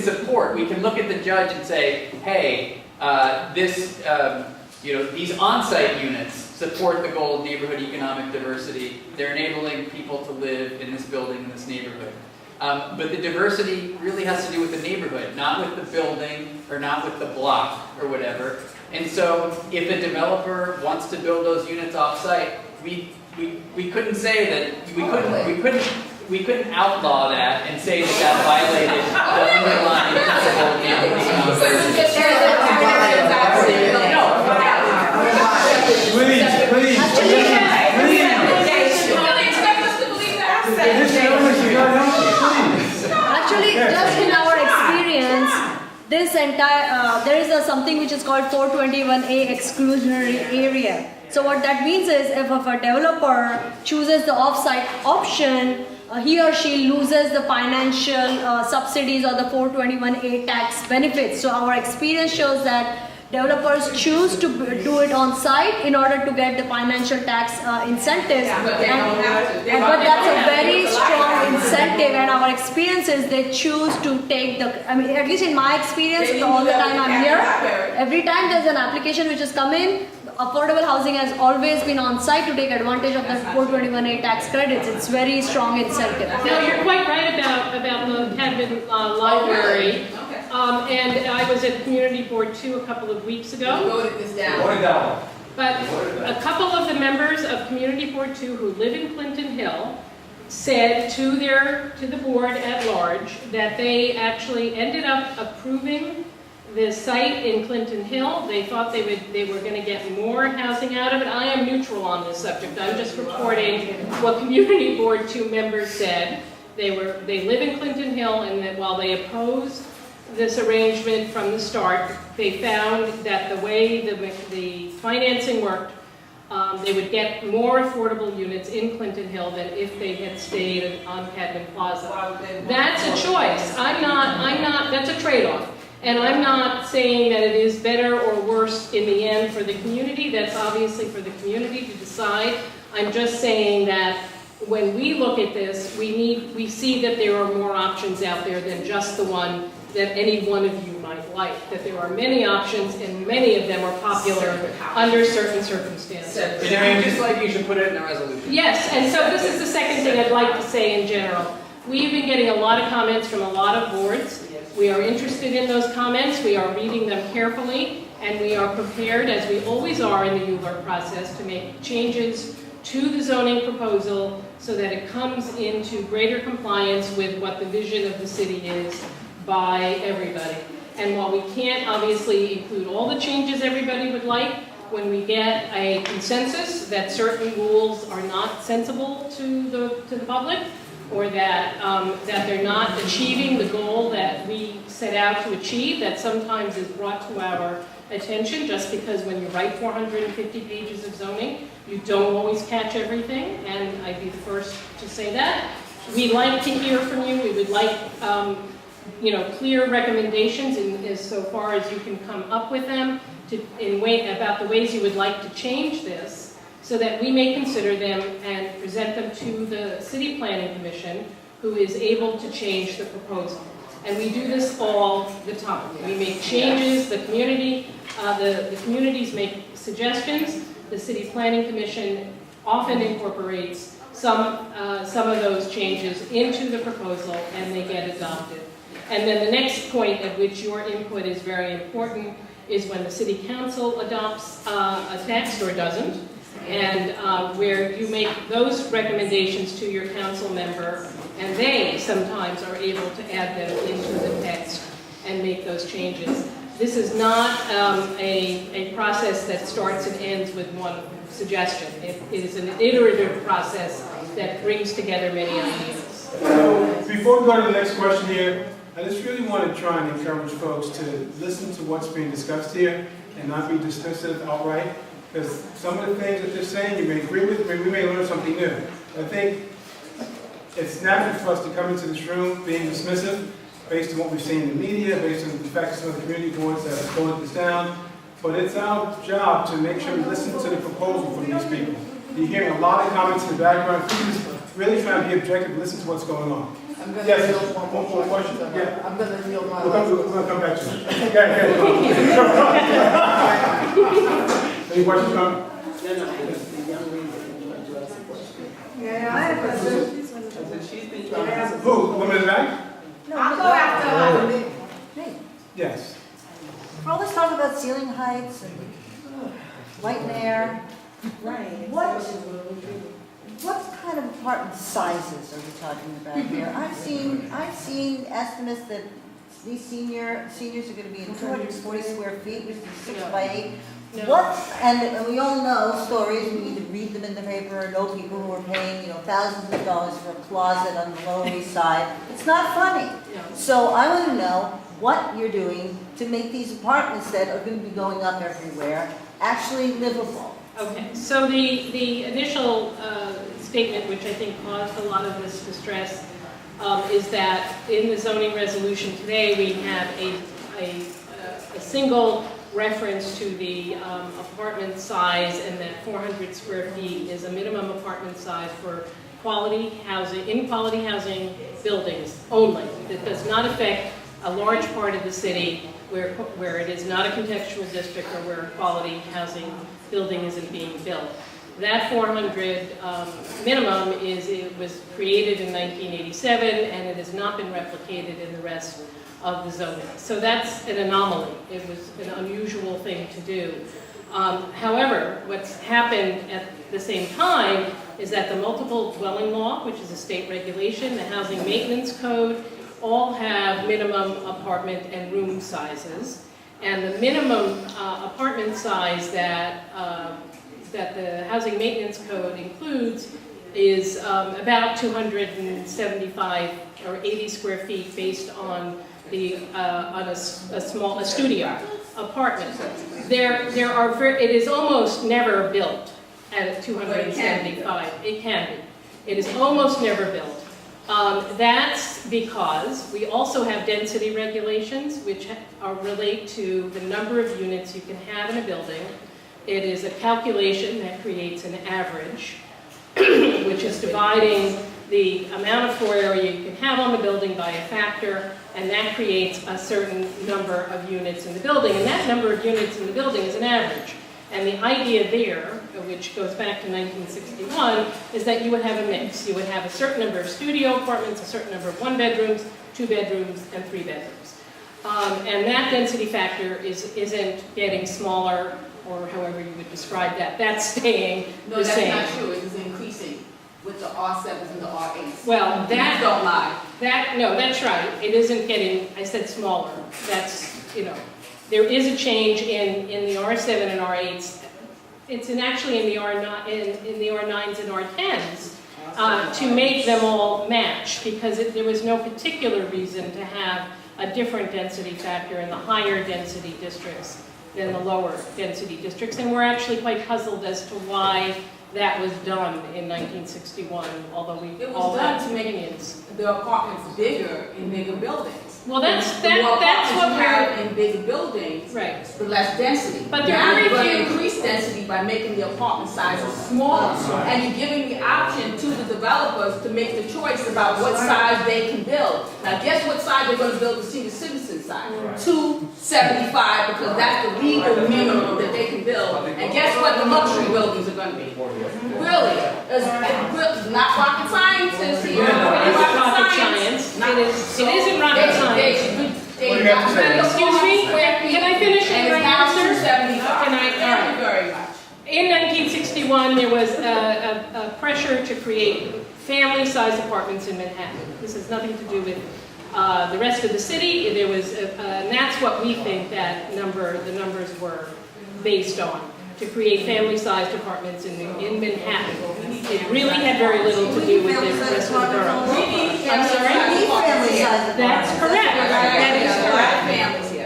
look at the judge and say, hey, these on-site units support the goal of neighborhood economic diversity. They're enabling people to live in this building, in this neighborhood. But the diversity really has to do with the neighborhood, not with the building or not with the block or whatever. And so if a developer wants to build those units off-site, we couldn't say that, we couldn't outlaw that and say that that violated the underlying principle of neighborhood economic Actually, just in our experience, this entire, there is something which is called 421A exclusionary area. So what that means is if a developer chooses the off-site option, he or she loses the financial subsidies or the 421A tax benefits. So our experience shows that developers choose to do it on site in order to get the financial tax incentives. But that's a very strong incentive, and our experience is they choose to take the, I mean, at least in my experience, all the time I'm here, every time there's an application which has come in, affordable housing has always been on site to take advantage of the 421A tax credits. It's very strong incentive. No, you're quite right about the Cadman Library. And I was at Community Board 2 a couple of weeks ago. We voted this down. But a couple of the members of Community Board 2 who live in Clinton Hill said to the board at large that they actually ended up approving the site in Clinton Hill. They thought they were going to get more housing out of it. I am neutral on this subject. I'm just reporting what Community Board 2 members said. They live in Clinton Hill, and that while they opposed this arrangement from the start, they found that the way the financing worked, they would get more affordable units in Clinton Hill than if they had stayed on Cadman Plaza. That's a choice. I'm not, that's a trade-off. And I'm not saying that it is better or worse in the end for the community. That's obviously for the community to decide. I'm just saying that when we look at this, we see that there are more options out there than just the one that any one of you might like. That there are many options, and many of them are popular under certain circumstances. And just like you should put it in the resolution. Yes, and so this is the second thing I'd like to say in general. We've been getting a lot of comments from a lot of boards. We are interested in those comments, we are reading them carefully, and we are prepared, as we always are in the ULURP process, to make changes to the zoning proposal so that it comes into greater compliance with what the vision of the city is by everybody. And while we can't obviously include all the changes everybody would like, when we get a consensus that certain rules are not sensible to the public, or that they're not achieving the goal that we set out to achieve, that sometimes is brought to our attention, just because when you write 450 pages of zoning, you don't always catch everything, and I'd be the first to say that. We'd like to hear from you. We would like clear recommendations as so far as you can come up with them about the ways you would like to change this, so that we may consider them and present them to the City Planning Commission, who is able to change the proposal. And we do this all the time. We make changes, the communities make suggestions, the City Planning Commission often incorporates some of those changes into the proposal, and they get adopted. And then the next point at which your input is very important is when the City Council adopts a text or doesn't, and where you make those recommendations to your council member, and they sometimes are able to add them into the text and make those changes. This is not a process that starts and ends with one suggestion. It is an iterative process that brings together many ideas. So before we go to the next question here, I just really want to try and encourage folks to listen to what's being discussed here and not be dismissive outright. Because some of the things that they're saying you may agree with, we may learn something new. I think it's natural for us to come into this room being dismissive based on what we've seen in the media, based on the fact that some of the community boards have voted this down. But it's our job to make sure we listen to the proposal from these people. You're hearing a lot of comments in the background. Please really try to be objective and listen to what's going on. I'm going to Yes, yield one more question. Yeah. I'm going to yield my We're going to come back to it. Okay. Any questions, Tom? Yeah, I have a question. Who? Woman in the back? No, I'll go after Hey, Yes. for all this talk about ceiling heights and light and air, what kind of apartment sizes are we talking about here? I've seen estimates that these seniors are gonna be in 240 square feet, which is 6 by 8. And we all know stories, we either read them in the paper or know people who are paying, thousands of dollars for a closet on the Lower East Side. It's not funny. So I want to know what you're doing to make these apartments that are going to be going up everywhere actually livable. Okay, so the initial statement, which I think caused a lot of this distress, is that in the zoning resolution today, we have a single reference to the apartment size, and that 400 square feet is a minimum apartment size for quality housing, in quality housing buildings only. That does not affect a large part of the city where it is not a contextual district or where a quality housing building isn't being built. That 400 minimum it was created in 1987, and it has not been replicated in the rest of the zoning. So that's an anomaly. It was an unusual thing to do. However, what's happened at the same time is that the multiple dwelling law, which is a state regulation, the housing maintenance code, all have minimum apartment and room sizes. And the minimum apartment size that the housing maintenance code includes is about 275 or 80 square feet based on a studio apartment. It is almost never built at 275. It can be. It is almost never built. That's because we also have density regulations which relate to the number of units you can have in a building. It is a calculation that creates an average, which is dividing the amount of floor area you can have on the building by a factor, and that creates a certain number of units in the building. And that number of units in the building is an average. And the idea there, which goes back to 1961, is that you would have a mix. You would have a certain number of studio apartments, a certain number of 1 bedrooms, 2 bedrooms, and 3 bedrooms. And that density factor isn't getting smaller, or however you would describe that. That's staying the same. No, that's not true. It is increasing with the R7s and the R8s. Well, Please don't lie. No, that's right. It isn't getting, I said smaller. That's, there is a change in the R7 and R8s. It's actually in the R9s and R10s to make them all match, because there was no particular reason to have a different density factor in the higher density districts than the lower density districts. And we're actually quite puzzled as to why that was done in 1961, although we all done have to make opinions. The apartments bigger in bigger buildings. Well, that's the more what apartments you we're have in bigger buildings, right. The less density. But there now are you're very going to few. increase density by making the apartment sizes smaller, and you're giving the option to the developers to make the choice about what size they can build. Now, guess what size they're going to build the senior citizen size? 275, because that's the legal minimum that they can build. And guess what the luxury buildings are going to be? Really? It's not rocket science here. It is rocket science. It isn't rocket science. Excuse me? Can I finish my answer? Can I? Very much. In 1961, there was a pressure to create family-sized apartments in Manhattan. This has nothing to do with the rest of the city. There was, and that's what we think that the numbers were based on, to create family-sized apartments in Manhattan. It really had very little to do with the rest of the borough. I'm sorry? That's correct. That is correct.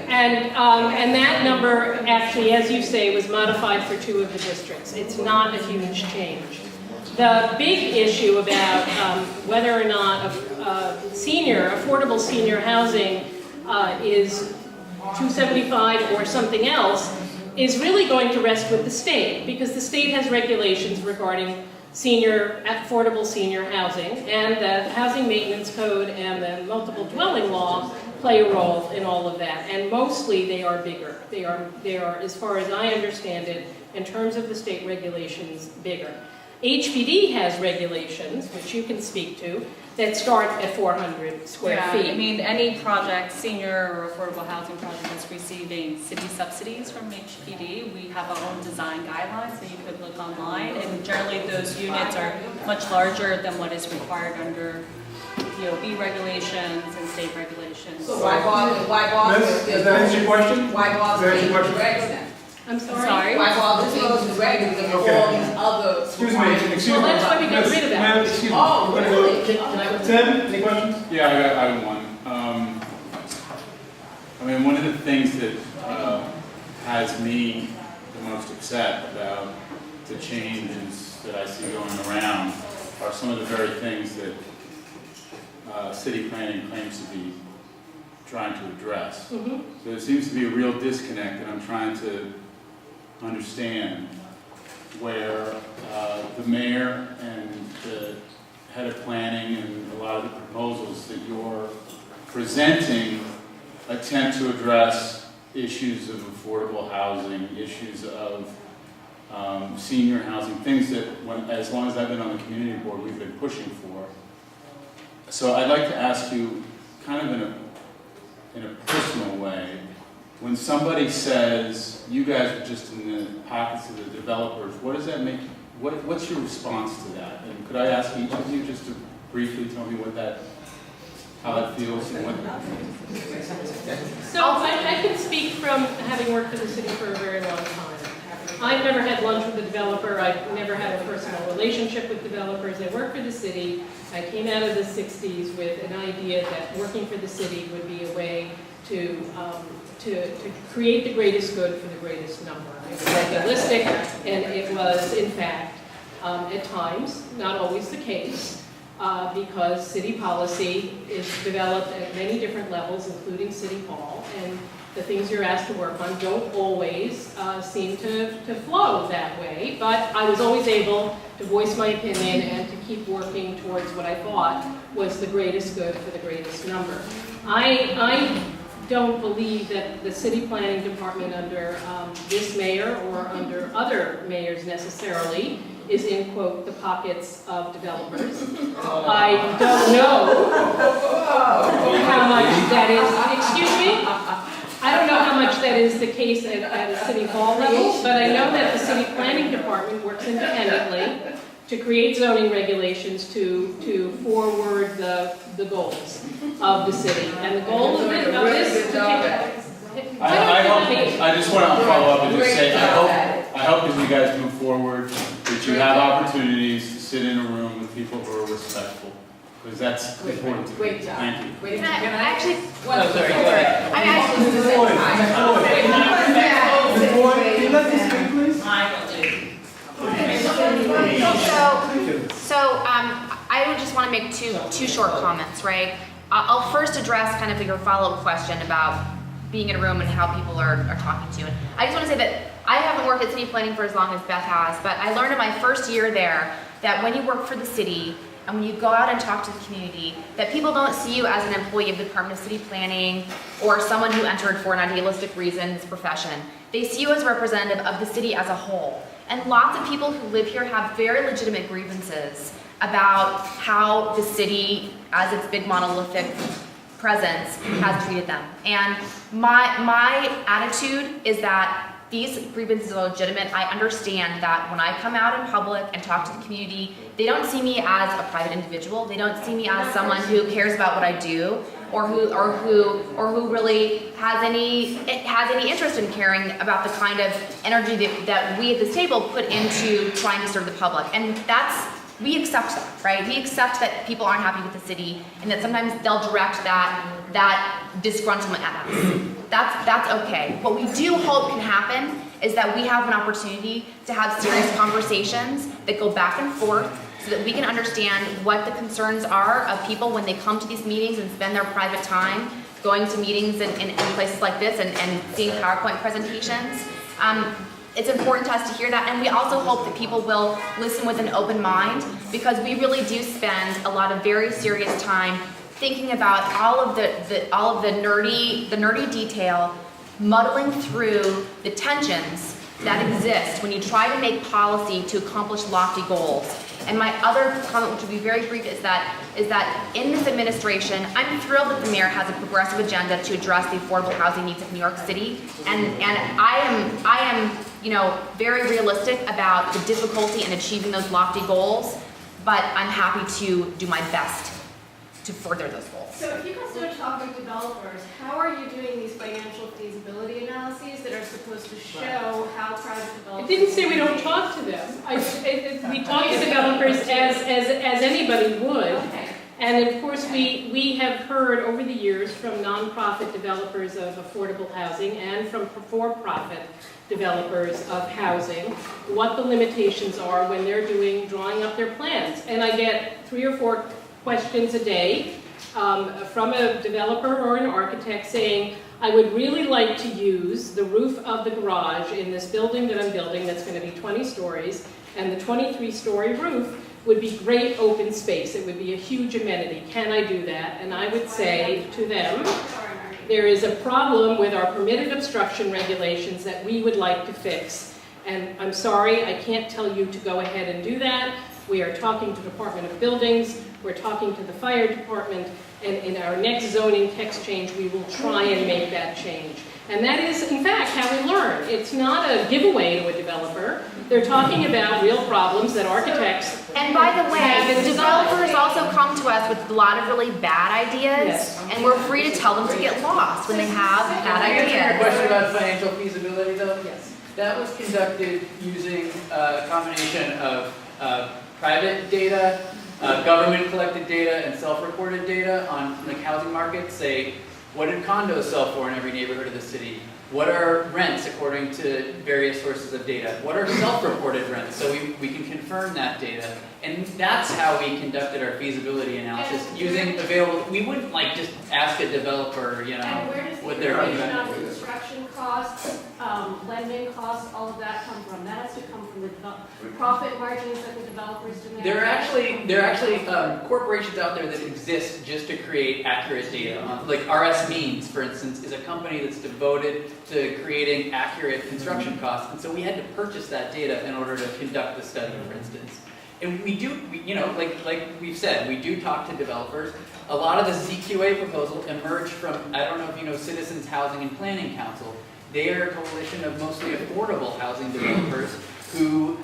And that number actually, as you say, was modified for 2 of the districts. It's not a huge change. The big issue about whether or not affordable senior housing is 275 or something else is really going to rest with the state, because the state has regulations regarding affordable senior housing, and the housing maintenance code and the multiple dwelling law play a role in all of that. And mostly they are bigger. They are, as far as I understand it, in terms of the state regulations, bigger. HPD has regulations, which you can speak to, that start at 400 square feet. I mean, any project, senior or affordable housing project that's receiving city subsidies from HPD, we have our own design guidelines that you could look online, and generally those units are much larger than what is required under DOB regulations and state regulations. So why bother? Does that answer your question? Why bother Does that answer your changing the question? regs then? I'm sorry? Why bother changing the regs if there are all these other Excuse me. Well, that's why we got rid of that. Ma'am, excuse me. Oh, We're gonna really? go- Tim, any questions? Yeah, I have one. I mean, one of the things that has me the most upset about the changes that I see going around are some of the very things that city planning claims to be trying to address. Mm-hmm. So there seems to be a real disconnect, and I'm trying to understand where the mayor and the head of planning and a lot of the proposals that you're presenting attempt to address issues of affordable housing, issues of senior housing, things that, as long as I've been on the community board, we've been pushing for. So I'd like to ask you, kind of in a personal way, when somebody says, you guys are just in the pockets of the developers, what does that make, what's your response to that? And could I ask each of you just to briefly tell me what that, how that feels and what? So I can speak from having worked for the city for a very long time. I've never had lunch with a developer. I've never had a personal relationship with developers. I worked for the city. I came out of the 60s with an idea that working for the city would be a way to create the greatest good for the greatest number. It was idealistic, and it was, in fact, at times, not always the case, because city policy is developed at many different levels, including City Hall, and the things you're asked to work on don't always seem to flow that way, but I was always able to voice my opinion and to keep working towards what I thought was the greatest good for the greatest number. I don't believe that the city planning department under this mayor or under other mayors necessarily is in, quote, the pockets of developers. I don't know how much that is, excuse me? I don't know how much that is the case at a city hall level, but I know that the city planning department works independently to create zoning regulations to forward the goals of the city. And the goal of this particular... I just want to follow up and just say, I hope as you guys move forward that you have opportunities to sit in a room with people who are respectful. Because that's important to me. Great job. Thank you. Can I actually... No, sorry, go ahead. I actually... I would just want to make two short comments, right? I'll first address kind of your follow-up question about being in a room and how people are talking to you. And I just want to say that I haven't worked at city planning for as long as Beth has, but I learned in my first year there that when you work for the city, and when you go out and talk to the community, that people don't see you as an employee of the Department of City Planning or someone who entered for an idealistic reason in this profession. They see you as a representative of the city as a whole. And lots of people who live here have very legitimate grievances about how the city, as its big monolithic presence, has treated them. And my attitude is that these grievances are legitimate. I understand that when I come out in public and talk to the community, they don't see me as a private individual. They don't see me as someone who cares about what I do, or who really has any interest in caring about the kind of energy that we at this table put into trying to serve the public. And we accept that, right? We accept that people aren't happy with the city, and that sometimes they'll direct that disgruntlement at us. That's okay. What we do hope can happen is that we have an opportunity to have serious conversations that go back and forth so that we can understand what the concerns are of people when they come to these meetings and spend their private time going to meetings in places like this and seeing PowerPoint presentations. It's important to us to hear that, and we also hope that people will listen with an open mind, because we really do spend a lot of very serious time thinking about all of the nerdy detail, muddling through the tensions that exist when you try to make policy to accomplish lofty goals. And my other comment, which will be very brief, is that in this administration, I'm thrilled that the mayor has a progressive agenda to address the affordable housing needs of New York City, and I am very realistic about the difficulty in achieving those lofty goals, but I'm happy to do my best to further those goals. So if you guys don't talk with developers, how are you doing these financial feasibility analyses that are supposed to show how private developers... I didn't say we don't talk to them. We talk to developers as anybody would. Okay. And of course, we have heard over the years from nonprofit developers of affordable housing and from for-profit developers of housing what the limitations are when they're drawing up their plans. And I get 3 or 4 questions a day from a developer or an architect saying, I would really like to use the roof of the garage in this building that I'm building that's going to be 20 stories, and the 23-story roof would be great open space. It would be a huge amenity. Can I do that? And I would say to them, there is a problem with our permitted obstruction regulations that we would like to fix. And I'm sorry, I can't tell you to go ahead and do that. We are talking to the Department of Buildings, we're talking to the fire department, And in our next zoning text change, we will try and make that change. And that is, in fact, how we learn. It's not a giveaway to a developer. They're talking about real problems that architects And by the way, have in design. developers also come to us with a lot of really bad ideas, and we're free to tell them to get lost when they have bad Your ideas. question about financial feasibility though? Yes. That was conducted using a combination of private data, government collected data, and self-reported data on like housing markets. Say, what did condos sell for in every neighborhood of the city? What are rents according to various sources of data? What are self-reported rents? So we can confirm that data. And that's how we conducted our feasibility analysis, using available, we wouldn't like just ask a developer, you know, And where does what the they're information on construction costs, lending costs, all of that come from? That has to come from the profit margins that the developers demand? There are actually corporations out there that exist just to create accurate data. Like RS Means, for instance, is a company that's devoted to creating accurate construction costs. And so we had to purchase that data in order to conduct the study, for instance. And you know, like we've said, we do talk to developers. A lot of the ZQA proposal emerged from, I don't know if you know Citizens Housing and Planning Council. They are a coalition of mostly affordable housing developers who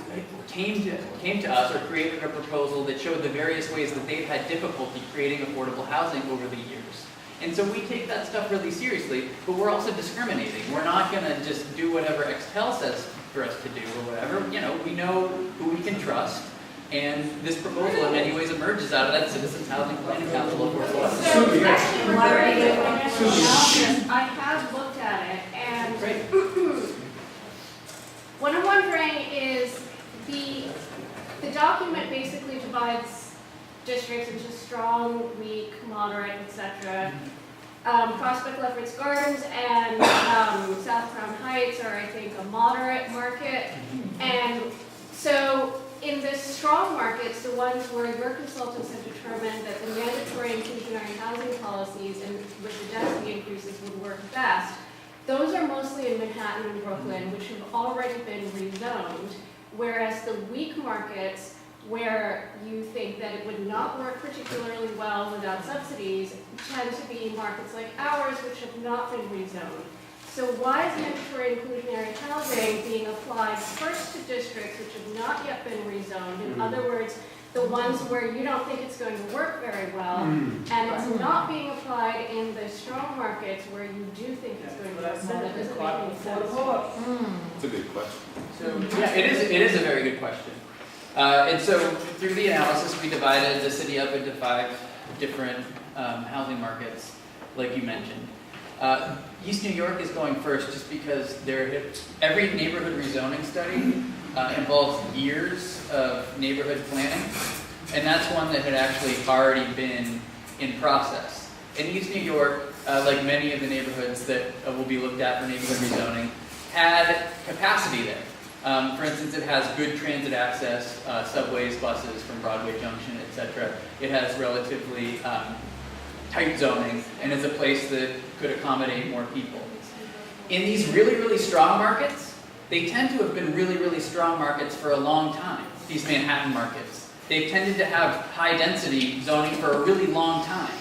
came to us or created a proposal that showed the various ways that they've had difficulty creating affordable housing over the years. And so we take that stuff really seriously, but we're also discriminating. We're not going to just do whatever Extel says for us to do or whatever. You know, we know who we can trust. And this proposal in many ways emerges out of that Citizens Housing Planning Council of So, actually, I have looked at it, and what I'm wondering is the document basically divides districts into strong, weak, moderate, etc. Prospect Lefferts Gardens and South Crown Heights are, I think, a moderate market. And so in the strong markets, the ones where your consultants have determined that the mandatory inclusionary housing policies and with the density increases would work best, those are mostly in Manhattan and Brooklyn, which have already been rezoned, whereas the weak markets, where you think that it would not work particularly well without subsidies, tend to be markets like ours, which have not been rezoned. So why is mandatory inclusionary housing being applied first to districts which have not yet been rezoned? In other words, the ones where you don't think it's going to work very well, and it's not being applied in the strong markets where you do think it's going to work well. That doesn't make any sense. It's a good question. So yeah, it is a very good question. And so through the analysis, we divided the city up into 5 different housing markets, like you mentioned. East New York is going first just because every neighborhood rezoning study involves years of neighborhood planning, and that's one that had actually already been in process. In East New York, like many of the neighborhoods that will be looked at for neighborhood rezoning, had capacity there. For instance, it has good transit access, subways, buses from Broadway Junction, etc. It has relatively tight zoning, and is a place that could accommodate more people. In these really, really strong markets, they tend to have been really, really strong markets for a long time, these Manhattan markets. They've tended to have high density zoning for a really long time.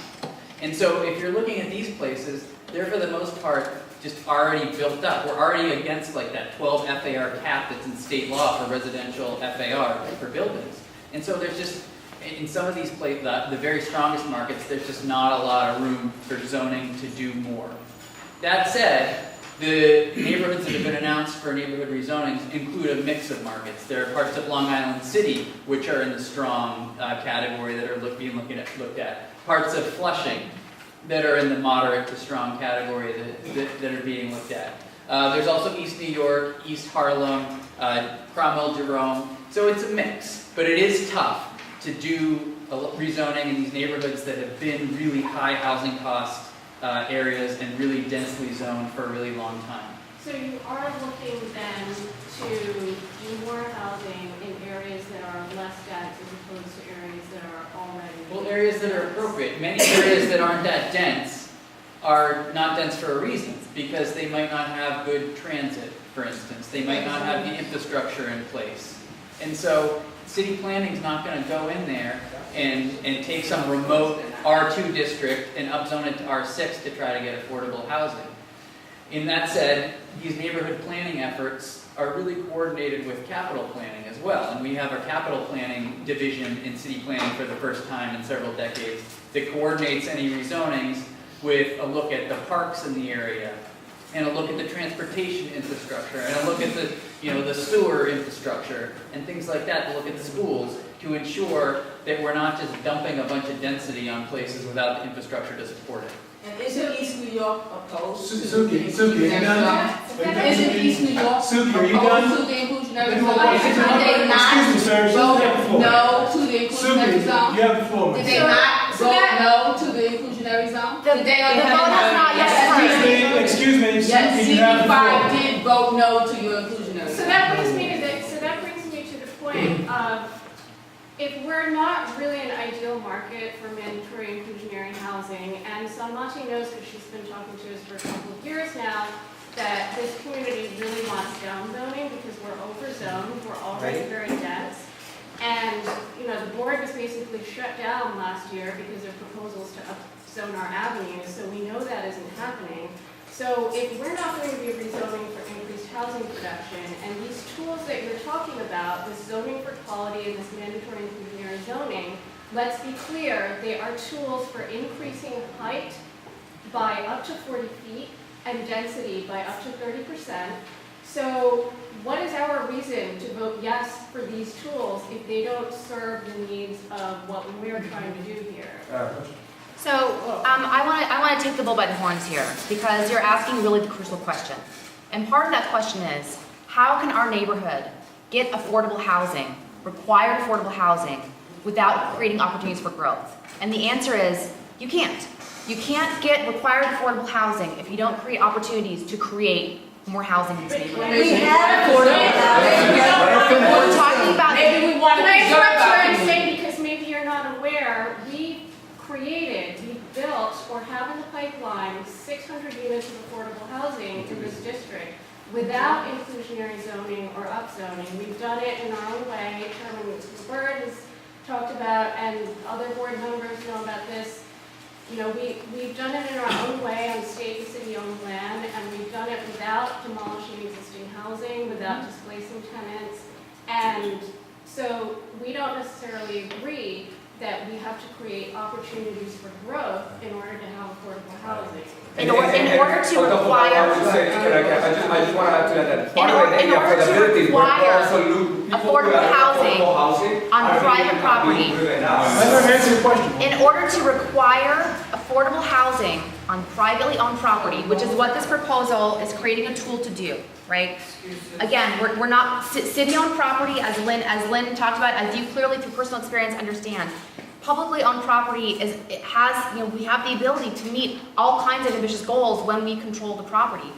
And so if you're looking at these places, they're for the most part just already built up. We're already against like that 12 FAR cap that's in state law for residential FAR for buildings. And so there's just, in some of these places, the very strongest markets, there's just not a lot of room for zoning to do more. That said, the neighborhoods that have been announced for neighborhood rezonings include a mix of markets. There are parts of Long Island City which are in the strong category that are being looked at. Parts of Flushing that are in the moderate to strong category that are being looked at. There's also East New York, East Harlem, Cromwell Jerome. So it's a mix, but it is tough to do rezoning in these neighborhoods that have been really high housing cost areas and really densely zoned for a really long time. So you are looking then to do more housing in areas that are less dense as opposed to areas that are already... Well, areas that are appropriate. Many areas that aren't that dense are not dense for a reason, because they might not have good transit, for instance. They might not have the infrastructure in place. And so city planning is not going to go in there and take some remote R2 district and upzone it to R6 to try to get affordable housing. In that said, these neighborhood planning efforts are really coordinated with capital planning as well. And we have our capital planning division in city planning for the first time in several decades that coordinates any rezonings with a look at the parks in the area, and a look at the transportation infrastructure, and a look at the, the sewer infrastructure, and things like that, to look at the schools, to ensure that we're not just dumping a bunch of density on places without the infrastructure to support it. And isn't East New York opposed to Suki, are you done? Isn't East New York Suki, are you done? opposed to the inclusionary zone? Did they not Excuse me, sir. vote no to the inclusionary zone? You have the floor. Did they not vote no to the inclusionary zone? The vote has not yet occurred. Excuse me, Yes, Suki, you have the floor. CB5 did vote no to your inclusionary So zone. that brings me to the point of, if we're not really an ideal market for mandatory inclusionary housing, and Salmati knows, because she's been talking to us for a couple of years now, that this community really wants down zoning because we're over-zoned, we're already very dense. And, the board was basically shut down last year because of proposals to upzone our avenues, so we know that isn't happening. So if we're not going to be rezoning for increased housing production, and these tools that you're talking about, this zoning for quality and this mandatory inclusionary zoning, let's be clear, they are tools for increasing height by up to 40 feet and density by up to 30%. So what is our reason to vote yes for these tools if they don't serve the needs of what we're trying to do here? So I want to take the bull by the horns here, because you're asking really the crucial question. And part of that question is, how can our neighborhood get affordable housing, required affordable housing, without creating opportunities for growth? And the answer is, you can't. You can't get required affordable housing if you don't create opportunities to create more housing in this neighborhood. We have affordable housing. We're talking about. Maybe we want to interrupt you and say, because maybe you're not aware, we built or have in the pipeline 600 units of affordable housing in this district without inclusionary zoning or upzoning. We've done it in our own way. Chairman Bird has talked about, and other board members know about this. We've done it in our own way on state and city-owned land, and we've done it without demolishing existing housing, without displacing tenants. And so we don't necessarily agree that we have to create opportunities for growth in order to have affordable housing. In order to require. I just want to add to that. Part of the affordability is affordable housing on private property. Answer your question. In order to require affordable housing on privately owned property, which is what this proposal is creating a tool to do, right? Again, we're not city-owned property, as Lynn talked about, as you clearly through personal experience understand. Publicly owned property we have the ability to meet all kinds of ambitious goals when we control the property.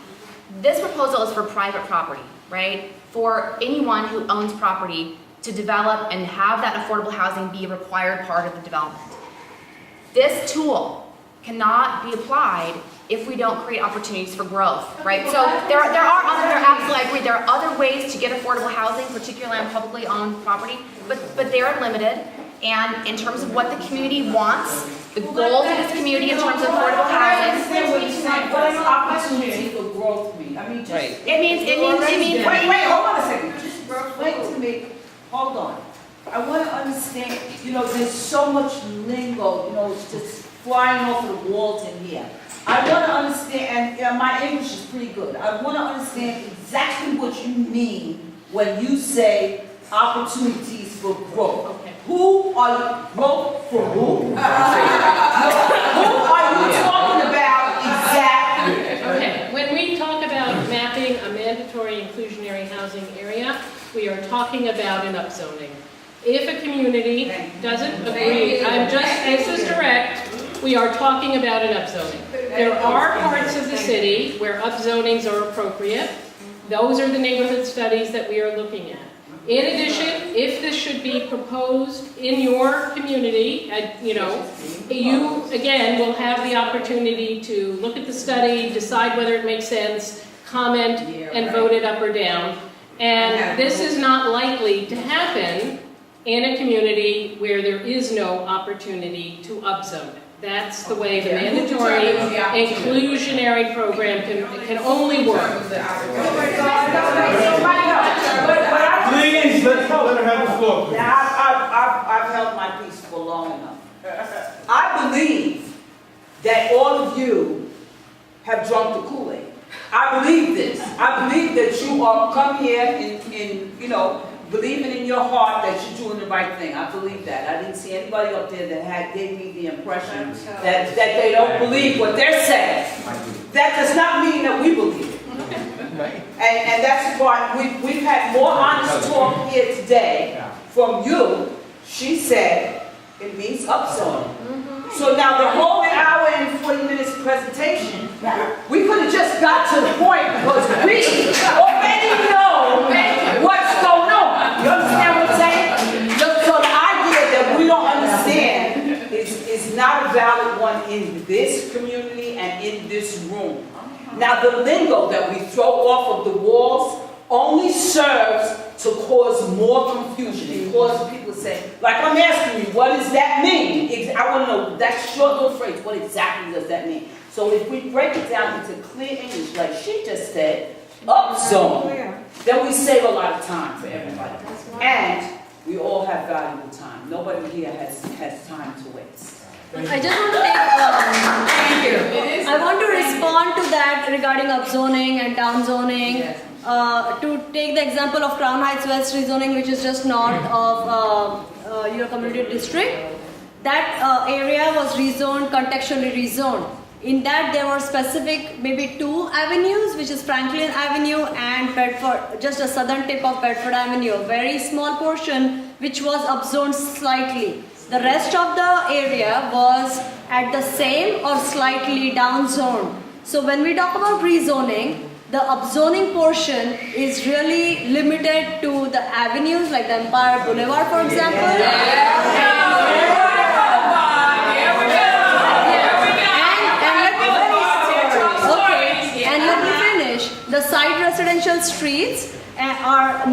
This proposal is for private property, right? For anyone who owns property to develop and have that affordable housing be a required part of the development. This tool cannot be applied if we don't create opportunities for growth, right? So absolutely, I agree, there are other ways to get affordable housing, particularly on publicly owned property, but they are limited. And in terms of what the community wants, the goals of this community in terms of affordable housing. What does opportunity for growth mean? I mean, just. It means. Wait, hold on a second. Just explain to me, hold on. I want to understand, there's so much lingo, it's just flying off the walls in here. I want to understand, and my English is pretty good. I want to understand exactly what you mean when you say opportunities for growth. Okay. Who are you, growth for who? Who are you talking about exactly? Okay, when we talk about mapping a mandatory inclusionary housing area, we are talking about an upzoning. If a community doesn't agree, this is direct, we are talking about an upzoning. There are parts of the city where upzonings are appropriate. Those are the neighborhood studies that we are looking at. In addition, if this should be proposed in your community, you again will have the opportunity to look at the study, decide whether it makes sense, comment, and vote it up or down. And this is not likely to happen in a community where there is no opportunity to upzone it. That's the way the mandatory inclusionary program can only work. Please, let her have the floor, please. Now, I've held my peace for long enough. I believe that all of you have drunk the Kool-Aid. I believe this. I believe that you are come here in believing in your heart that you're doing the right thing. I believe that. I didn't see anybody up there that gave me the impression that they don't believe what they're saying. That does not mean that we believe it. And that's the part, we've had more honest talk here today from you. She said it means upzoning. So now the whole hour and 40 minutes presentation, we could have just got to the point because we already know what's going on. You understand what I'm saying? Just so the idea that we don't understand is not a valid one in this community and in this room. Now the lingo that we throw off of the walls only serves to cause more confusion. It causes people to say, like I'm asking you, what does that mean? I want to know that short little phrase, what exactly does that mean? So if we break it down into clear English, like she just said, upzone, then we save a lot of time for everybody. And we all have valuable time. Nobody here has time to waste. I just want to take, I want to respond to that regarding upzoning and downzoning. To take the example of Crown Heights West rezoning, which is just north of your community district, that area was rezoned, contextually rezoned. In that there were specific, maybe 2 avenues, which is Franklin Avenue and Bedford, just a southern tip of Bedford Avenue, a very small portion which was upzoned slightly. The rest of the area was at the same or slightly downzoned. So when we talk about rezoning, the upzoning portion is really limited to the avenues like the Empire Boulevard, for example. And let me finish. The side residential streets are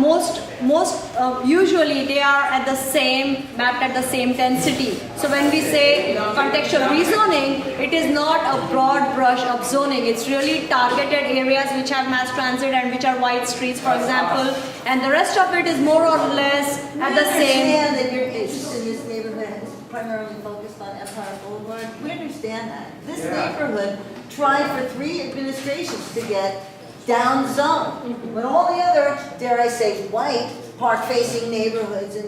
usually they are at the same, mapped at the same density. So when we say contextual rezoning, it is not a broad brush upzoning. It's really targeted areas which have mass transit and which are wide streets, for example, and the rest of it is more or less at the same. We understand that your interest in this neighborhood is primarily focused on Empire Boulevard. We understand that. This neighborhood tried for 3 administrations to get down zone. When all the other, dare I say, white park-facing neighborhoods in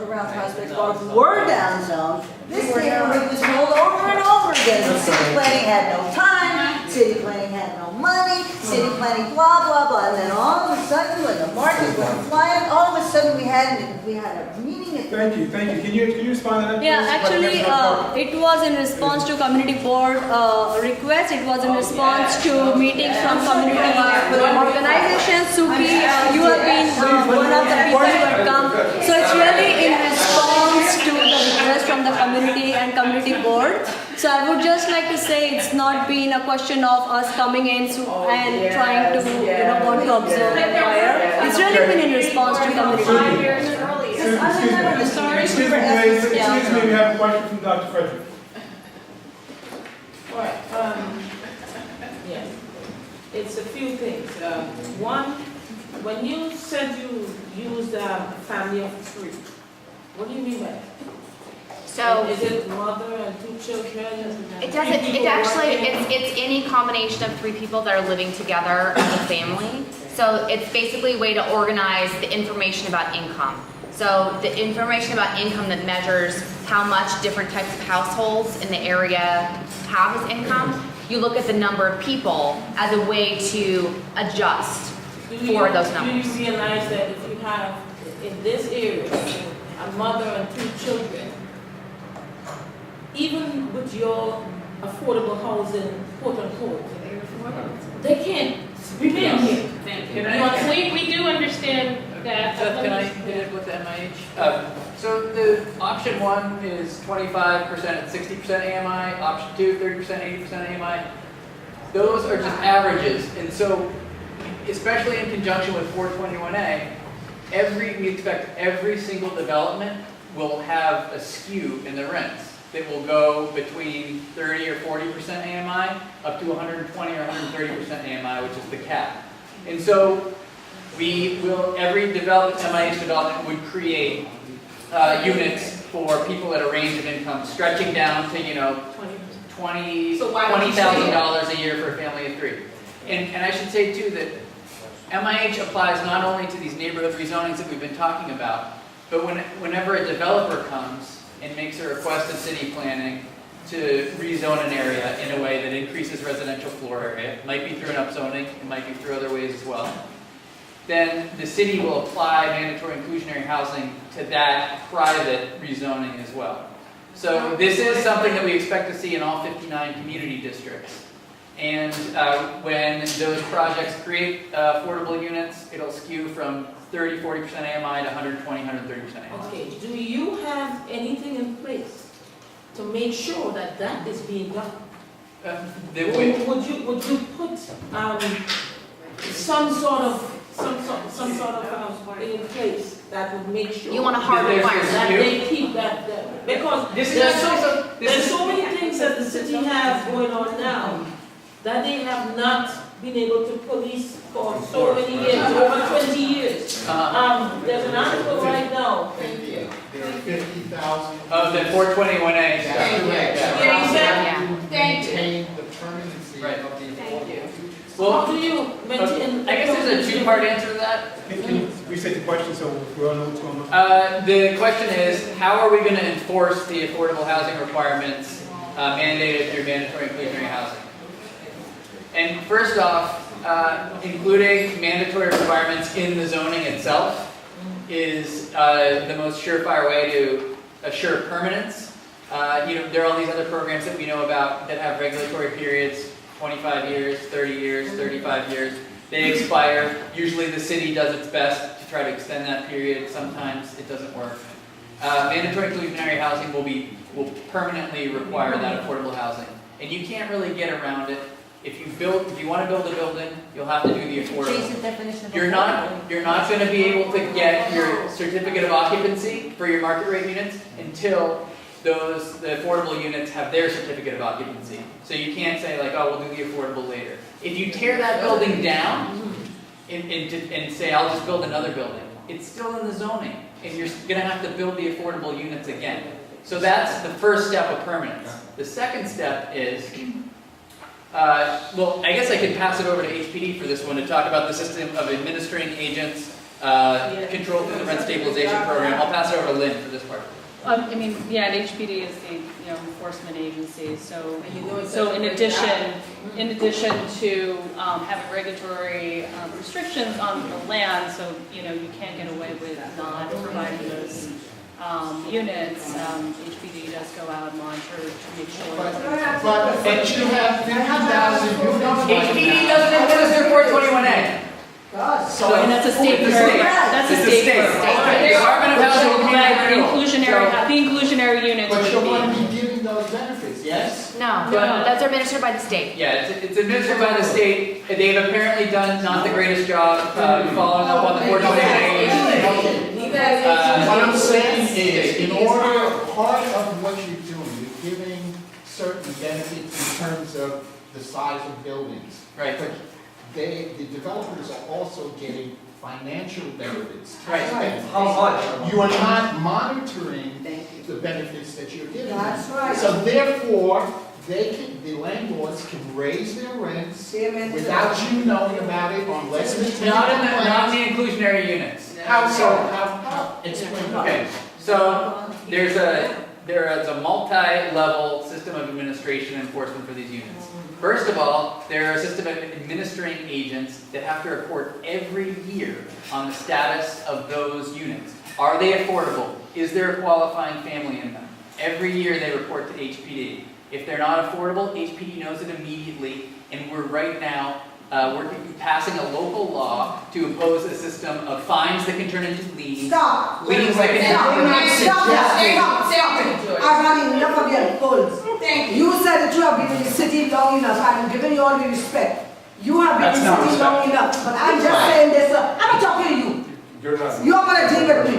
around Prospect Park were down zone, this neighborhood was rolled over and over again. City planning had no time, city planning had no money, city planning blah blah blah, and then all of a sudden when the market went flying, all of a sudden we had a meeting at Thank you. Can you respond to that? Yeah, actually, it was in response to community board request. It was in response to meetings from community organizations. Suki, you have been one of the people who had come. So it's really in response to the request from the community and community board. So I would just like to say it's not been a question of us coming in and trying to want to observe the fire. It's really been in response to community. Excuse me, we have a question from Dr. Frederick. All right, yeah, it's a few things. One, when you said you used family of 3, what do you mean by that? So is it mother and 2 children? It doesn't. It's actually it's any combination of 3 people that are living together as a family. So it's basically a way to organize the information about income. So the information about income that measures how much different types of households in the area have as income. You look at the number of people as a way to adjust for those numbers. Do you realize that if you have in this area a mother and 2 children, even with your affordable housing, quote unquote, they can't remain here. We do understand that. Can I hit it with the MIH? So the option 1 is 25% and 60% AMI, option 2, 30%, 80% AMI. Those are just averages. And so, especially in conjunction with 421A, we expect every single development will have a skew in the rents. that will go between 30 or 40% AMI up to 120 or 130% AMI, which is the cap. And so every development, MIH development would create units for people at a range of income stretching down to, $20,000 a year for a family of 3. And I should say too that MIH applies not only to these neighborhood rezonings that we've been talking about, but whenever a developer comes and makes a request of city planning to rezone an area in a way that increases residential floor area, it might be through an upzoning, it might be through other ways as well, then the city will apply mandatory inclusionary housing to that private rezoning as well. So this is something that we expect to see in all 59 community districts. And when those projects create affordable units, it'll skew from 30-40% AMI to 120-130% AMI. Okay, do you have anything in place to make sure that that is being done? Would you put some sort of thing in place that would make sure You want a hard requirement. that they keep that because there's so many things that the city has going on now that they have not been able to police for so many years, over 20 years. There's an article right now. There are 50,000. Of the 421A. Thank you. Maintain the permanency of the affordable. Well, How do you maintain? I guess there's a two-part answer to that. Can you restate the question so we all know what's going on? The question is, how are we going to enforce the affordable housing requirements mandated through mandatory inclusionary housing? And first off, including mandatory requirements in the zoning itself is the most surefire way to assure permanence. There are all these other programs that we know about that have regulatory periods, 25 years, 30 years, 35 years. They expire. Usually the city does its best to try to extend that period. Sometimes it doesn't work. Mandatory inclusionary housing will permanently require that affordable housing. And you can't really get around it. If you want to build a building, you'll have to do the affordable. Change the definition of You're not going to be able to get your certificate of occupancy for your market rate units until the affordable units have their certificate of occupancy. So you can't say like, oh, we'll do the affordable later. If you tear that building down and say, I'll just build another building, it's still in the zoning, and you're going to have to build the affordable units again. So that's the first step of permanence. The second step is, well, I guess I could pass it over to HPD for this one to talk about the system of administering agents controlled through the rent stabilization program. I'll pass it over to Lynn for this part. HPD is the enforcement agency. So in addition to having regulatory restrictions on the land, so you can't get away with not providing those units. HPD does go out and monitor to make sure. But you have 50,000 units. HPD doesn't administer 421A. And that's a state program. That's a state program. Department of Housing and Community Renewal. The inclusionary units. But you're going to be giving those benefits, yes? No, those are administered by the state. Yeah, it's administered by the state. They've apparently done not the greatest job following up on the 421A. What I'm saying is, in order, part of what you're doing, you're giving certain benefits in terms of the size of buildings. Right. But the developers are also getting financial benefits. Right. How much? You are not monitoring the benefits that you're giving. That's right. So therefore, the landlords can raise their rents without you knowing about it unless it's Not in the inclusionary units. How so? How? Explain. Okay, so there is a multi-level system of administration and enforcement for these units. First of all, there are a system of administering agents that have to report every year on the status of those units. Are they affordable? Is there a qualifying family in them? Every year they report to HPD. If they're not affordable, HPD knows it immediately, and we're right now passing a local law to impose a system of fines that can turn into liens. Stop. Liens that can Stop. I've had enough of your polls. You said that you have been in the city long enough. I'm giving you all the respect. You have been in the city long enough. But I'm just saying this. I'm not talking to you. You're not. You're going to deal with me.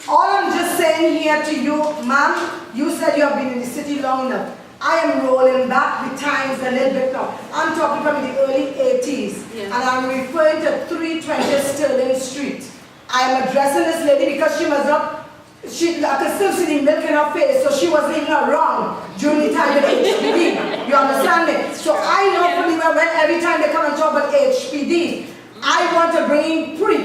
All I'm just saying saying here to you, ma'am, you said you have been in the city long enough. I am rolling back the times a little bit now. I'm talking from the early 80s, and I'm referring to 320 Sterling Street. I am addressing this lady because she must not, I could still see the milk in her face, so she wasn't even around during the time of HPD. You understand me? So I know pretty well when every time they come and talk about HPD, I want to bring in Pre,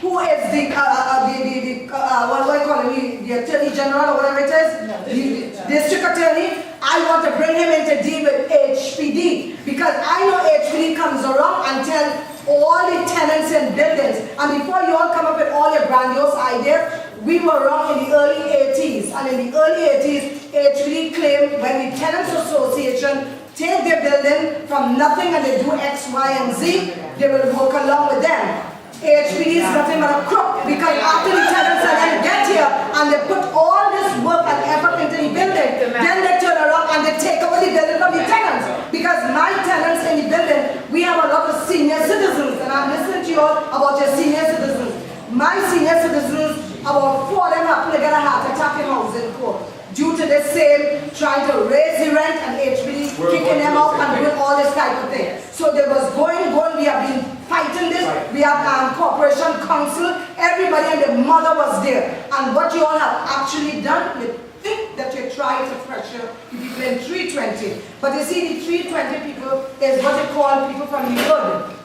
who is the what do I call it, the Attorney General or whatever it is, the District Attorney. I want to bring him in to deal with HPD because I know HPD comes around and tells all the tenants in buildings. And before you all come up with all your grandiose ideas, we were wrong in the early 80s. And in the early 80s, HPD claimed when the Tenants Association take their building from nothing and they do X, Y, and Z, they will work along with them. HPD is nothing but a crook because after the tenants and then get here and they put all this work and effort into the building, then they turn around and they take over the building from the tenants. Because my tenants in the building, we have a lot of senior citizens, and I'm listening to you all about your senior citizens. My senior citizens, about 4 of them happen to get a heart attack in housing court due to the same trying to raise the rent and HPD kicking them out and doing all this type of thing. So there was going, we have been fighting this, we have Corporation Council, everybody and the mother was there. And what you all have actually done, you think that you're trying to pressure the people in 320. But you see, the 320 people is what you call people from the hood.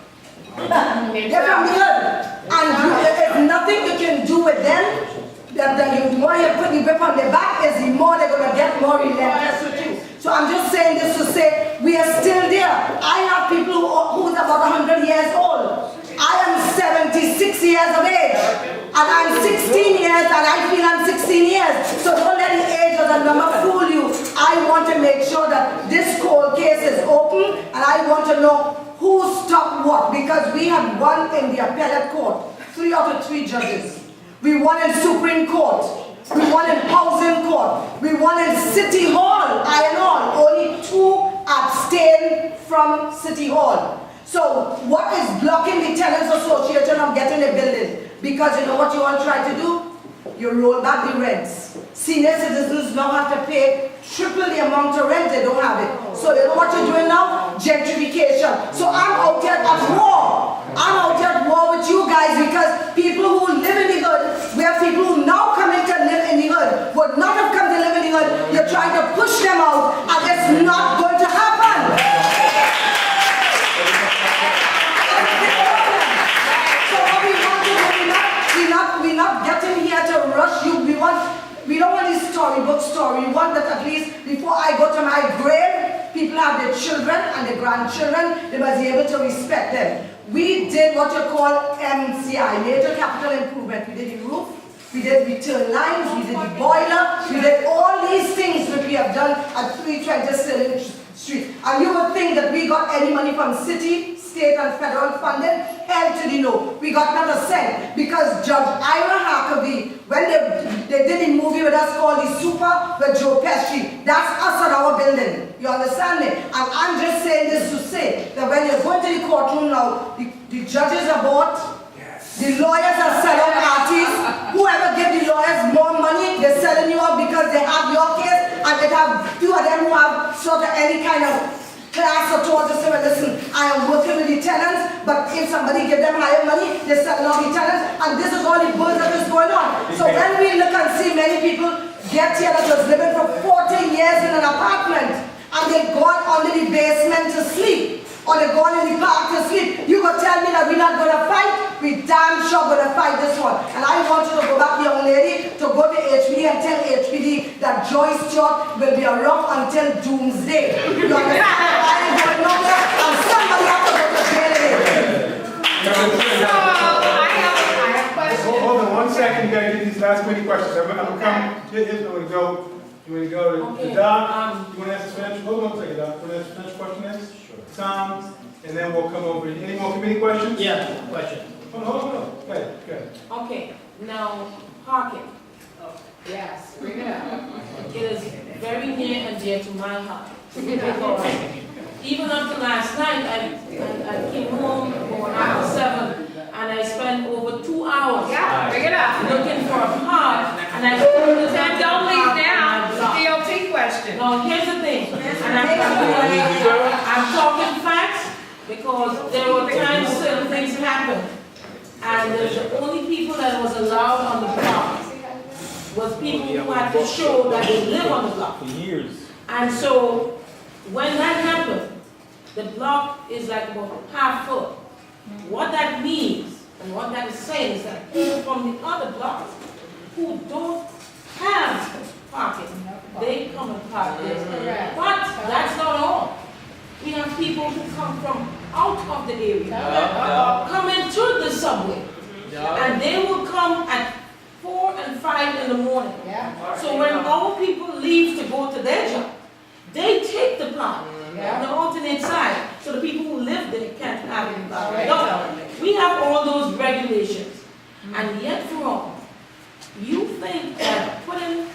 They're from the hood. And there's nothing you can do with them. The more you put the whip on their back is the more they're going to get more relentless with you. So I'm just saying this to say we are still there. I have people who's about 100 years old. I am 76 years of age. And I'm 16 years and I feel I'm 16 years. So don't let the age of the number fool you. I want to make sure that this cold case is open and I want to know who stopped what. Because we have won in the appellate court, 3 out of 3 judges. We won in Supreme Court. We won in Housing Court. We won in City Hall, iron all. Only 2 abstained from City Hall. So what is blocking the Tenants Association from getting a building? Because you know what you all try to do? You roll back the rents. Senior citizens now have to pay triple the amount of rent, they don't have it. So you know what you're doing now? Gentrification. So I'm out here at war. I'm out here at war with you guys because people who live in the hood, we have people who now come in to live in the hood, would not have come to live in the hood. You're trying to push them out and it's not going to happen. So what we want to do, we're not getting here to rush you. We don't want this storybook story. We want that at least before I go to my grave, people have their children and their grandchildren, they must be able to respect them. We did what you call MCI, Major Capital Improvement. We did the roof, we did return lines, we did the boiler, we did all these things that we have done at 320 Sterling Street. And you would think that we got any money from city, state and federal funding? Hell to the no. We got not a cent because Judge Ira Huckabee, when they did a movie with us called The Super with Joe Pesci, that's us at our building. You understand me? And I'm just saying this to say that when you're going to the courtroom now, the judges are bought, the lawyers are selling artists. Whoever gives the lawyers more money, they're selling you out because they have your case, and they have 2 of them who have sort of any kind of class or towards to say, well, listen, I am working with the tenants, but if somebody give them higher money, they're selling out the tenants, and this is all the bull that is going on. So when we look and see many people get here that was living for 14 years in an apartment, and they've gone under the basement to sleep, or they're going in the park to sleep, you go tell me that we're not going to fight? We damn sure going to fight this one. And I want you to go back, young lady, to go to HPD and tell HPD that Joyce Stewart will be around until doomsday. You understand? I ain't going nowhere, and somebody has to go to jail I have questions. Hold on 1 second, you gotta get these last 20 questions. I'm gonna come, here's where we go. You want to go to Doc? You want to ask the Spanish? Hold on a second, Doc. You want to ask the Spanish question next? Sure. Tom, and then we'll come over. Any more committee questions? Yeah, question. Hold on. Go ahead. Okay, now, parking. Yes, bring it up. It is very near and dear to my heart. Even up to last night, I came home about after 7, and I spent over 2 hours bring it up. looking for a park, and I couldn't I'm talking facts because there were times certain things happened. And the only people that was allowed on the block was people who had to show that they live on the block. For years. And so when that happened, the block is like about half full. What that means and what that is saying is that people from the other blocks who don't have parking, they come and park there. But that's not all. We have people who come from out of the area, come into the subway, and they will come at 4 and 5 in the morning. So when our people leave to go to their job, they take the park on the alternate side, so the people who live there can't have it. No, we have all those regulations, and yet for all, you think that putting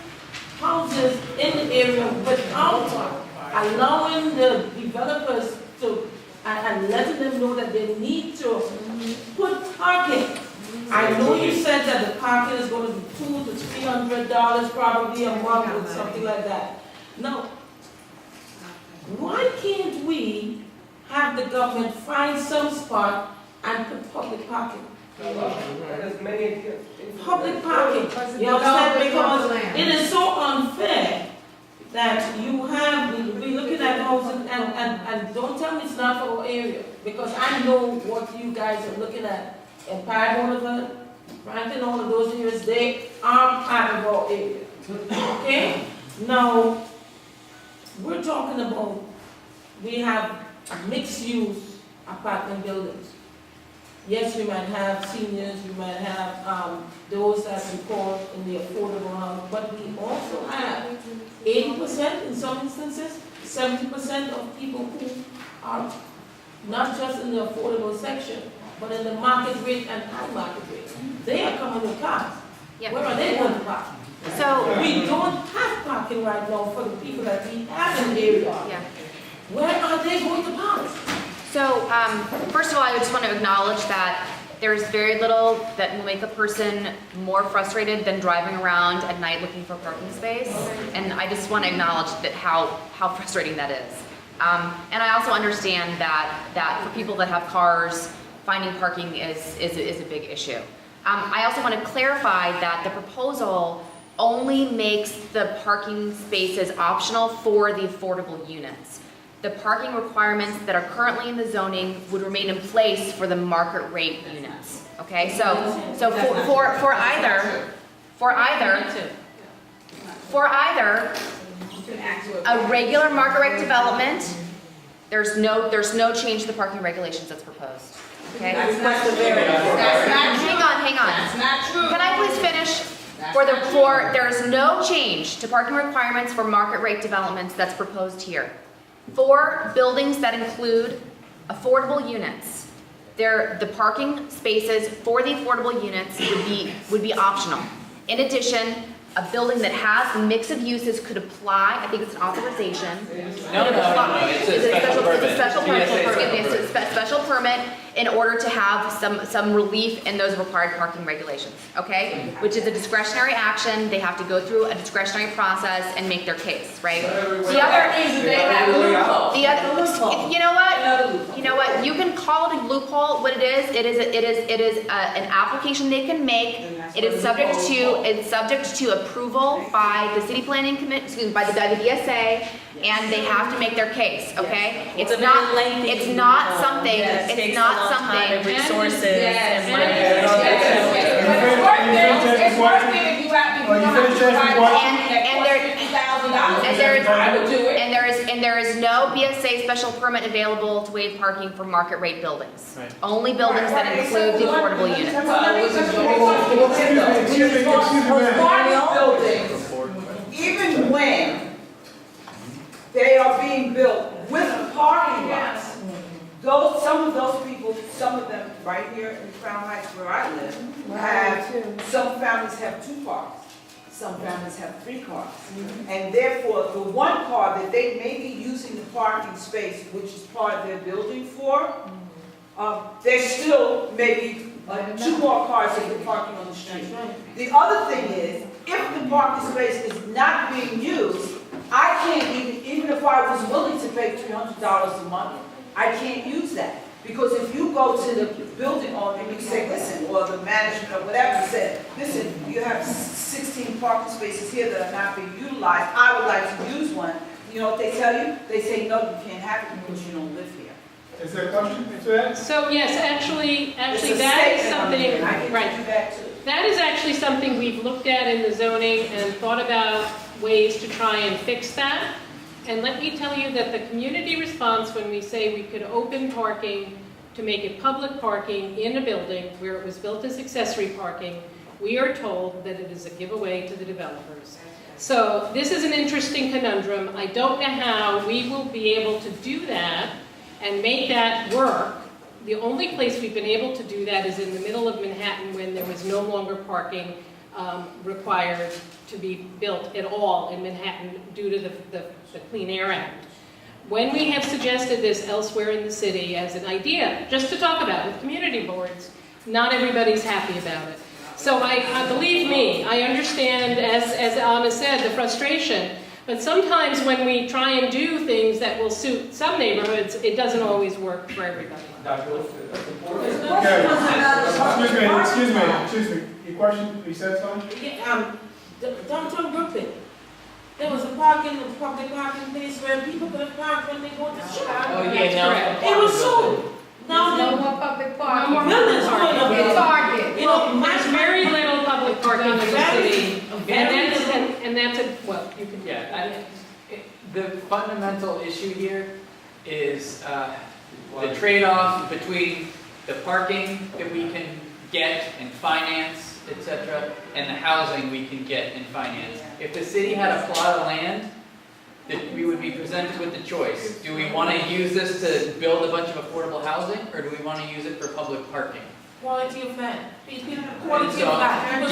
houses in the area without allowing the developers to, and letting them know that they need to put parking. I know you said that the parking is going to be $200 to $300 probably a month or something like that. No. Why can't we have the government find some spot and put public parking? Public parking. You understand? Because it is so unfair that you have, we're looking at houses, and don't tell me it's not for our area, because I know what you guys are looking at. Empire Boulevard, Franklin, all of those areas, they are part of our area. Okay? Now, we're talking about, we have mixed-use apartment buildings. Yes, you might have seniors, you might have those that we call in the affordable house, but we also have 80% in some instances, 70% of people who are not just in the affordable section, but in the market rate and high market rate. They are coming with cars. Yep. Where are they going to park? So we don't have parking right now for the people that we have in the area. Yeah. Where are they going to park? So, first of all, I just want to acknowledge that there's very little that will make a person more frustrated than driving around at night looking for a parking space. And I just want to acknowledge that how frustrating that is. And I also understand that for people that have cars, finding parking is a big issue. I also want to clarify that the proposal only makes the parking spaces optional for the affordable units. The parking requirements that are currently in the zoning would remain in place for the market rate units. Okay, so for either a regular market rate development, there's no change to the parking regulations that's proposed. Okay. That's not true. Hang on. That's not true. Can I please finish? There is no change to parking requirements for market rate developments that's proposed here. For buildings that include affordable units, the parking spaces for the affordable units would be optional. In addition, a building that has a mix of uses could apply. I think it's an authorization. No, it's a special permit. It's a special permit. Excuse me, it's a special permit in order to have some relief in those required parking regulations. Okay, which is a discretionary action. They have to go through a discretionary process and make their case, right? You know what? You can call it a loophole. What it is an application they can make. It is subject to approval by the city planning committee, excuse me, by the BSA, and they have to make their case. Okay, it's not something. It's not something. And resources and money. It's worth it if you have to. And there is no BSA special permit available to waive parking for market rate buildings. Right. Only buildings that include the affordable units. Even when they are being built with parking lots, some of those people, some of them right here in Crown Heights where I live, some families have 2 cars, some families have 3 cars. And therefore, the one car that they may be using the parking space, which is part of their building for, there's still maybe 2 more cars that they're parking on the street. The other thing is, if the parking space is not being used, I can't even if I was willing to pay $300 a month, I can't use that. Because if you go to the building owner and you say, listen, or the management or whatever said, listen, you have 16 parking spaces here that are not being utilized, I would like to use one. You know what they tell you? They say, no, you can't have it because you don't live here. Is there a question to that? So yes, actually It's a that is statement something, I'm making. I can right. do that too. That is actually something we've looked at in the zoning and thought about ways to try and fix that. And let me tell you that the community response when we say we could open parking to make it public parking in a building where it was built as accessory parking, we are told that it is a giveaway to the developers. So this is an interesting conundrum. I don't know how we will be able to do that and make that work. The only place we've been able to do that is in the middle of Manhattan when there was no longer parking required to be built at all in Manhattan due to the Clean Air Act. When we have suggested this elsewhere in the city as an idea, just to talk about with community boards, not everybody's happy about it. So I believe me, I understand, as Anna said, the frustration, but sometimes when we try and do things that will suit some neighborhoods, it doesn't always work for everybody. Okay, excuse me. Your question, you said something? Yeah, downtown Brooklyn. There was a public parking place where people could park when they go to shop. Oh, yeah, no. It was sold. Now No more public parking. No more buildings public going up. parking. Target. You know, There's very little public parking in the city, very and that's a, well, you can. Yeah, the fundamental issue here is the trade-off between the parking that we can get and finance, etc., and the housing we can get and finance. If the city had a plot of land, we would be presented with the choice. Do we want to use this to build a bunch of affordable housing, or do we want to use it for public parking? Quality of land. Quality So, of land.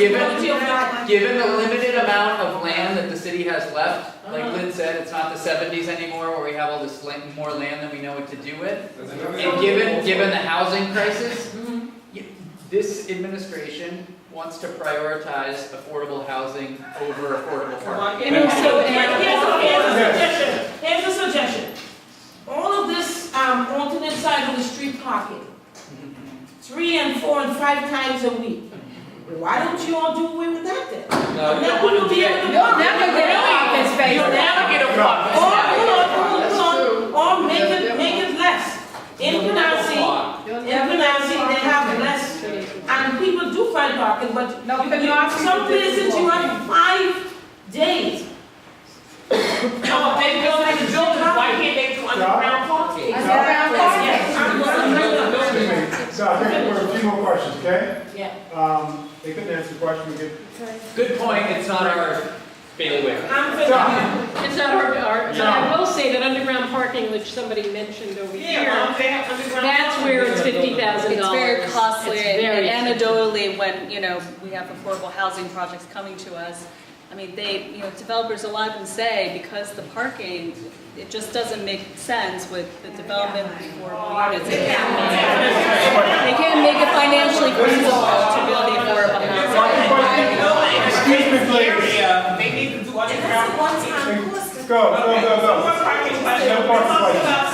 given the limited amount of land that the city has left, like Lynn said, it's not the 70s anymore where we have all this more land than we know what to do with. And given the housing crisis, this administration wants to prioritize affordable housing over affordable parking. Here's a suggestion. All of this alternate side of the street parking, 3 and 4 and 5 times a week. Why don't you all do away with that then? No, you don't want to do it. You'll never get a parking space. You'll never get a parking space. Or make it less. In Canarsie, they have less, and people do find parking, but some places you have 5 days. No, they build like buildings, why can't they do underground parking? So I think we're a few more questions, okay? Yeah. They couldn't answer the question. Good point, it's not our bailiwick. It's not our, so I will say that underground parking, which somebody mentioned over here, that's where it's $50,000. It's very costly, It's very and anecdotally, when, we have affordable housing projects coming to us, I mean, developers, a lot of them say, because the parking, it just doesn't make sense with the development of affordable units. They can't make it financially feasible to build the affordable housing. Excuse me, please. They need to do underground parking. Go. About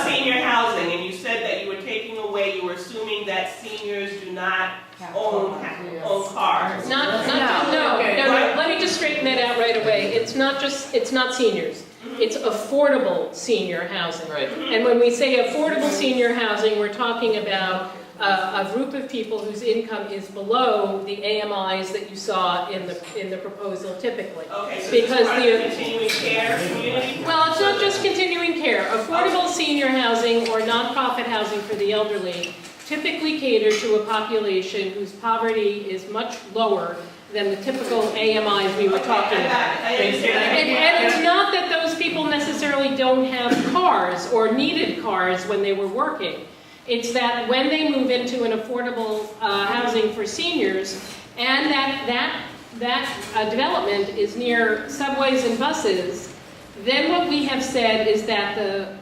senior housing, and you said that you were taking away, you were assuming that seniors do not own cars. No. Let me just straighten that out right away. It's not seniors. It's affordable senior housing. Right. And when we say affordable senior housing, we're talking about a group of people whose income is below the AMIs that you saw in the proposal typically. Okay, so because the continuing care community? Well, it's not just continuing care. Affordable senior housing or nonprofit housing for the elderly typically cater to a population whose poverty is much lower than the typical AMIs we were talking about. And it's not that those people necessarily don't have cars or needed cars when they were working. It's that when they move into an affordable housing for seniors, and that development is near subways and buses, then what we have said is that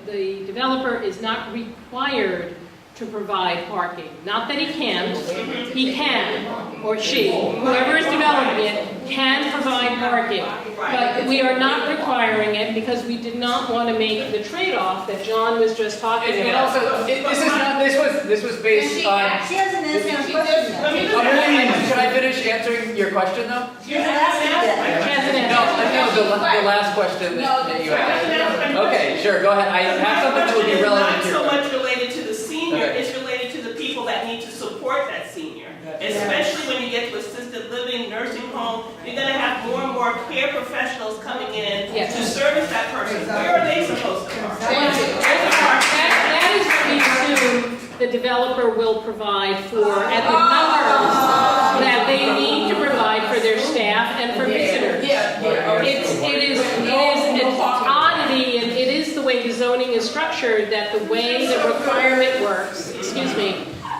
the developer is not required to provide parking. Not that he can't, he can, or she, whoever is developing it, can provide parking. But we are not requiring it because we did not want to make the trade-off that John was just talking And about. also, this was based on. She hasn't answered my question. Should I finish answering your question though? She hasn't answered. No, the last question that you asked. Okay, sure, go ahead. I have something that would be relevant to It's your not so question. much related to the senior, Okay. it's related to the people that need to support that senior. Especially when you get to assisted living, nursing home, you're gonna have more and more care professionals coming in Yes. to service that person. Where are they supposed to park? That is what we assume the developer will provide for, and the numbers that they need to provide for their staff and for visitors. It is an oddity, and it is the way the zoning is structured, that the way the requirement works,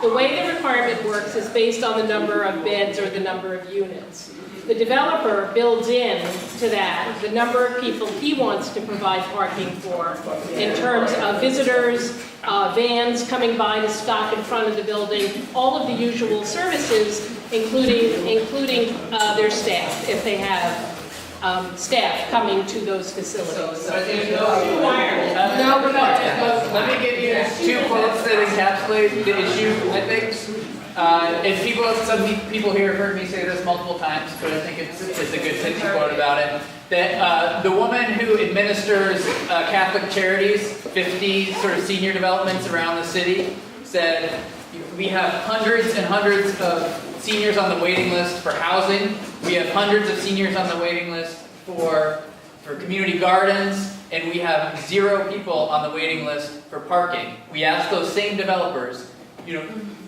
the way the requirement works is based on the number of beds or the number of units. The developer builds in to that the number of people he wants to provide parking for in terms of visitors, vans coming by to stop in front of the building, all of the usual services, including their staff, if they have staff coming to those facilities. Let me give you two quotes that encapsulate the issue, I think. And some people here have heard me say this multiple times, but I think it's a good pithy quote about it. That the woman who administers Catholic Charities, 50 sort of senior developments around the city, said, we have hundreds and hundreds of seniors on the waiting list for housing. We have hundreds of seniors on the waiting list for community gardens, and we have 0 people on the waiting list for parking. We asked those same developers,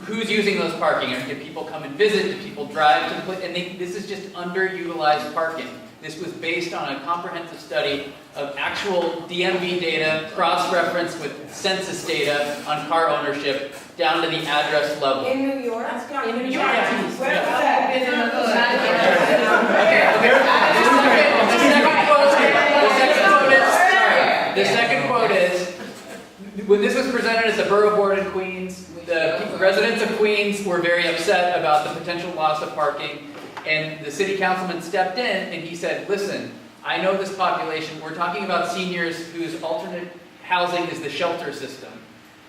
who's using those parking? Do people come and visit? Do people drive to the place? And this is just underutilized parking. This was based on a comprehensive study of actual DMV data, cross-referenced with census data on car ownership, down to the address level. In New York? In New York. The second quote is, when this was presented at the Borough Board in Queens, the residents of Queens were very upset about the potential loss of parking, and the city councilman stepped in and he said, listen, I know this population, we're talking about seniors whose alternate housing is the shelter system.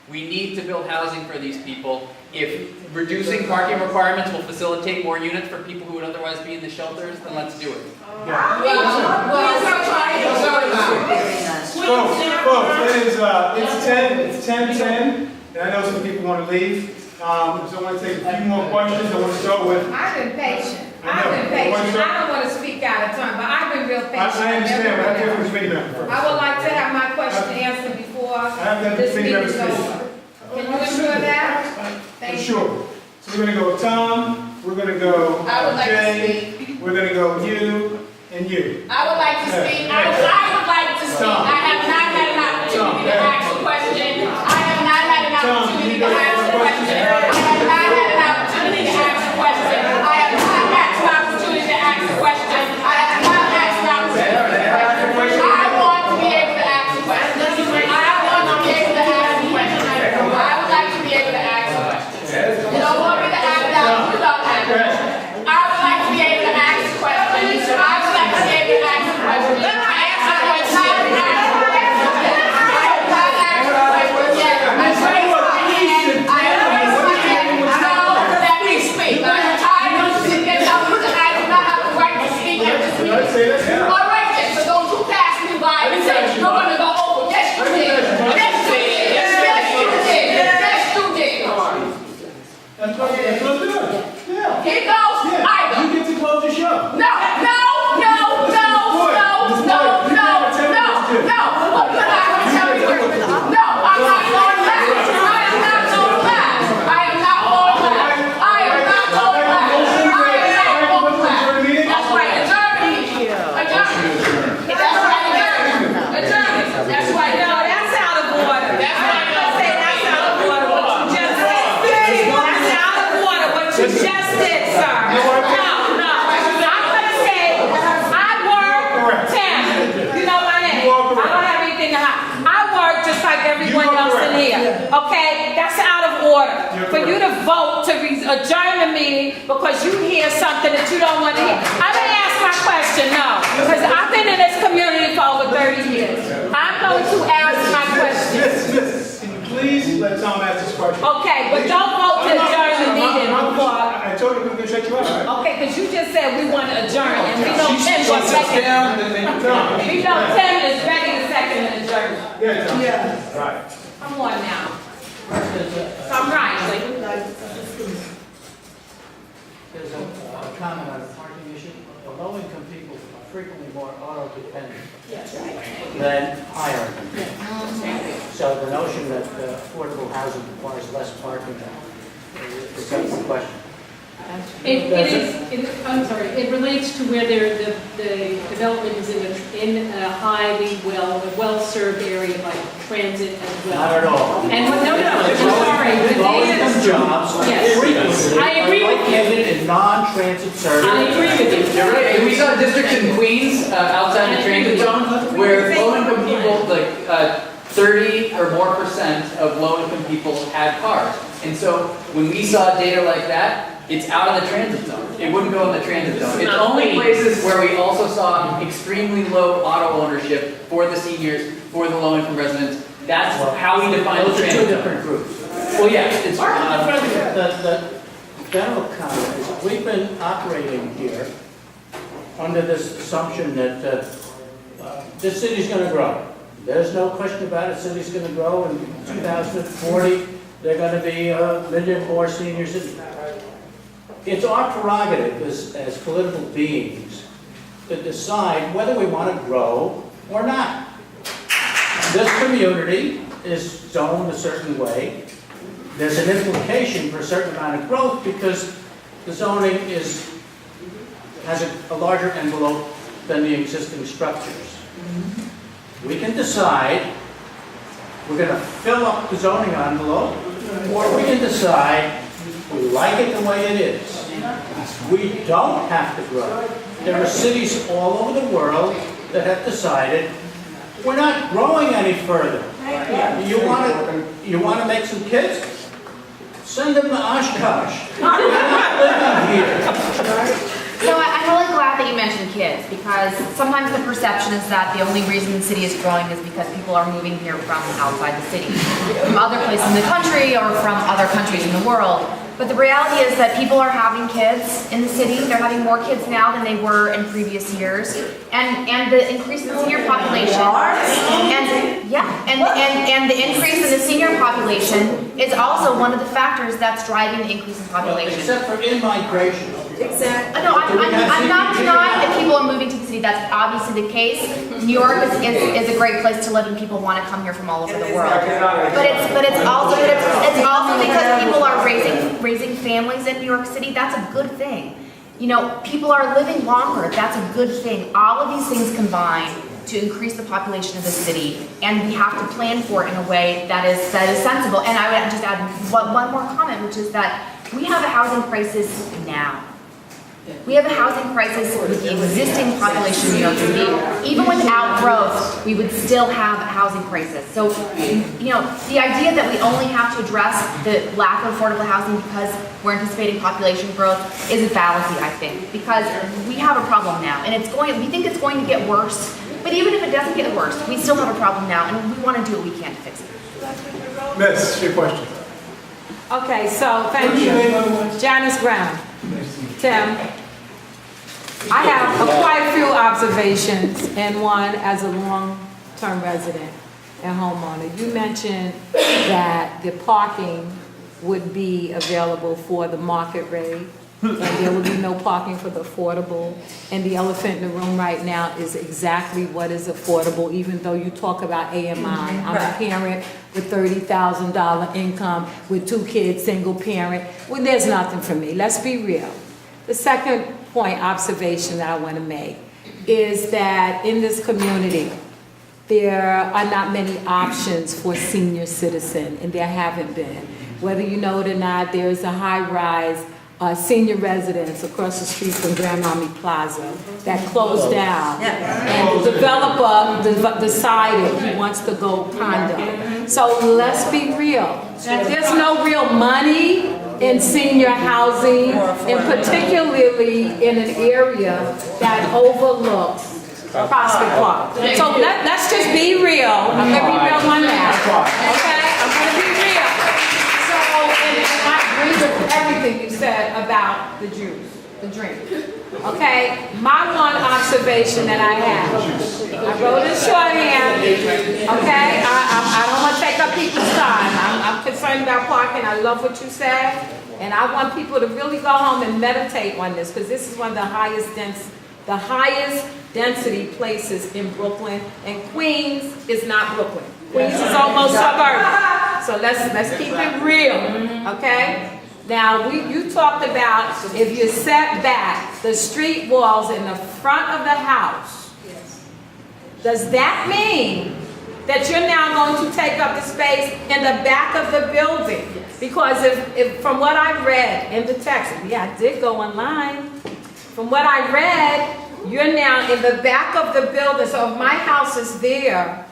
We need to build housing for these people. If reducing parking requirements will facilitate more units for people who would otherwise be in the shelters, then let's do it. Folks, it's 10:10, and I know some people want to leave. So I want to take a few more questions. I want to start with. I've been patient. I don't want to speak out of turn, but I've been real patient. I understand, but I have to speak back first. I would like to have my question answered before this meeting is over. Can you ensure that? Thank you. Sure. So we're going to go Tom, we're going to go Jay, we're going to go you, and you. I would like to speak. I would like to speak. I have not had an opportunity to ask a question. I have not had an opportunity to ask a question. I have not had an opportunity to ask a question. I have not had an opportunity to ask a question. I have not had an opportunity. I want to be able to ask a question. I want to be able to ask a question. I would like to be able to ask a question. You don't want me to act out, you don't have to. I would like to be able to ask a question. I would like to be able to ask a question. I ask a question. I have not asked a question yet. I raised my hand. I have raised my hand. No, let me speak. I don't sit there telling you that I do not have the right to speak at this meeting. All right, then, so those who pass me by and say, you're going to go over. Yes, you did. Yes, you did. Yes, you did. Yes, you did. That's what we're doing. Yeah. Here goes. Yeah. You get to close the show. No. Look, you're not going to tell me where. No, I'm not going back. I am not going back. I am not going back. I am not going back. I am not going back. That's right. Adjourn the meeting. Adjourn. for you to vote to adjourn the meeting because you hear something that you don't want to hear. I may ask my question, no, because I've been in this community for over 30 years. I'm going to ask my question. Miss, can you please let Tom ask this question? Okay, but don't vote to adjourn the meeting before. I told you we were going to shut you out, right? Okay, because you just said we want to adjourn and we know 10 more seconds. Tom. We know 10 is ready to second and adjourn. Yeah, Tom. Yeah. Right. Come on now. So I'm right. There's a comment on the parking issue. The low-income people are frequently more auto-dependent than higher-income people. So the notion that affordable housing requires less parking is the question. I'm sorry, it relates to where the development is in a highly well-served area by transit as well. Not at all. And, no, I'm sorry, the data Low-income jobs yes. frequently I agree are with you. located in non-transit service. I agree with you. You're right. We saw districts in Queens, outside the transit zone, where low-income people, like 30 or more % of low-income people had cars. And so when we saw data like that, it's out of the transit zone. It wouldn't go in the transit zone. It's only places where we also saw extremely low auto ownership for the seniors, for the low-income residents. That's how we define the Those are transit two zone. different groups. Well, yeah, it's The general comment is we've been operating here under this assumption that this city's going to grow. There's no question about it. The city's going to grow. In 2040, there are going to be 1 million more seniors. It's our prerogative as political beings to decide whether we want to grow or not. This community is zoned a certain way. There's an implication for a certain amount of growth because the zoning has a larger envelope than the existing structures. We can decide we're going to fill up the zoning envelope, or we can decide we like it the way it is. We don't have to grow. There are cities all over the world that have decided we're not growing any further. You want to make some kids? Send them to Oshkosh. We're not living here. So I'm really glad that you mentioned kids, because sometimes the perception is that the only reason the city is growing is because people are moving here from outside the city, from other places in the country or from other countries in the world. But the reality is that people are having kids in the city. They're having more kids now than they were in previous years. And the increase in the senior population, and the increase in the senior population is also one of the factors that's driving the increase in population. Except for in-migration. Exactly. No, I'm not denying that people are moving to the city. That's obviously the case. New York is a great place to live, and people want to come here from all over the world. But it's also because people are raising families in New York City. That's a good thing. You know, people are living longer. That's a good thing. All of these things combine to increase the population of the city, and we have to plan for it in a way that is sensible. And I would just add one more comment, which is that we have a housing crisis now. We have a housing crisis with the existing population in New York City. Even without growth, we would still have a housing crisis. So, you know, the idea that we only have to address the lack of affordable housing because we're anticipating population growth is a fallacy, I think, because we have a problem now, and we think it's going to get worse. But even if it doesn't get worse, we still have a problem now, and we want to do what we can to fix it. Miss, your question. Okay, so thank you. Janice Brown. Tim, I have quite a few observations, and one as a long-term resident and homeowner. You mentioned that the parking would be available for the market rate, and there would be no parking for the affordable. And the elephant in the room right now is exactly what is affordable, even though you talk about AMI. I'm a parent with $30,000 income with 2 kids, single parent. Well, there's nothing for me. Let's be real. The second point observation that I want to make is that in this community, there are not many options for senior citizen, and there haven't been. Whether you know it or not, there's a high rise senior residence across the street from Grand Army Plaza that closed down. And the developer decided he wants to go condo. So let's be real. There's no real money in senior housing, and particularly in an area that overlooks Prospect Park. So let's just be real. I'm gonna be real on that. Okay? I'm gonna be real. So, and I agree with everything you said about the juice, the drink. Okay? My one observation that I have, I wrote in shorthand, okay? I don't want to take up people's time. I'm concerned about parking. I love what you said. And I want people to really go home and meditate on this, because this is one of the highest density places in Brooklyn, and Queens is not Brooklyn. Queens is almost suburban. So let's keep it real, okay? Now, you talked about if you set back the street walls in the front of the house, does that mean that you're now going to take up the space in the back of the building? Because if from what I read in the text, yeah, I did go online. From what I read, you're now in the back of the building. So if my house is there,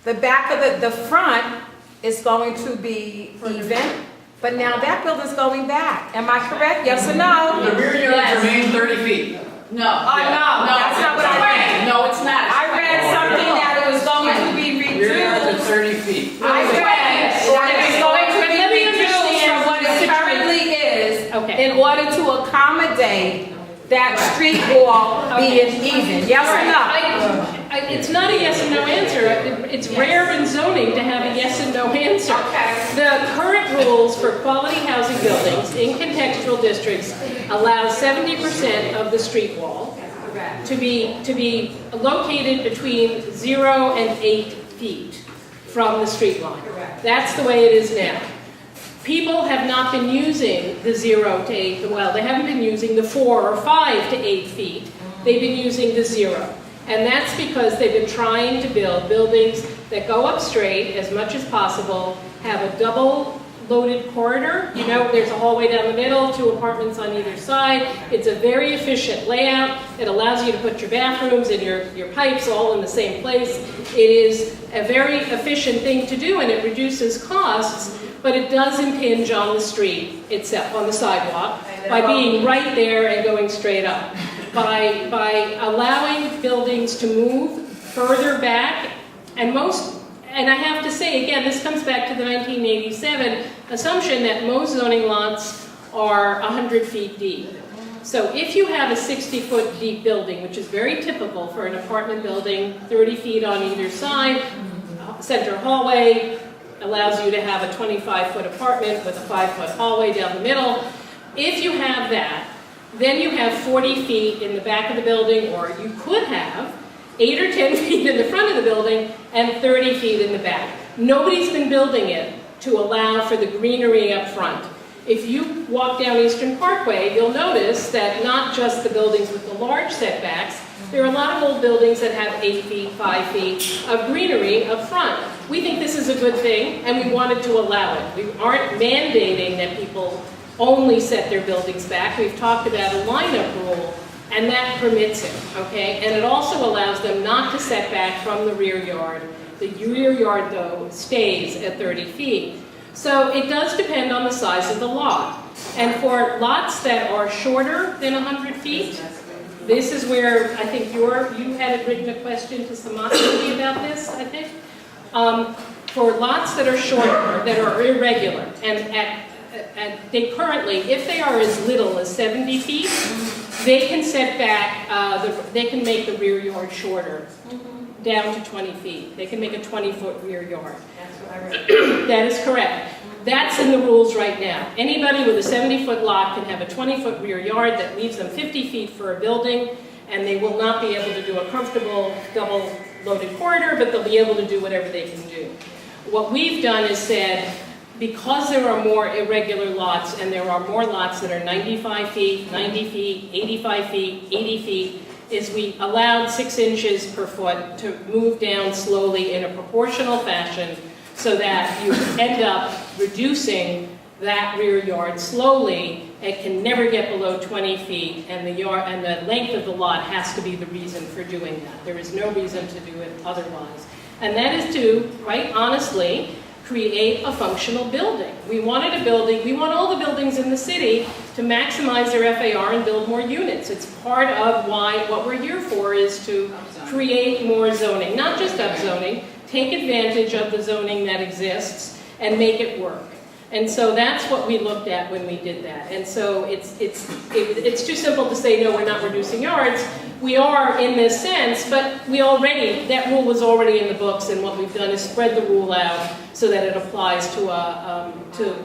the back of the front is going to be even, but now that building's going back. Am I correct? Yes or no? The rear yards remain 30 feet. No. No, that's not what I read. No, it's not. I read something that it was going to be Rear yards are reduced. 30 feet. I read that it's going to be reduced from what it currently is in order to accommodate that street wall being even. Yes or no? It's not a yes and no answer. It's rare in zoning to have a yes and no answer. The current rules for quality housing buildings in contextual districts allow 70% of the street wall to be located between 0 and 8 feet from the street line. That's the way it is now. People have not been using the 0 to 8, well, they haven't been using the 4 or 5 to 8 feet. They've been using the 0. And that's because they've been trying to build buildings that go up straight as much as possible, have a double loaded corridor. You know, there's a hallway down the middle, 2 apartments on either side. It's a very efficient layout. It allows you to put your bathrooms and your pipes all in the same place. It is a very efficient thing to do, and it reduces costs, but it does impinge on the street itself, on the sidewalk, by being right there and going straight up. By allowing buildings to move further back, and I have to say, again, this comes back to the 1987 assumption that most zoning lots are 100 feet deep. So if you have a 60-foot deep building, which is very typical for an apartment building, 30 feet on either side, center hallway, allows you to have a 25-foot apartment with a 5-foot hallway down the middle. If you have that, then you have 40 feet in the back of the building, or you could have 8 or 10 feet in the front of the building and 30 feet in the back. Nobody's been building it to allow for the greenery up front. If you walk down Eastern Parkway, you'll notice that not just the buildings with the large setbacks, there are a lot of old buildings that have 8 feet, 5 feet of greenery up front. We think this is a good thing, and we wanted to allow it. We aren't mandating that people only set their buildings back. We've talked about a lineup rule, and that permits it, okay? And it also allows them not to set back from the rear yard. The rear yard, though, stays at 30 feet. So it does depend on the size of the lot. And for lots that are shorter than 100 feet, this is where I think you had written a question to Samasaki about this, I think. For lots that are shorter, that are irregular, and they currently, if they are as little as 70 feet, they can set back, they can make the rear yard shorter, down to 20 feet. They can make a 20-foot rear yard. That's what I read. That is correct. That's in the rules right now. Anybody with a 70-foot lot can have a 20-foot rear yard that leaves them 50 feet for a building, and they will not be able to do a comfortable double-loaded corridor, but they'll be able to do whatever they can do. What we've done is said, because there are more irregular lots, and there are more lots that are 95 feet, 90 feet, 85 feet, 80 feet, is we allowed 6 inches per foot to move down slowly in a proportional fashion so that you end up reducing that rear yard slowly. It can never get below 20 feet, and the length of the lot has to be the reason for doing that. There is no reason to do it otherwise. And that is to, quite honestly, create a functional building. We wanted a building, we want all the buildings in the city to maximize their FAR and build more units. It's part of what we're here for is to create more zoning, not just upzoning, take advantage of the zoning that exists and make it work. And so that's what we looked at when we did that. And so it's too simple to say, no, we're not reducing yards. We are in this sense, but that rule was already in the books, and what we've done is spread the rule out so that it applies to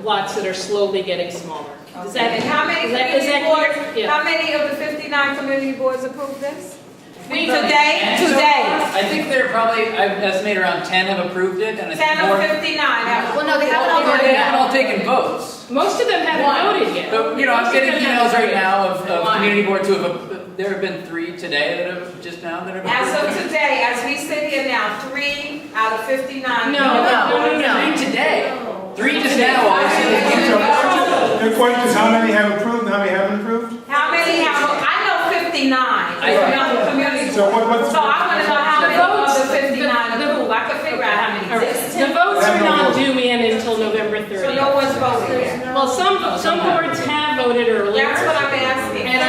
lots that are slowly getting smaller. Is that, And how many community that boards, clear? Yeah. how many of the 59 community boards approved this? Today. I think there are probably, I estimate around 10 have approved it, and I think 10 more. of 59 have. Well, no, they haven't all voted They yet. haven't all taken votes. Most of them haven't voted yet. But, I'm getting emails right now of community boards who have, there have been 3 today that have just now that have As approved of it. today, as we sit here now, 3 out of 59. No. 3 today. 3 just now. The question is, how many have approved and how many haven't approved? How many have, I know 59. Community So what's So I want to know how many of the 59 approved. I could figure out how many. The votes are not due in until November 30th. So no one's voted yet. Well, some boards have voted earlier. That's what I'm asking. And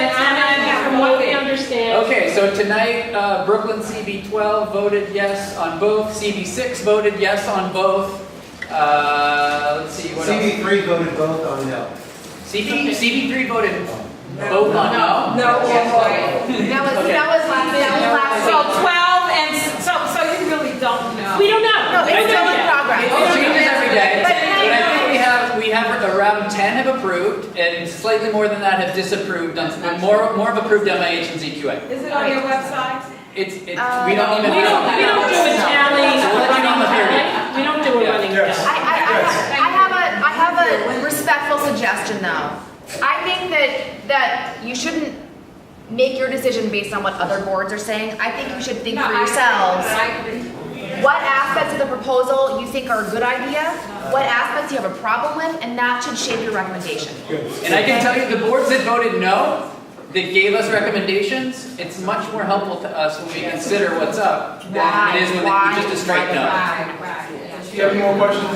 from what we understand. Okay, so tonight, Brooklyn CB12 voted yes on both, CB6 voted yes on both. Let's see, what else? CB3 voted both on no. CB3 voted both on no? That was last So week. 12 and, so you really don't know. We don't know. No, it's still in progress. It changes every day. But But I think we have around 10 have approved, and slightly more than that have disapproved, more have approved MIH and ZQA. Is it on your website? We don't even. We don't do a tally. We'll let you know in the period. We don't do a running Yes. tally. I have a respectful suggestion though. I think that you shouldn't make your decision based on what other boards are saying. I think you should think for yourselves. What aspects of the proposal you think are a good idea, what aspects you have a problem with, and that should shape your recommendation. And I can tell you, the boards that voted no, that gave us recommendations, it's much more helpful to us when we consider what's up than it is when we just a straight no. Do you have any more questions?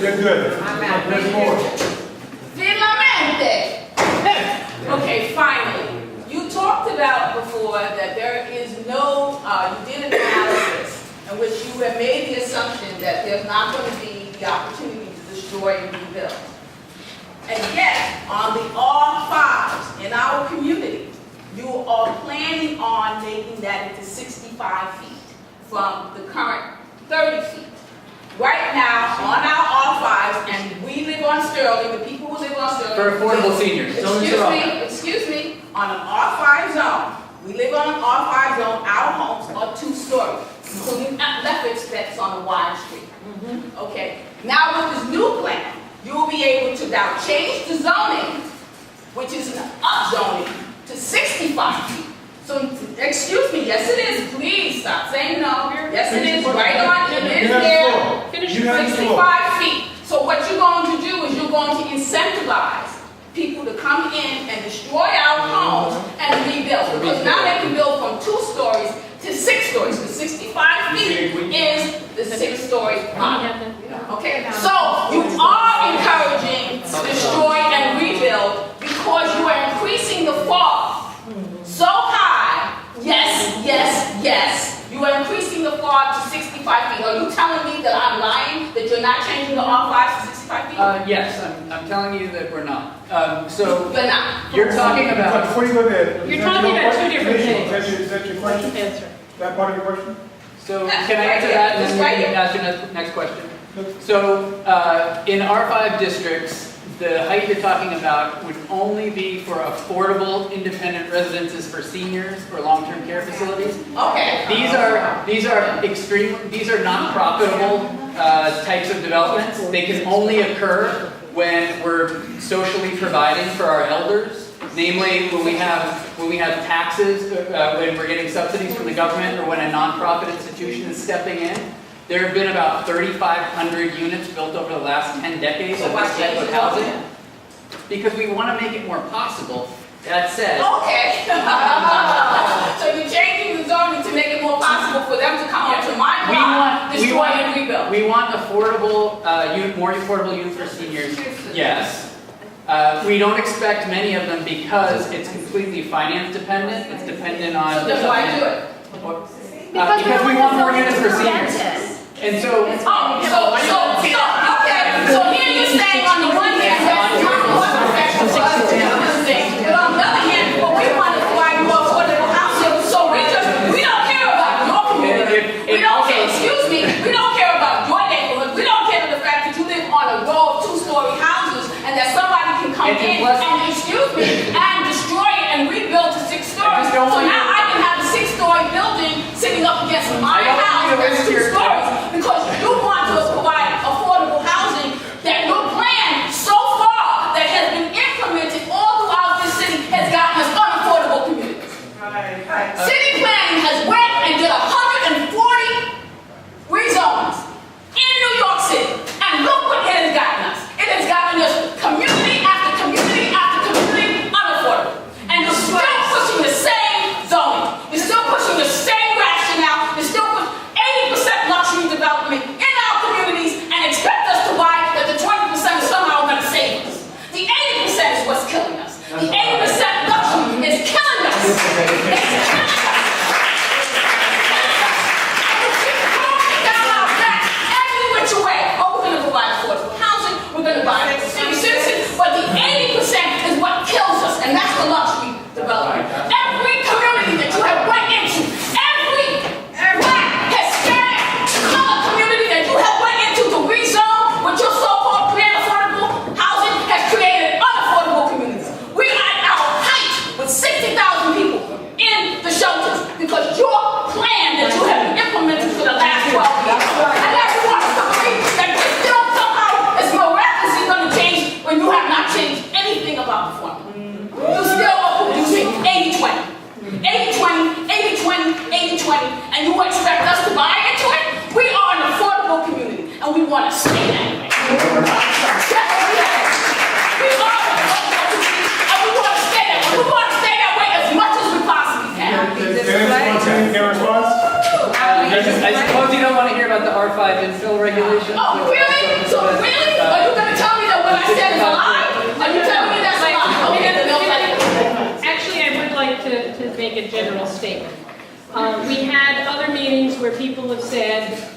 You're good. There's more. Finalmente. Okay, finally. You talked about before that there is no, you did an analysis in which you have made the assumption that there's not going to be the opportunity to destroy and rebuild. And yet, on the R5s in our community, you are planning on making that into 65 feet from the current 30 feet. Right now, on our R5s, and we live on Sterling, the people who live on Sterling. For affordable seniors. Excuse me, on an R5 zone, we live on an R5 zone, our homes are 2-story, including Lefferts that's on Wide Street. Okay, now with this new plan, you will be able to now change the zoning, which is an upzoning, to 65 feet. So, excuse me, yes it is, please stop saying no. Yes it is, right on, it is there. Finish 65 feet. So what you're going to do is you're going to incentivize people to come in and destroy our homes and rebuild. Because now they can build from 2 stories to 6 stories. The 65 feet is the 6-story model. Okay, so you are encouraging destroy and rebuild because you are increasing the fall so high. Yes, yes, yes. You are increasing the fall to 65 feet. Are you telling me that I'm lying? That you're not changing the R5 to 65 feet? Yes, I'm telling you that we're not. So You're not. you're talking about. Before you go there. You're talking about 2 different things. Is that your question? Answer. That part of your question? So can I answer that and then we can ask your next question? So in R5 districts, the height you're talking about would only be for affordable independent residences for seniors or long-term care facilities. Okay. These are not profitable types of developments. They can only occur when we're socially providing for our elders. Namely, when we have taxes, when we're getting subsidies from the government, or when a nonprofit institution is stepping in. There have been about 3,500 units built over the last 10 decades of this type of housing. Because we want to make it more possible. That said, Okay. So you're changing the zoning to make it more possible for them to come onto my block, destroy and rebuild. we want affordable, more affordable units for seniors, yes. We don't expect many of them because it's completely finance dependent. It's dependent on. So then why do it? Because we want more units for seniors. And so. Okay. So here you're saying on the one hand, that's not cost effective for us to do this thing. But on the other hand, what we want to provide more affordable housing. So we don't care about your community. We don't care, excuse me, we don't care about your neighborhood. We don't care about the fact that you live on a row of 2-story houses and that somebody can come in and, excuse me, and destroy it and rebuild to 6 stories. So now I can have a 6-story building sitting up against my house that's 2 stories because you want to provide affordable housing that your plan so far that has been implemented all throughout this city has gotten us unaffordable communities. City planning has went and did 140 rezonings in New York City, and look what it has gotten us. It has gotten us community after community after community unaffordable. And you're still pushing the same zoning. You're still pushing the same rationale. You're still pushing 80% luxury development in our communities and expect us to buy that the 20% is somehow going to save us. The 80% is what's killing us. The 80% luxury is killing us. It's killing us. And you keep throwing it down our back every which way. Oh, we're going to provide affordable housing. We're going to buy it for senior citizens. But the 80% is what kills us, and that's the luxury development. Every community that you have went into, every black, Hispanic, colored community that you have went into to rezone with your so-called plan affordable housing has created unaffordable communities. We are at our height with 60,000 people in the shelters because your plan that you have implemented for the last 12 years. And everyone is to believe that this still somehow is miraculously going to change when you have not changed anything about the formula. You still are producing 80-20. 80-20, 80-20, 80-20, and you expect us to buy into it? We are an affordable community, and we want to stay that way. We are an affordable community, and we want to stay that way. We want to stay that way as much as we possibly can. Your response? I suppose you don't want to hear about the R5 infill regulations. Oh, really? So really? Are you going to tell me that what I said is a lie? Are you telling me that's a lie? Okay, then no. Actually, I would like to make a general statement. We had other meetings where people have said,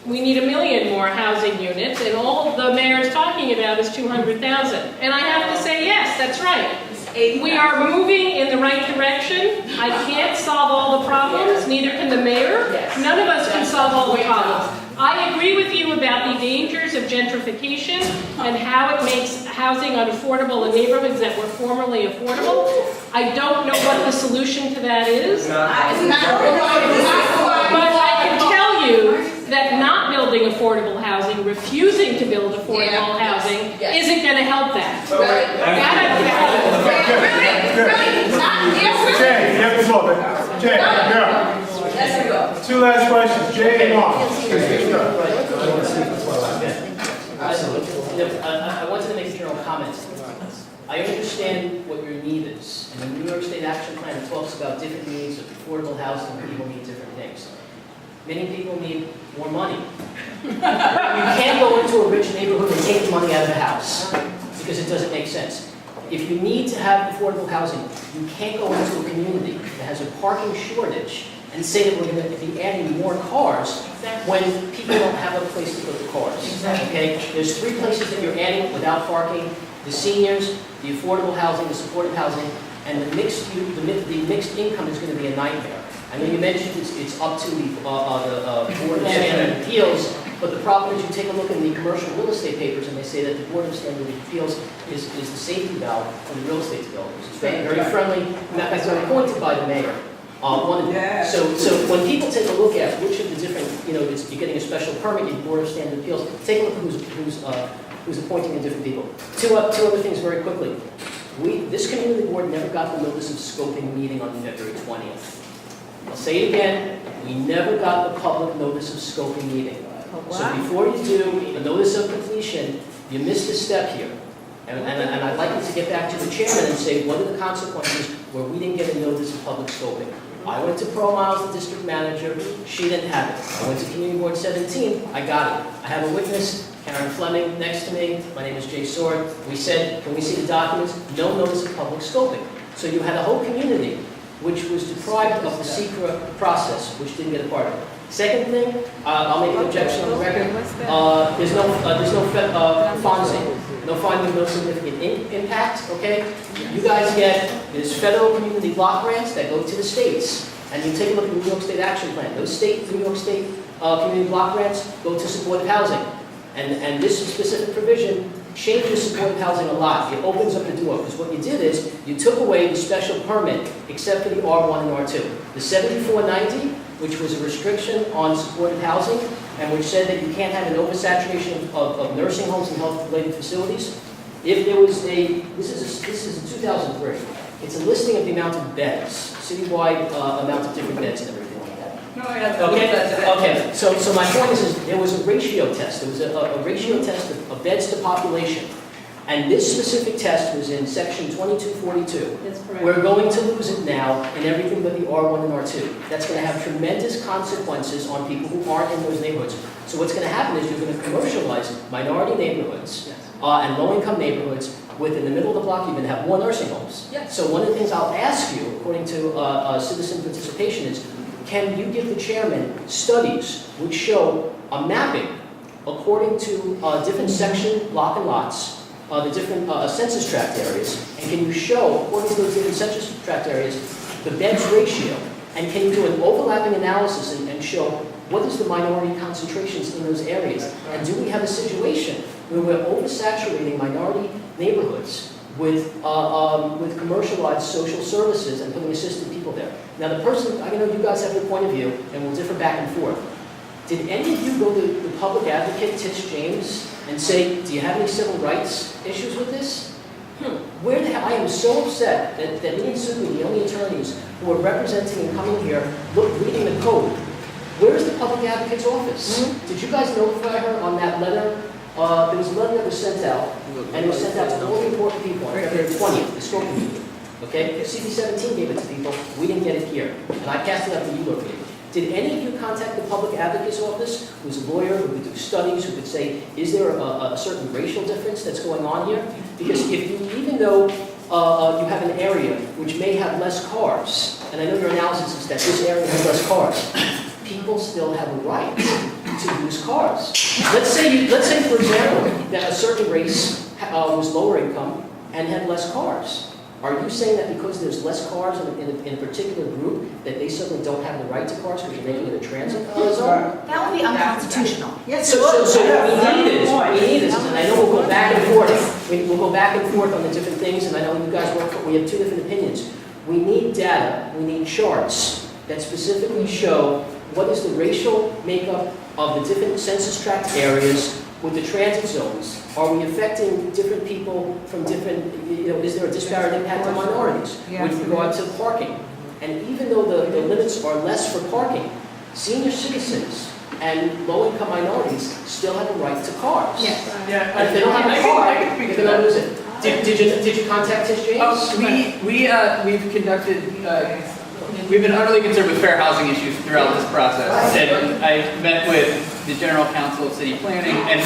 we need 1 million more housing units, and all the mayor's talking about is 200,000. And I have to say, yes, that's right. We are moving in the right direction. I can't solve all the problems, neither can the mayor. None of us can solve all the problems. I agree with you about the dangers of gentrification and how it makes housing unaffordable in neighborhoods that were formerly affordable. I don't know what the solution to that is. But I can tell you that not building affordable housing, refusing to build affordable housing, isn't going to help that. Jay, you have the floor. Jay, yeah. Two last questions. Jay and Mark. I wanted to make a general comment. I understand what your need is, and the New York State Action Plan talks about different needs of affordable housing, and people need different things. Many people need more money. You can't go into a rich neighborhood and take the money out of the house, because it doesn't make sense. If you need to have affordable housing, you can't go into a community that has a parking shortage and say that we're going to be adding more cars when people don't have a place to put the cars. Okay? There's 3 places that you're adding without parking: the seniors, the affordable housing, the supportive housing, and the mixed income is going to be a nightmare. I know you mentioned it's up to the Board of Standard Appeals, but the problem is you take a look in the commercial real estate papers and they say that the Board of Standard Appeals is the safety valve for the real estate developers. It's very friendly, and that's very appointed by the mayor. So when people take a look at which of the different, you're getting a special permit in the Board of Standard Appeals, take a look at who's appointing the different people. Two other things very quickly. This community board never got the notice of scoping meeting on February 20th. I'll say it again, we never got the public notice of scoping meeting. So before you do a notice of completion, you missed a step here. And I'd like you to get back to the chairman and say, what are the consequences where we didn't get a notice of public scoping? I went to Pearl Miles, the district manager, she didn't have it. I went to Community Board 17, I got it. I have a witness, Karen Fleming, next to me, my name is Jay Sword. We said, can we see the documents? No notice of public scoping. So you had a whole community which was deprived of the secret process, which didn't get a part of it. Second thing, I'll make an objection on the record. There's no FONSI, no finding of no significant impact, okay? You guys get, there's federal community block grants that go to the states. And you take a look at the New York State Action Plan. Those New York State community block grants go to supportive housing. And this specific provision changes supportive housing a lot. It opens up the door, because what you did is, you took away the special permit, except for the R1 and R2. The 7490, which was a restriction on supportive housing, and which said that you can't have an oversaturation of nursing homes and health-related facilities. If there was this is a 2003, it's a listing of the amount of beds, citywide amount of different beds and everything like that. No, I have Okay, so my point is there was a ratio test. There was a ratio test of beds to population. And this specific test was in section 2242. That's correct. We're going to lose it now in everything but the R1 and R2. That's going to have tremendous consequences on people who aren't in those neighborhoods. So what's going to happen is you're going to commercialize minority neighborhoods and low-income neighborhoods. Within the middle of the block, you're going to have more nursing homes. Yes. So one of the things I'll ask you, according to citizen participation, is can you give the chairman studies which show a mapping according to different section, block, and lots, the different census tract areas, and can you show, according to those different census tract areas, the beds ratio, and can you do an overlapping analysis and show what is the minority concentrations in those areas, and do we have a situation where we're oversaturating minority neighborhoods with commercialized social services and putting assisted people there? Now the person, I know you guys have your point of view, and we'll differ back and forth. Did any of you go to the public advocate, Tish James, and say, do you have any civil rights issues with this? Where the hell, I am so upset that me and Subi, the only attorneys who are representing and coming here, reading the code. Where is the public advocate's office? Did you guys notify her on that letter? There was a letter that was sent out, and it was sent out to all the important people on February 20th, the scoping meeting. Okay? CB17 gave it to people, we didn't get it here. And I passed it up to ULURP. Did any of you contact the public advocate's office, who's a lawyer, who could do studies, who could say, is there a certain racial difference that's going on here? Because if you, even though you have an area which may have less cars, and I know your analysis is that this area has less cars, people still have a right to use cars. Let's say, for example, that a certain race was lower income and had less cars. Are you saying that because there's less cars in a particular group, that they suddenly don't have the right to cars because you're making it a transit zone? That would be unconstitutional. Yes, so we need this, and I know we'll go back and forth. We'll go back and forth on the different things, and I know you guys we have two different opinions. We need data, we need charts that specifically show what is the racial makeup of the different census tract areas with the transit zones. Are we affecting different people from different, is there a disparate impact on minorities with regard to parking? And even though the limits are less for parking, senior citizens and low-income minorities still have a right to cars. Yes. And if they don't have a car, they're going to lose it. Did you contact Tish James? We've conducted, we've been utterly concerned with fair housing issues throughout this process. And I met with the General Counsel of City Planning and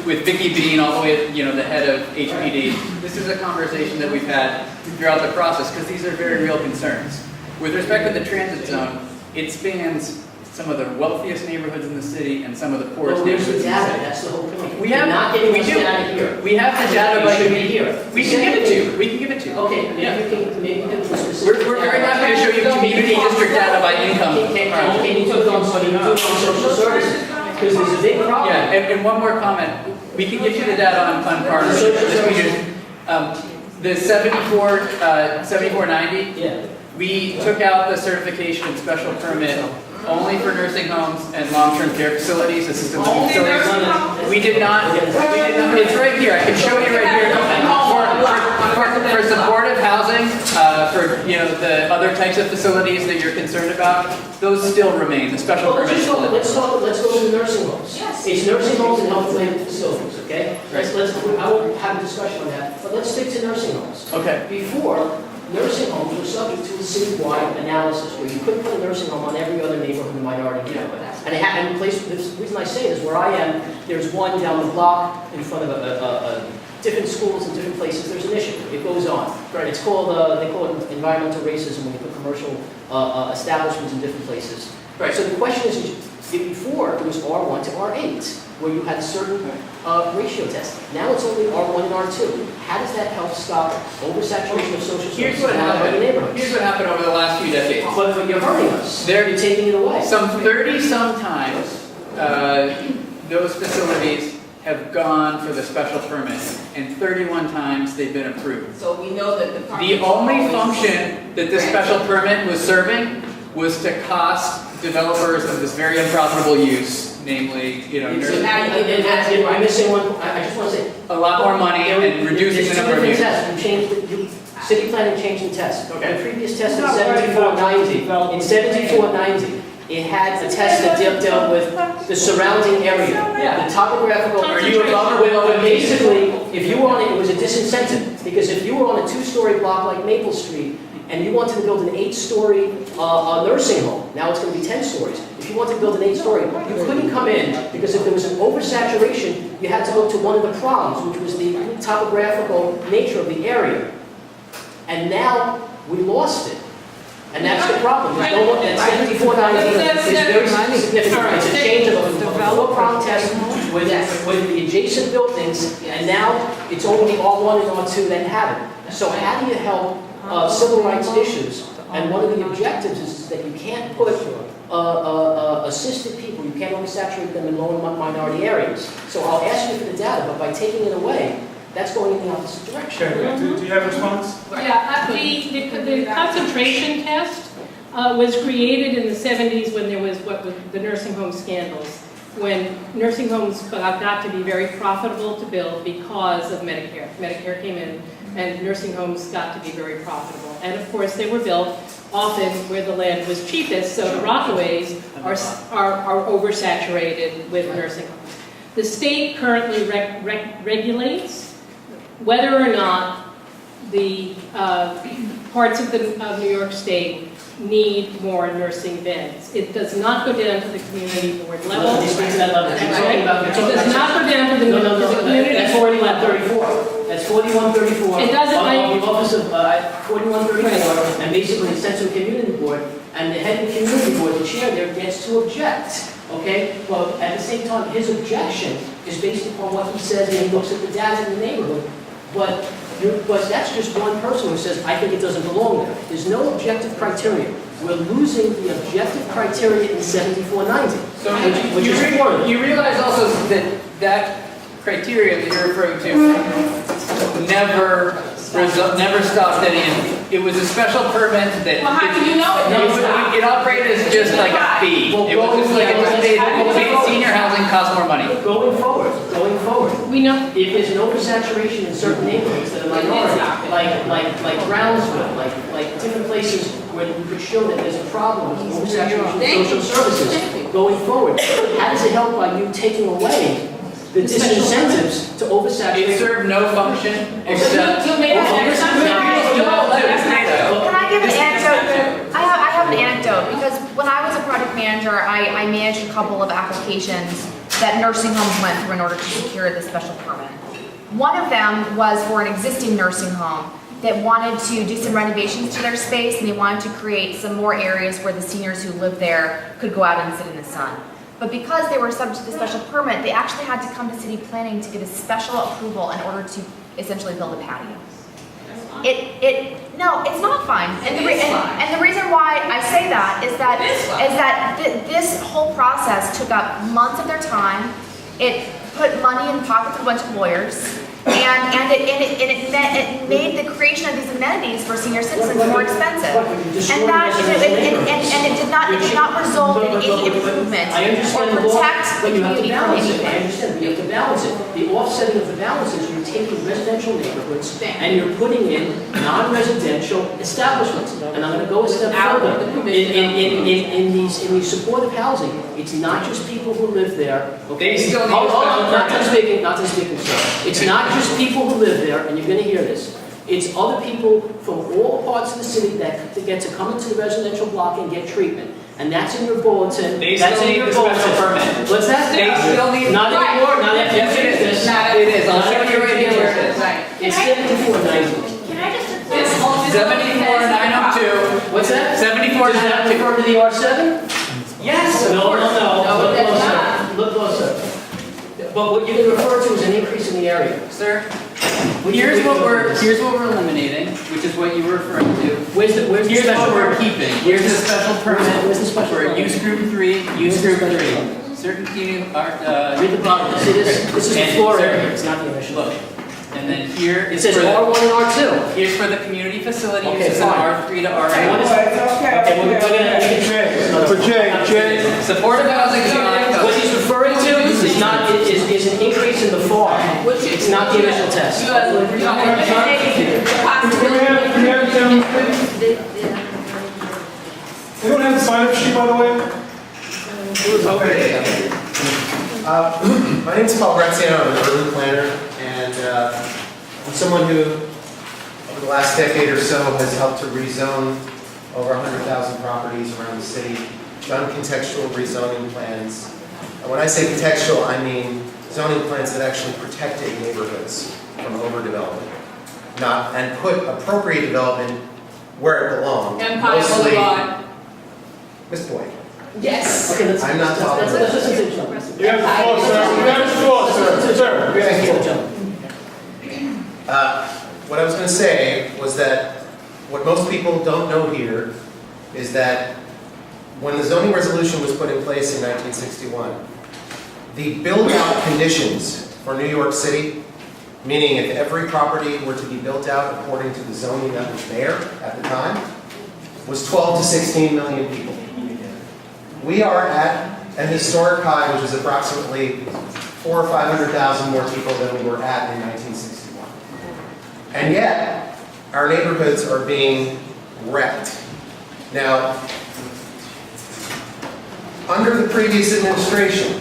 with Vicki Bean, all the way, the head of HPD. This is a conversation that we've had throughout the process because these are very real concerns. With respect to the transit zone, it spans some of the wealthiest neighborhoods in the city and some of the poorest neighborhoods in the city. That's the whole point. We have data here. We have the data, but we can give it to you. We can give it to you. Okay, maybe you can We're very happy to show you community district data by income. Can you put on social services? Because there's a big problem. Yeah, and one more comment. We can get you the data on partnership. The 7490, we took out the certification and special permit only for nursing homes and long-term care facilities, assisted living facilities. We did not, it's right here, I can show you right here. for supportive housing, for, you know, the other types of facilities that you're concerned about, those still remain, the special Well, permits still. let's go to the nursing homes. Yes. It's nursing homes and health-related facilities, okay? I won't have a discussion on that, but let's stick to nursing homes. Okay. Before, nursing homes were subject to a citywide analysis where you couldn't put a nursing home on every other neighborhood in the minority neighborhood. And it happened in place, the reason I say it is where I am, there's one down the block in front of a different schools in different places, there's an issue. It goes on. Right. It's called, they call it environmental racism when you put commercial establishments in different places. Right. So the question is, before it was R1 to R8, where you had certain ratio testing. Now it's only R1 and R2. How does that help stop oversaturation of social services? Here's what happened over the last few decades. But you're hurting us. You're taking it away. Some 30-some times, those facilities have gone for the special permit, and 31 times they've been approved. So we know that The only function that this special permit was serving was to cost developers of this very unprofitable use, namely, you know, So now I'm missing one. I just want to say a lot more money and reducing the number of units. City planning changed the test. Okay. The previous test in 7490. In 7490, it had a test that dealt with the surrounding area, the topographical. Are you above or below? Basically, if you were on it, it was a disincentive because if you were on a 2-story block like Maple Street and you wanted to build an 8-story nursing home, now it's going to be 10 stories. If you wanted to build an 8-story, you couldn't come in because if there was an oversaturation, you had to go to one of the prongs, which was the topographical nature of the area. And now we lost it. And that's the problem. There's no one, that 7490 is very significant. It's a change of a 4-prong test with the adjacent buildings, and now it's only R1 and R2 that have it. So how do you help civil rights issues? And one of the objectives is that you can't put assisted people, you can't oversaturate them in low and minority areas. So I'll ask you for the data, but by taking it away, that's going in the opposite direction. Do you have a response? Yeah, the concentration test was created in the 70s when there was the nursing home scandals, when nursing homes got to be very profitable to build because of Medicare. Medicare came in and nursing homes got to be very profitable. And of course they were built often where the land was cheapest, so the Rockaways are oversaturated with nursing homes. The state currently regulates whether or not the parts of New York State need more nursing beds. It does not go down to the community board level. It does not go down to the community That's board level. 4134. That's 4134. It doesn't the office of 4134, and basically it's sent to the community board, and the head of the community board, the chair there, gets to object. Okay, well, at the same time, his objection is based upon what he says, and he looks at the data in the neighborhood. But that's just one person who says, I think it doesn't belong there. There's no objective criteria. We're losing the objective criteria in 7490. So you realize also that that criteria that you're referring to never stopped any. It was a special permit that. Well, how do you know it never stopped? It operated as just like a fee. It was just like it made senior housing cost more money. Going forward, we know if there's an oversaturation in certain neighborhoods that are minority, like Brownsville, like different places where you could show that there's a problem with oversaturation of social services. Going forward, how does it help by you taking away the disincentives to oversaturate? It served no function except. Can I give an anecdote? I have an anecdote because when I was a project manager, I managed a couple of applications that nursing homes went through in order to secure the special permit. One of them was for an existing nursing home that wanted to do some renovations to their space, and they wanted to create some more areas where the seniors who live there could go out and sit in the sun. But because they were subject to the special permit, they actually had to come to city planning to get a special approval in order to essentially build a patio. No, it's not fine. And the reason why I say that is that this whole process took up months of their time. It put money in the pockets of a bunch of lawyers. And it made the creation of these amenities for senior citizens more expensive. And that, and it did not result in any improvement I or understand the law, protect the but you have to community from balance it. I anything. understand, but you have to balance it. The offsetting of the balance is you're taking residential neighborhoods and you're putting in non-residential establishments. And I'm gonna go a step further. In these supportive housing, it's not just people who live there. Okay? They still need Hold on, special not permit. to speaking, sir. It's not just people who live there, and you're gonna hear this. It's other people from all parts of the city that get to come into the residential block and get treatment. And that's in your bulletin. They That's still in need your the special bulletin. permit. What's that? They still need. Not anymore, not after you Yes, finish it is. this. It is. I'll show you right here where it is. It's 7490. Can I just? It's 74,902. What's that? Does that 74,902. refer to the R7? Yes, of No, course. look closer. Look closer. But what you're gonna refer to is an increase in the area. Sir, here's what we're eliminating, which is what you were referring to. Where's the Here's special what we're permit? keeping. Here's the special permit Where's the special for permit? use group 3, use group 3. Certain community are, Read the bottom. See this? This is the and floor certain- area. It's not the emission. Look, and then here It is says for the, R1 and R2. here's for the community facility Okay, uses and fine. R3 to And what R8. is Okay, we're gonna. For Jay. Supportive housing is not. What he's referring to is not, is an increase in the FAR. It's not the initial test. You don't have the sign-up sheet, by the way? My name is Paul Graziano, I'm an urban planner, and I'm someone who, over the last decade or so, has helped to rezone over 100,000 properties around the city, done contextual rezoning plans. And when I say contextual, I mean zoning plans that actually protected neighborhoods from overdevelopment, and put appropriate development where it belonged. Empire Mostly- Boulevard. Ms. Boyd. Yes. Okay, I'm not talking about let's that. listen to each other. You have the floor, sir. You have the floor, sir. Sir. Thank you. What I was going to say was that what most people don't know here is that when the zoning resolution was put in place in 1961, the build-out conditions for New York City, meaning if every property were to be built out according to the zoning that was there at the time, was 12 to 16 million people. We are at an historic high, which is approximately 400,000 or 500,000 more people than we were at in 1961. And yet, our neighborhoods are being wrecked. Now, under the previous administration,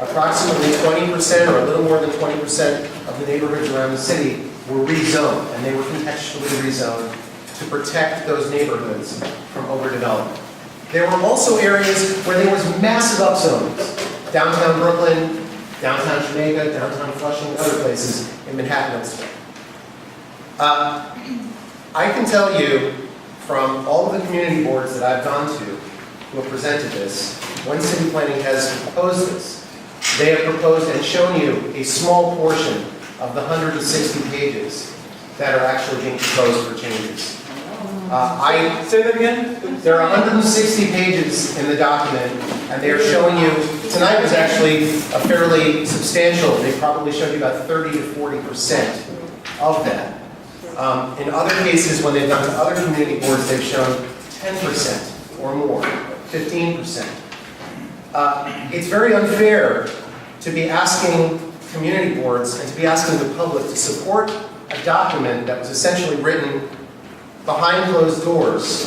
approximately 20% or a little more than 20% of the neighborhoods around the city were rezoned, and they were contextually rezoned to protect those neighborhoods from overdevelopment. There were also areas where there was massive upzonings. Downtown Brooklyn, downtown Jamaica, downtown Flushing, other places in Manhattan elsewhere. I can tell you from all of the community boards that I've gone to who have presented this, when city planning has proposed this, they have proposed and shown you a small portion of the 160 pages that are actually being proposed for changes. Say that again? There are 160 pages in the document, and they are showing you, tonight was actually a fairly substantial, they probably showed you about 30 to 40% of that. In other cases, when they've gone to other community boards, they've shown 10% or more, 15%. It's very unfair to be asking community boards and to be asking the public to support a document that was essentially written behind closed doors,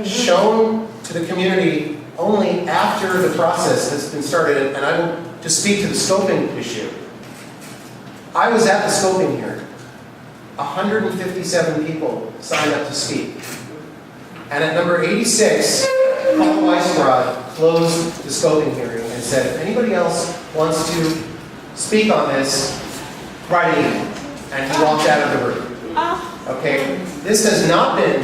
shown to the community only after the process has been started. And I will just speak to the scoping issue. I was at the scoping hearing. 157 people signed up to speak. And at number 86, Paul Weisbrod closed the scoping hearing and said, if anybody else wants to speak on this, write an email. And he walked out of the room. Okay, this has not been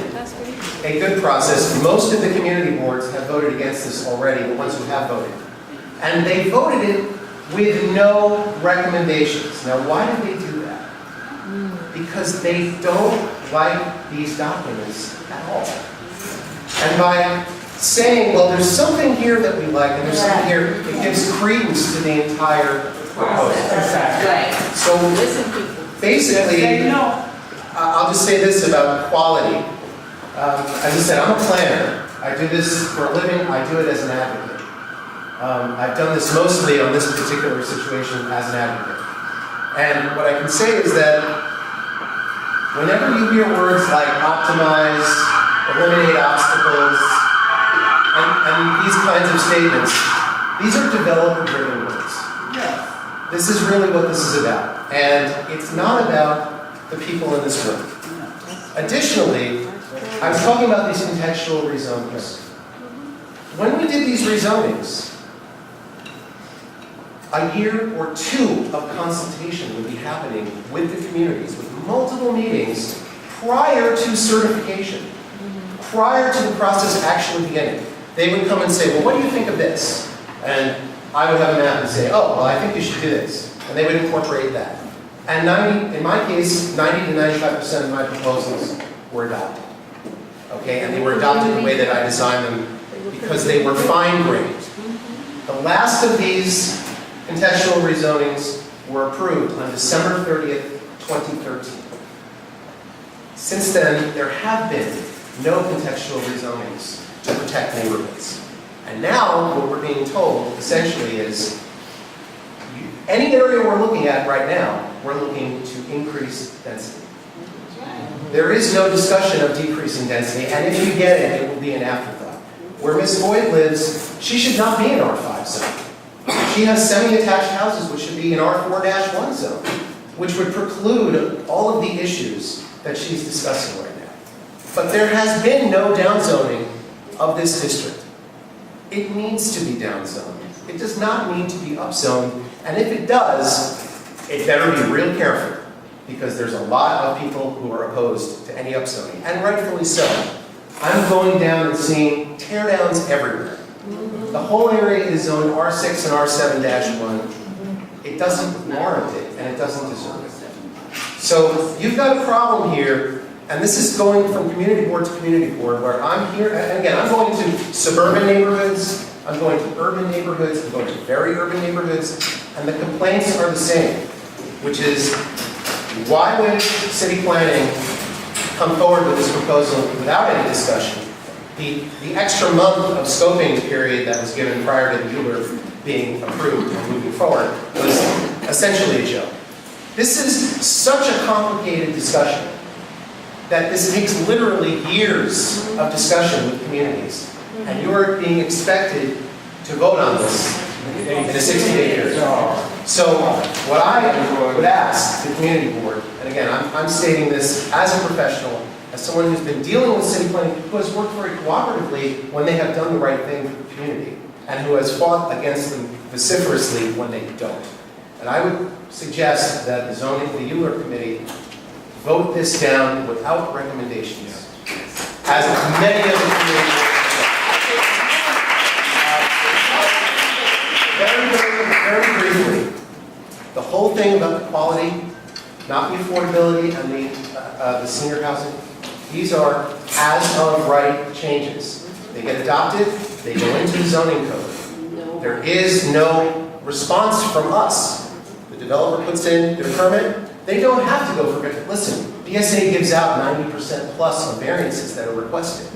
a good process. Most of the community boards have voted against this already, the ones who have voted. And they voted it with no recommendations. Now, why did they do that? Because they don't like these documents at all. And by saying, well, there's something here that we like, and there's something here, it gives credence to the entire proposal. Right. So Basically, I'll just say this about quality. As I said, I'm a planner. I do this for a living. I do it as an advocate. I've done this mostly on this particular situation as an advocate. And what I can say is that whenever you hear words like optimize, eliminate obstacles, and these kinds of statements, these are developer-driven words. This is really what this is about. And it's not about the people in this room. Additionally, I was talking about these contextual rezonings. When we did these rezonings, a year or two of consultation would be happening with the communities, with multiple meetings prior to certification, prior to the process actually beginning. They would come and say, well, what do you think of this? And I would have a map and say, oh, well, I think you should do this. And they would incorporate that. And in my case, 90 to 95% of my proposals were adopted. Okay, and they were adopted the way that I designed them because they were fine-grained. The last of these contextual rezonings were approved on December 30th, 2013. Since then, there have been no contextual rezonings to protect neighborhoods. And now, what we're being told, essentially, is any area we're looking at right now, we're looking to increase density. There is no discussion of decreasing density, and if you get it, it will be an afterthought. Where Ms. Boyd lives, she should not be in R5 zone. She has semi-attached houses which should be in R4-1 zone, which would preclude all of the issues that she's discussing right now. But there has been no downzoning of this district. It needs to be downzoned. It does not need to be upzoned, and if it does, it better be real careful, because there's a lot of people who are opposed to any upzoning, and rightfully so. I'm going down and seeing teardowns everywhere. The whole area is zoned R6 and R7-1. It doesn't warrant it, and it doesn't deserve it. So you've got a problem here, and this is going from community board to community board, where I'm here, and again, I'm going to suburban neighborhoods, I'm going to urban neighborhoods, I'm going to very urban neighborhoods, and the complaints are the same, which is, why would city planning come forward with this proposal without any discussion? The extra month of scoping period that was given prior to the ULURP being approved and moving forward was essentially a joke. This is such a complicated discussion that this takes literally years of discussion with communities. And you're being expected to vote on this in a 60-day period. So what I would ask the community board, and again, I'm stating this as a professional, as someone who's been dealing with city planning, who has worked very cooperatively when they have done the right thing for the community, and who has fought against them vociferously when they don't. And I would suggest that the ULURP committee vote this down without recommendations, as many of the community very briefly, the whole thing about the quality, not the affordability, and the senior housing, these are as-of-right changes. They get adopted, they go into the zoning code. There is no response from us. The developer puts in their permit, they don't have to go for it. Listen, BSA gives out 90% plus on variances that are requested.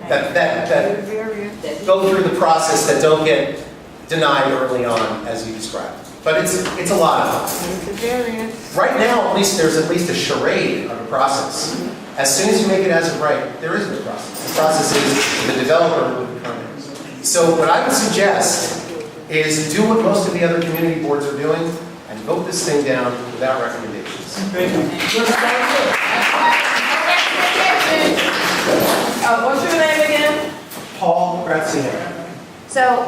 That go through the process, that don't get denied early on, as you described. But it's a lot of them. Right now, at least there's at least a charade of a process. As soon as you make it as of right, there is no process. The process is the developer with the permit. So what I would suggest is do what most of the other community boards are doing and vote this thing down without recommendations. Thank you. What's your name again? Paul Graziano. So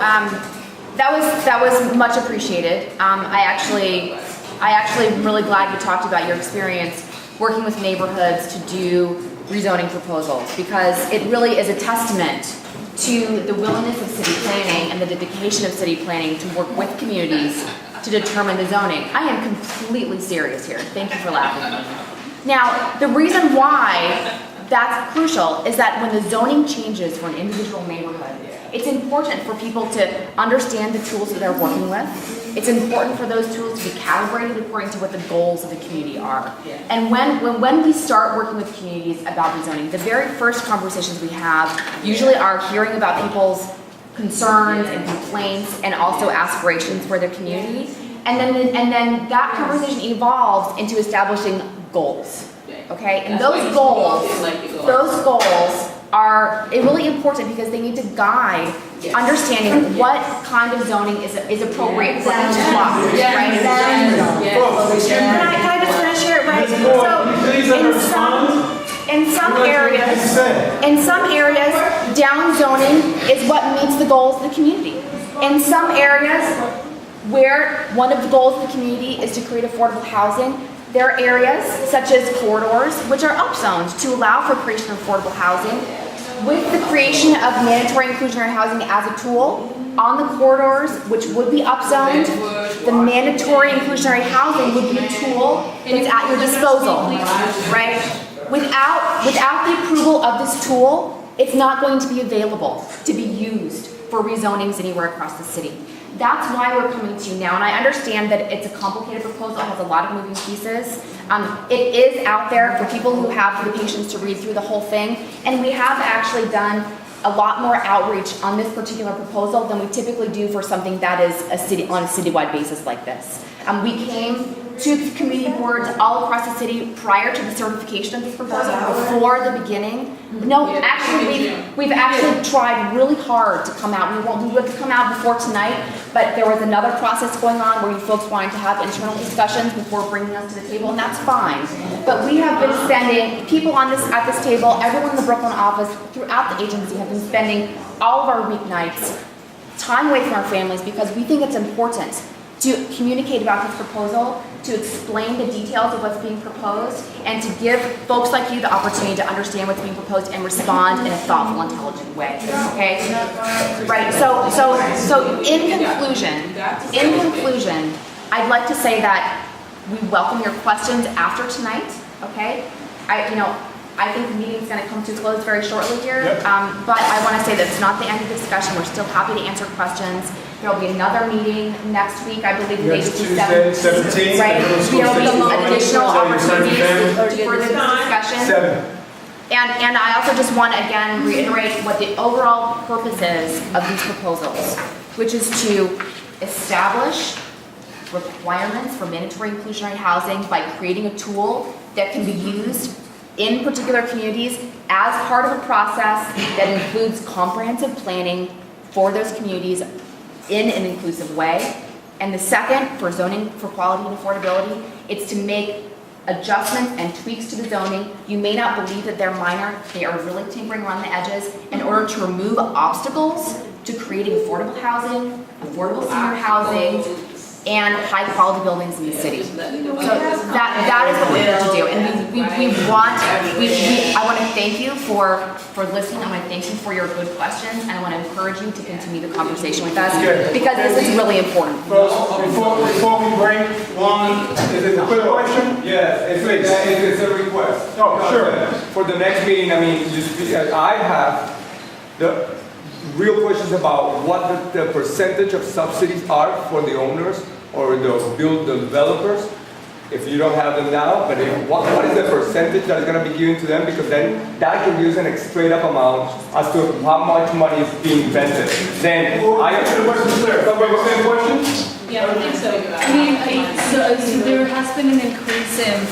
that was much appreciated. I actually am really glad you talked about your experience working with neighborhoods to do rezoning proposals, because it really is a testament to the willingness of city planning and the dedication of city planning to work with communities to determine the zoning. I am completely serious here. Thank you for laughing. Now, the reason why that's crucial is that when the zoning changes for an individual neighborhood, it's important for people to understand the tools that they're working with. It's important for those tools to be calibrated according to what the goals of the community are. And when we start working with communities about rezoning, the very first conversations we have usually are hearing about people's concerns and complaints and also aspirations for their community. And then that conversation evolves into establishing goals. Okay? And those goals are really important because they need to guide understanding what kind of zoning is appropriate for each block, right? Can I just finish here? Right. So in some areas, down zoning is what meets the goals of the community. In some areas where one of the goals of the community is to create affordable housing, there are areas such as corridors which are upzoned to allow for creation of affordable housing. With the creation of mandatory inclusionary housing as a tool, on the corridors which would be upzoned, the mandatory inclusionary housing would be a tool that's at your disposal, right? Without the approval of this tool, it's not going to be available to be used for rezonings anywhere across the city. That's why we're coming to you now, and I understand that it's a complicated proposal, it has a lot of moving pieces. It is out there for people who have the patience to read through the whole thing, and we have actually done a lot more outreach on this particular proposal than we typically do for something that is on a citywide basis like this. We came to community boards all across the city prior to the certification of this proposal, before the beginning. No, actually, we've actually tried really hard to come out. We would have come out before tonight, but there was another process going on where you folks wanted to have internal discussions before bringing us to the table, and that's fine. But we have been spending, people at this table, everyone in the Brooklyn office, throughout the agency have been spending all of our weeknights, time away from our families, because we think it's important to communicate about this proposal, to explain the details of what's being proposed, and to give folks like you the opportunity to understand what's being proposed and respond in a thoughtful, intelligent way. Okay? Right. So in conclusion, I'd like to say that we welcome your questions after tonight. Okay? I think the meeting's going to come to a close very shortly here, but I want to say that it's not the end of the discussion. We're still happy to answer questions. There will be another meeting next week, I believe the date is Tuesday, 17th. Right? There will be additional opportunities to further this discussion. And I also just want to again reiterate what the overall purpose is of these proposals, which is to establish requirements for mandatory inclusionary housing by creating a tool that can be used in particular communities as part of a process that includes comprehensive planning for those communities in an inclusive way. And the second, for zoning for quality and affordability, it's to make adjustments and tweaks to the zoning. You may not believe that they're minor, they are really tinkering around the edges in order to remove obstacles to creating affordable housing, affordable senior housing, and high quality buildings in the city. So that is what we're here to do. And I want to thank you for listening. I want to thank you for your good questions, and I want to encourage you to continue the conversation with us because this is really important. Before we break, one, is it a quick question? Yes, it's a request. Oh, sure. For the next meeting, I have the real questions about what the percentage of subsidies are for the owners or the developers. If you don't have them now, but what is the percentage that is going to be given to them? Because then that can use a straight up amount as to how much money is being invested. Then I answer the question, sir. Same question? Yeah, I think so. So there has been an increase in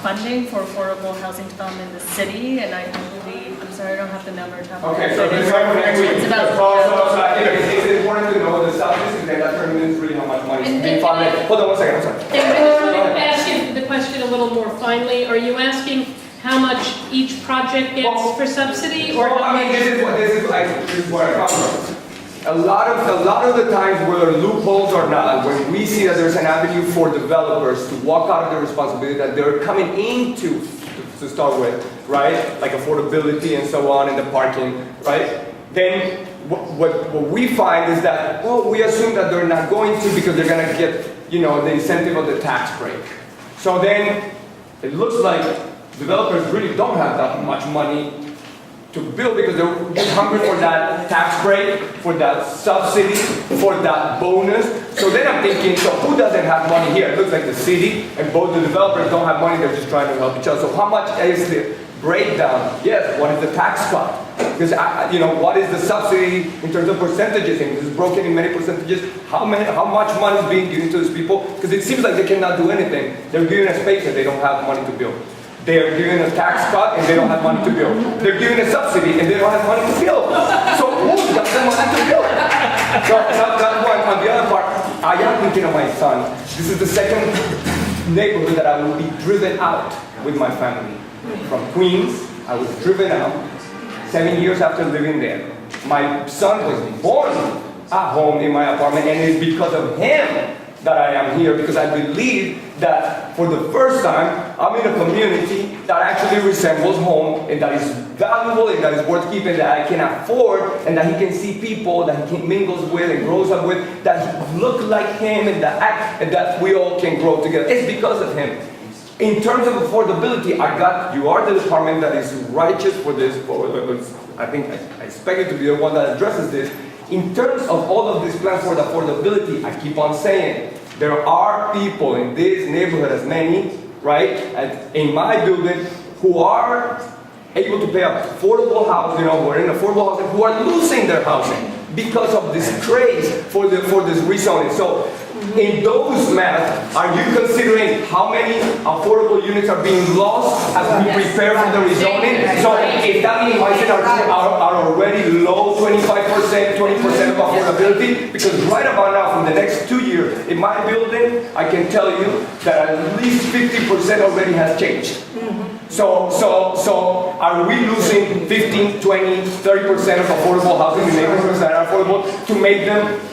funding for affordable housing development in the city, and I believe, I'm sorry, I don't have the number top of my head. Okay, so this is next week. It's important to know the subsidies because that determines really how much money is being funded. Hold on one second, I'm sorry. I just want to ask you the question a little more finely. Are you asking how much each project gets for subsidy, or how much? This is where I come from. A lot of the times, whether loopholes or not, when we see that there's an avenue for developers to walk out of the responsibility that they're coming into to start with, right? Like affordability and so on, and the parking, right? Then what we find is that, well, we assume that they're not going to because they're going to get, the incentive of the tax break. So then it looks like developers really don't have that much money to build because they're just hungry for that tax break, for that subsidy, for that bonus. So then I'm thinking, so who doesn't have money here? It looks like the city, and both the developers don't have money, they're just trying to help each other. So how much is the breakdown? Yes, what is the tax cut? Because, what is the subsidy in terms of percentages? And it's broken in many percentages. How much money is being given to these people? Because it seems like they cannot do anything. They're given a space and they don't have money to build. They're given a tax cut and they don't have money to build. They're given a subsidy and they don't have money to build. So who's got the money to build? So that's one. On the other part, I am thinking of my son. This is the second neighborhood that I will be driven out with my family. From Queens, I was driven out 7 years after living there. My son was born at home in my apartment, and it's because of him that I am here, because I believe that for the first time, I'm in a community that actually resembles home, and that is valuable, and that is worth keeping, that I can afford, and that he can see people that he mingles with and grows up with, that look like him, and that we all can grow together. It's because of him. In terms of affordability, you are the department that is righteous for this, I expect it to be the one that addresses this. In terms of all of these plans for the affordability, I keep on saying, there are people in this neighborhood, as many, right, in my building, who are able to pay affordable housing, who are in affordable housing, who are losing their housing because of this craze for this rezoning. So, in those math, are you considering how many affordable units are being lost as we prepare for the rezoning? So if that means my are already low 25%, 20% of affordability, because right about now, from the next 2 years, in my building, I can tell you that at least 50% already has changed. So are we losing 15, 20, 30% of affordable housing in neighborhoods that are affordable to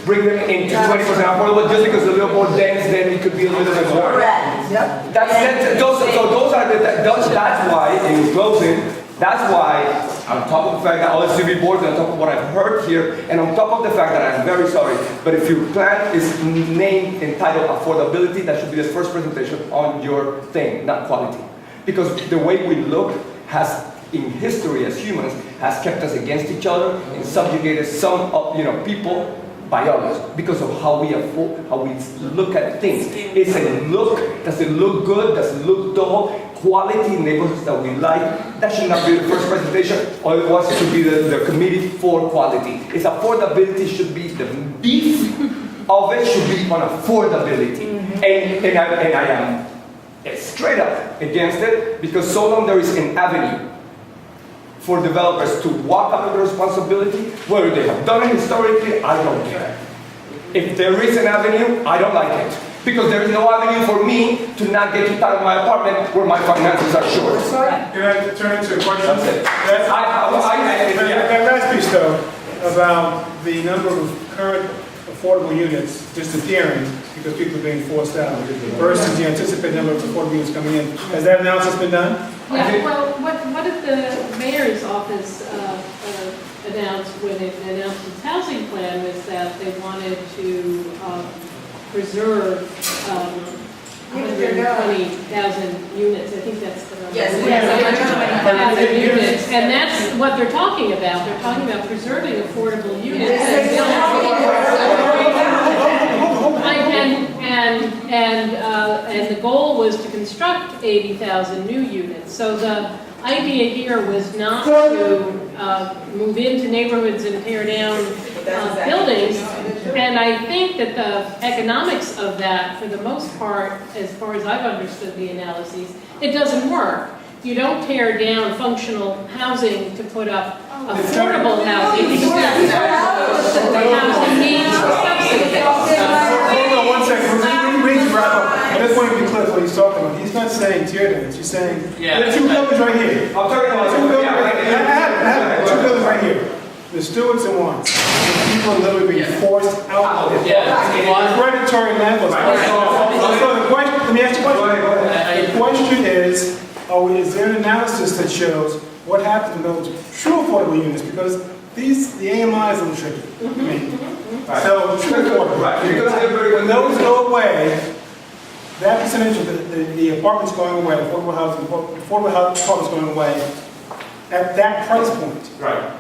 bring them into 20% affordable just because it's a little more dense, then it could be a little bit more? Correct. Yep. That's why, in closing, that's why, on top of the fact that all the CB boards, on top of what I've heard here, and on top of the fact that I'm very sorry, but if your plan is entitled affordability, that should be the first presentation on your thing, not quality. Because the way we look in history as humans, has kept us against each other and subjugated some of people by others because of how we look at things. It's a look. Does it look good? Does it look dull? Quality neighborhoods that we like. That should not be the first presentation. Or it was to be the committee for quality. It's affordability should be the beef of it should be on affordability. And I am straight up against it because so long there is an avenue for developers to walk up with the responsibility, whether they have done it historically, I don't care. If there is an avenue, I don't like it. Because there is no avenue for me to not get kicked out of my apartment where my finances are short. Can I turn into a question? That's it. That last piece though, about the number of current affordable units disappearing because people are being forced out versus the anticipated number of affordable units coming in. Has that analysis been done? Yeah, well, what did the mayor's office announce when it announced its housing plan was that they wanted to preserve 120,000 units. I think that's the number. Yes, 120,000 units. And that's what they're talking about. They're talking about preserving affordable units. And the goal was to construct 80,000 new units. So the idea here was not to move into neighborhoods and tear down buildings. And I think that the economics of that, for the most part, as far as I've understood the analyses, it doesn't work. You don't tear down functional housing to put up affordable housing. Because the housing needs subsidies. Hold on 1 second. We need to wrap up. I just want to be clear what he's talking about. He's not saying tear downs. He's saying there are two buildings right here. I'm talking about two buildings right here. The Stewarts and Warrens. People are literally being forced out of it. Predatory landlords. So the question, let me ask you a question. The question is there an analysis that shows what happens in those true affordable units? Because the AMI is a little tricky. So true affordable. When those go away, that percentage of the apartments going away, affordable housing apartments going away, at that price point, Right.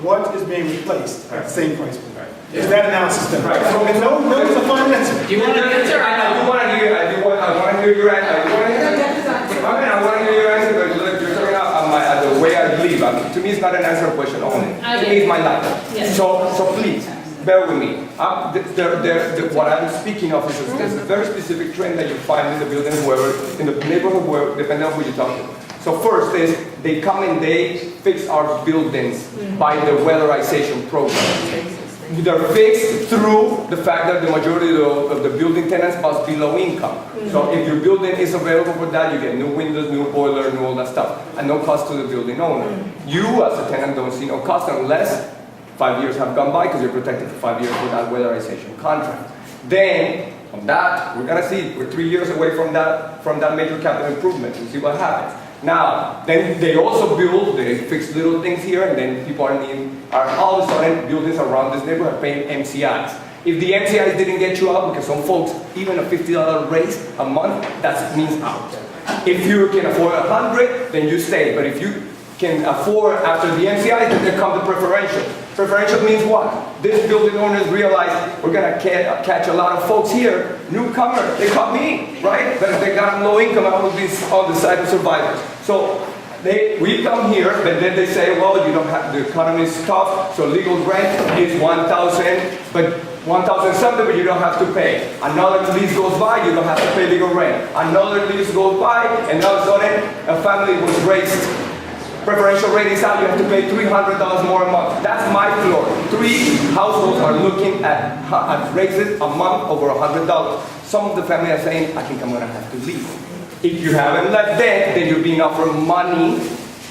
what is being replaced at the same price point? Right. Is that analysis done? Right. And no one's a final answer. Do you want an answer? I want to hear your answer. I want to hear your answer, but look, you're talking about the way I believe. To me, it's not an answer question only. To me, it's my life. Yes. So please, bear with me. What I'm speaking of is there's a very specific trend that you find in the building, in the neighborhood, where, depending on who you talk to. So first is, they come and they fix our buildings by the weatherization program. They're fixed through the fact that the majority of the building tenants must be low income. So if your building is available for that, you get new windows, new boiler, new all that stuff, and no cost to the building owner. You as a tenant don't see no cost unless 5 years have gone by, because you're protected for 5 years with that weatherization contract. Then, on that, we're gonna see, we're 3 years away from that major capital improvement. We'll see what happens. Now, then they also build, they fix little things here, and then people are all of a sudden, buildings around this neighborhood are paying MCIs. If the MCIs didn't get you out, because some folks, even a $50 raise a month, that means out. If you can afford 100, then you stay. But if you can afford after the MCIs, then there comes the preferential. Preferential means what? This building owners realize we're gonna catch a lot of folks here, newcomers, they come me, right? But if they got low income, I will be on the side of survivors. So we come here, but then they say, well, you don't have, the economy is tough, so legal rent is 1,000, but 1,000 something, but you don't have to pay. Another lease goes by, you don't have to pay legal rent. Another lease goes by, and all of a sudden, a family was raised. Preferential rate is out, you have to pay $300 more a month. That's my floor. 3 households are looking at raises a month over $100. Some of the family are saying, I think I'm gonna have to leave. If you haven't left then you're being offered money,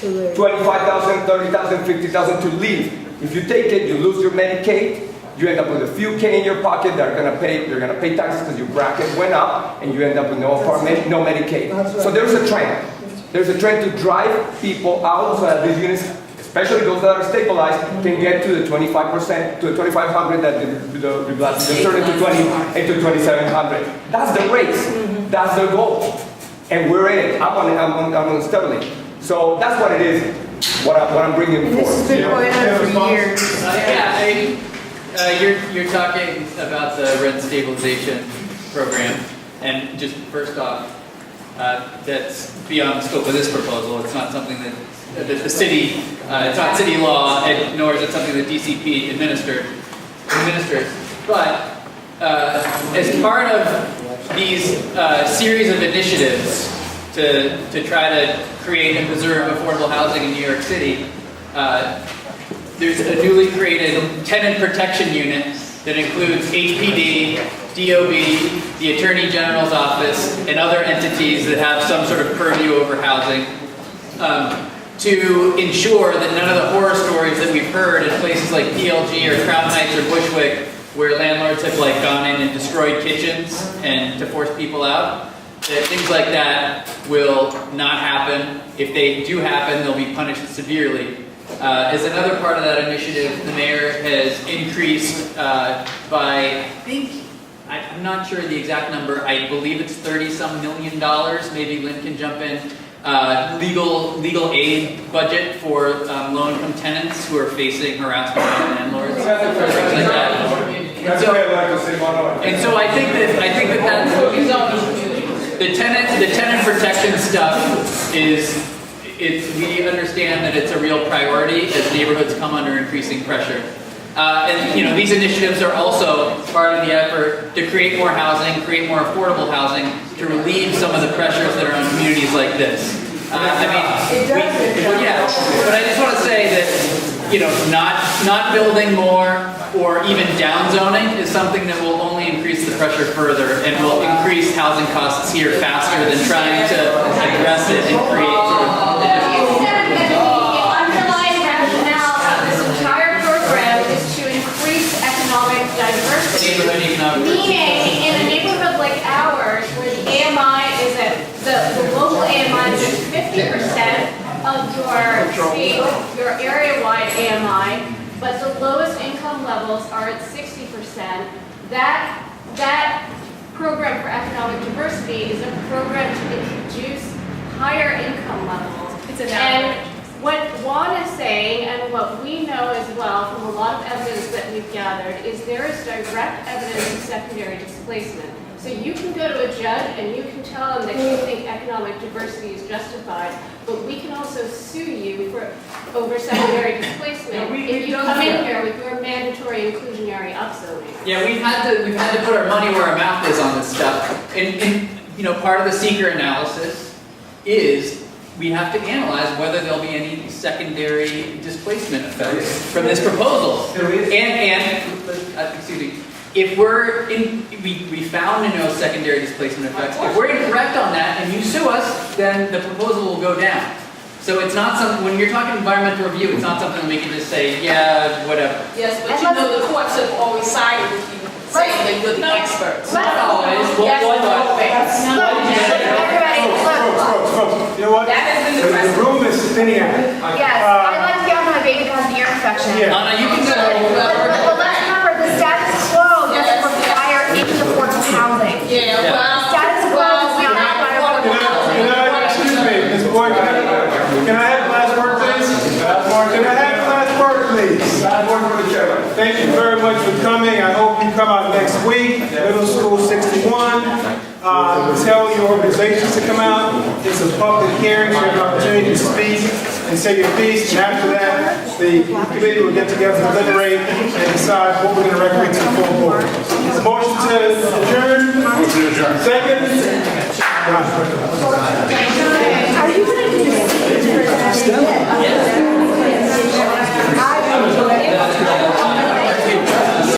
$25,000, $30,000, $50,000 to leave. If you take it, you lose your Medicaid, you end up with a few K in your pocket that they're gonna pay taxes because your bracket went up, and you end up with no apartment, no Medicaid. So there's a trend. There's a trend to drive people out so that these units, especially those that are stabilized, can get to the 25%, to the 2,500 that the turn into 20 into 2,700. That's the race. That's the goal. And we're in it. I'm on Sterling. So that's what it is, what I'm bringing forward. This has been going on for years. You're talking about the rent stabilization program, and just first off, that's beyond the scope of this proposal. It's not something that the city, it's not city law, nor is it something that DCP administers. But as part of these series of initiatives to try to create and preserve affordable housing in New York City, there's a newly created tenant protection unit that includes HPD, DOB, the Attorney General's office, and other entities that have some sort of purview over housing, to ensure that none of the horror stories that we've heard in places like PLG or Crown Heights or Bushwick, where landlords have gone in and destroyed kitchens and to force people out, that things like that will not happen. If they do happen, they'll be punished severely. As another part of that initiative, the mayor has increased by, I'm not sure the exact number, I believe it's $30-some million, maybe Lynn can jump in, legal aid budget for low-income tenants who are facing harassment by landlords, things like that. And so I think that that's the tenant protection stuff is. We understand that it's a real priority as neighborhoods come under increasing pressure. And these initiatives are also part of the effort to create more housing, create more affordable housing, to relieve some of the pressures that are on communities like this. But I just want to say that, not building more or even downzoning is something that will only increase the pressure further and will increase housing costs here faster than trying to address it and create sort of meaning, in a neighborhood like ours, where the AMI is at, the local AMI is at 50% of your area-wide AMI, but the lowest income levels are at 60%. That program for economic diversity is a program to introduce higher income levels. It's an average. What Juan is saying, and what we know as well from a lot of evidence that we've gathered, is there is direct evidence of secondary displacement. So you can go to a judge and you can tell them that you think economic diversity is justified, but we can also sue you for over secondary displacement if you come in here with your mandatory inclusionary upzoning. Yeah, we've had to put our money where our mouth is on this stuff. And you know, part of the seeker analysis is we have to analyze whether there'll be any secondary displacement effects from this proposal. Excuse me, if we found no secondary displacement effects. If we're incorrect on that and you sue us, then the proposal will go down. So it's not something, when you're talking environmental review, it's not something that we can just say, yeah, whatever. Yes, but you know the courts have always sided with you, saying that you're the experts. Not always. Yes, You know what? That has been the The precedent. room is thinning out. Yes, I'd like to get on my baby that has the ear infection. Yeah. Anna, you can go. But let's remember, the status quo doesn't require any affordable housing. Yeah, well. Status quo does not require affordable housing. Excuse me, Ms. Boyd, can I have last word, please? Can I have last word, please? Last word for the chair. Thank you very much for coming. I hope you come out next week, Middle School 61. Tell your organizations to come out. It's a public hearing, you have an opportunity to speak and say your piece. And after that, the committee will get together, deliberate, and decide what we're going to recommend to the full board. Motion to adjourn? Second?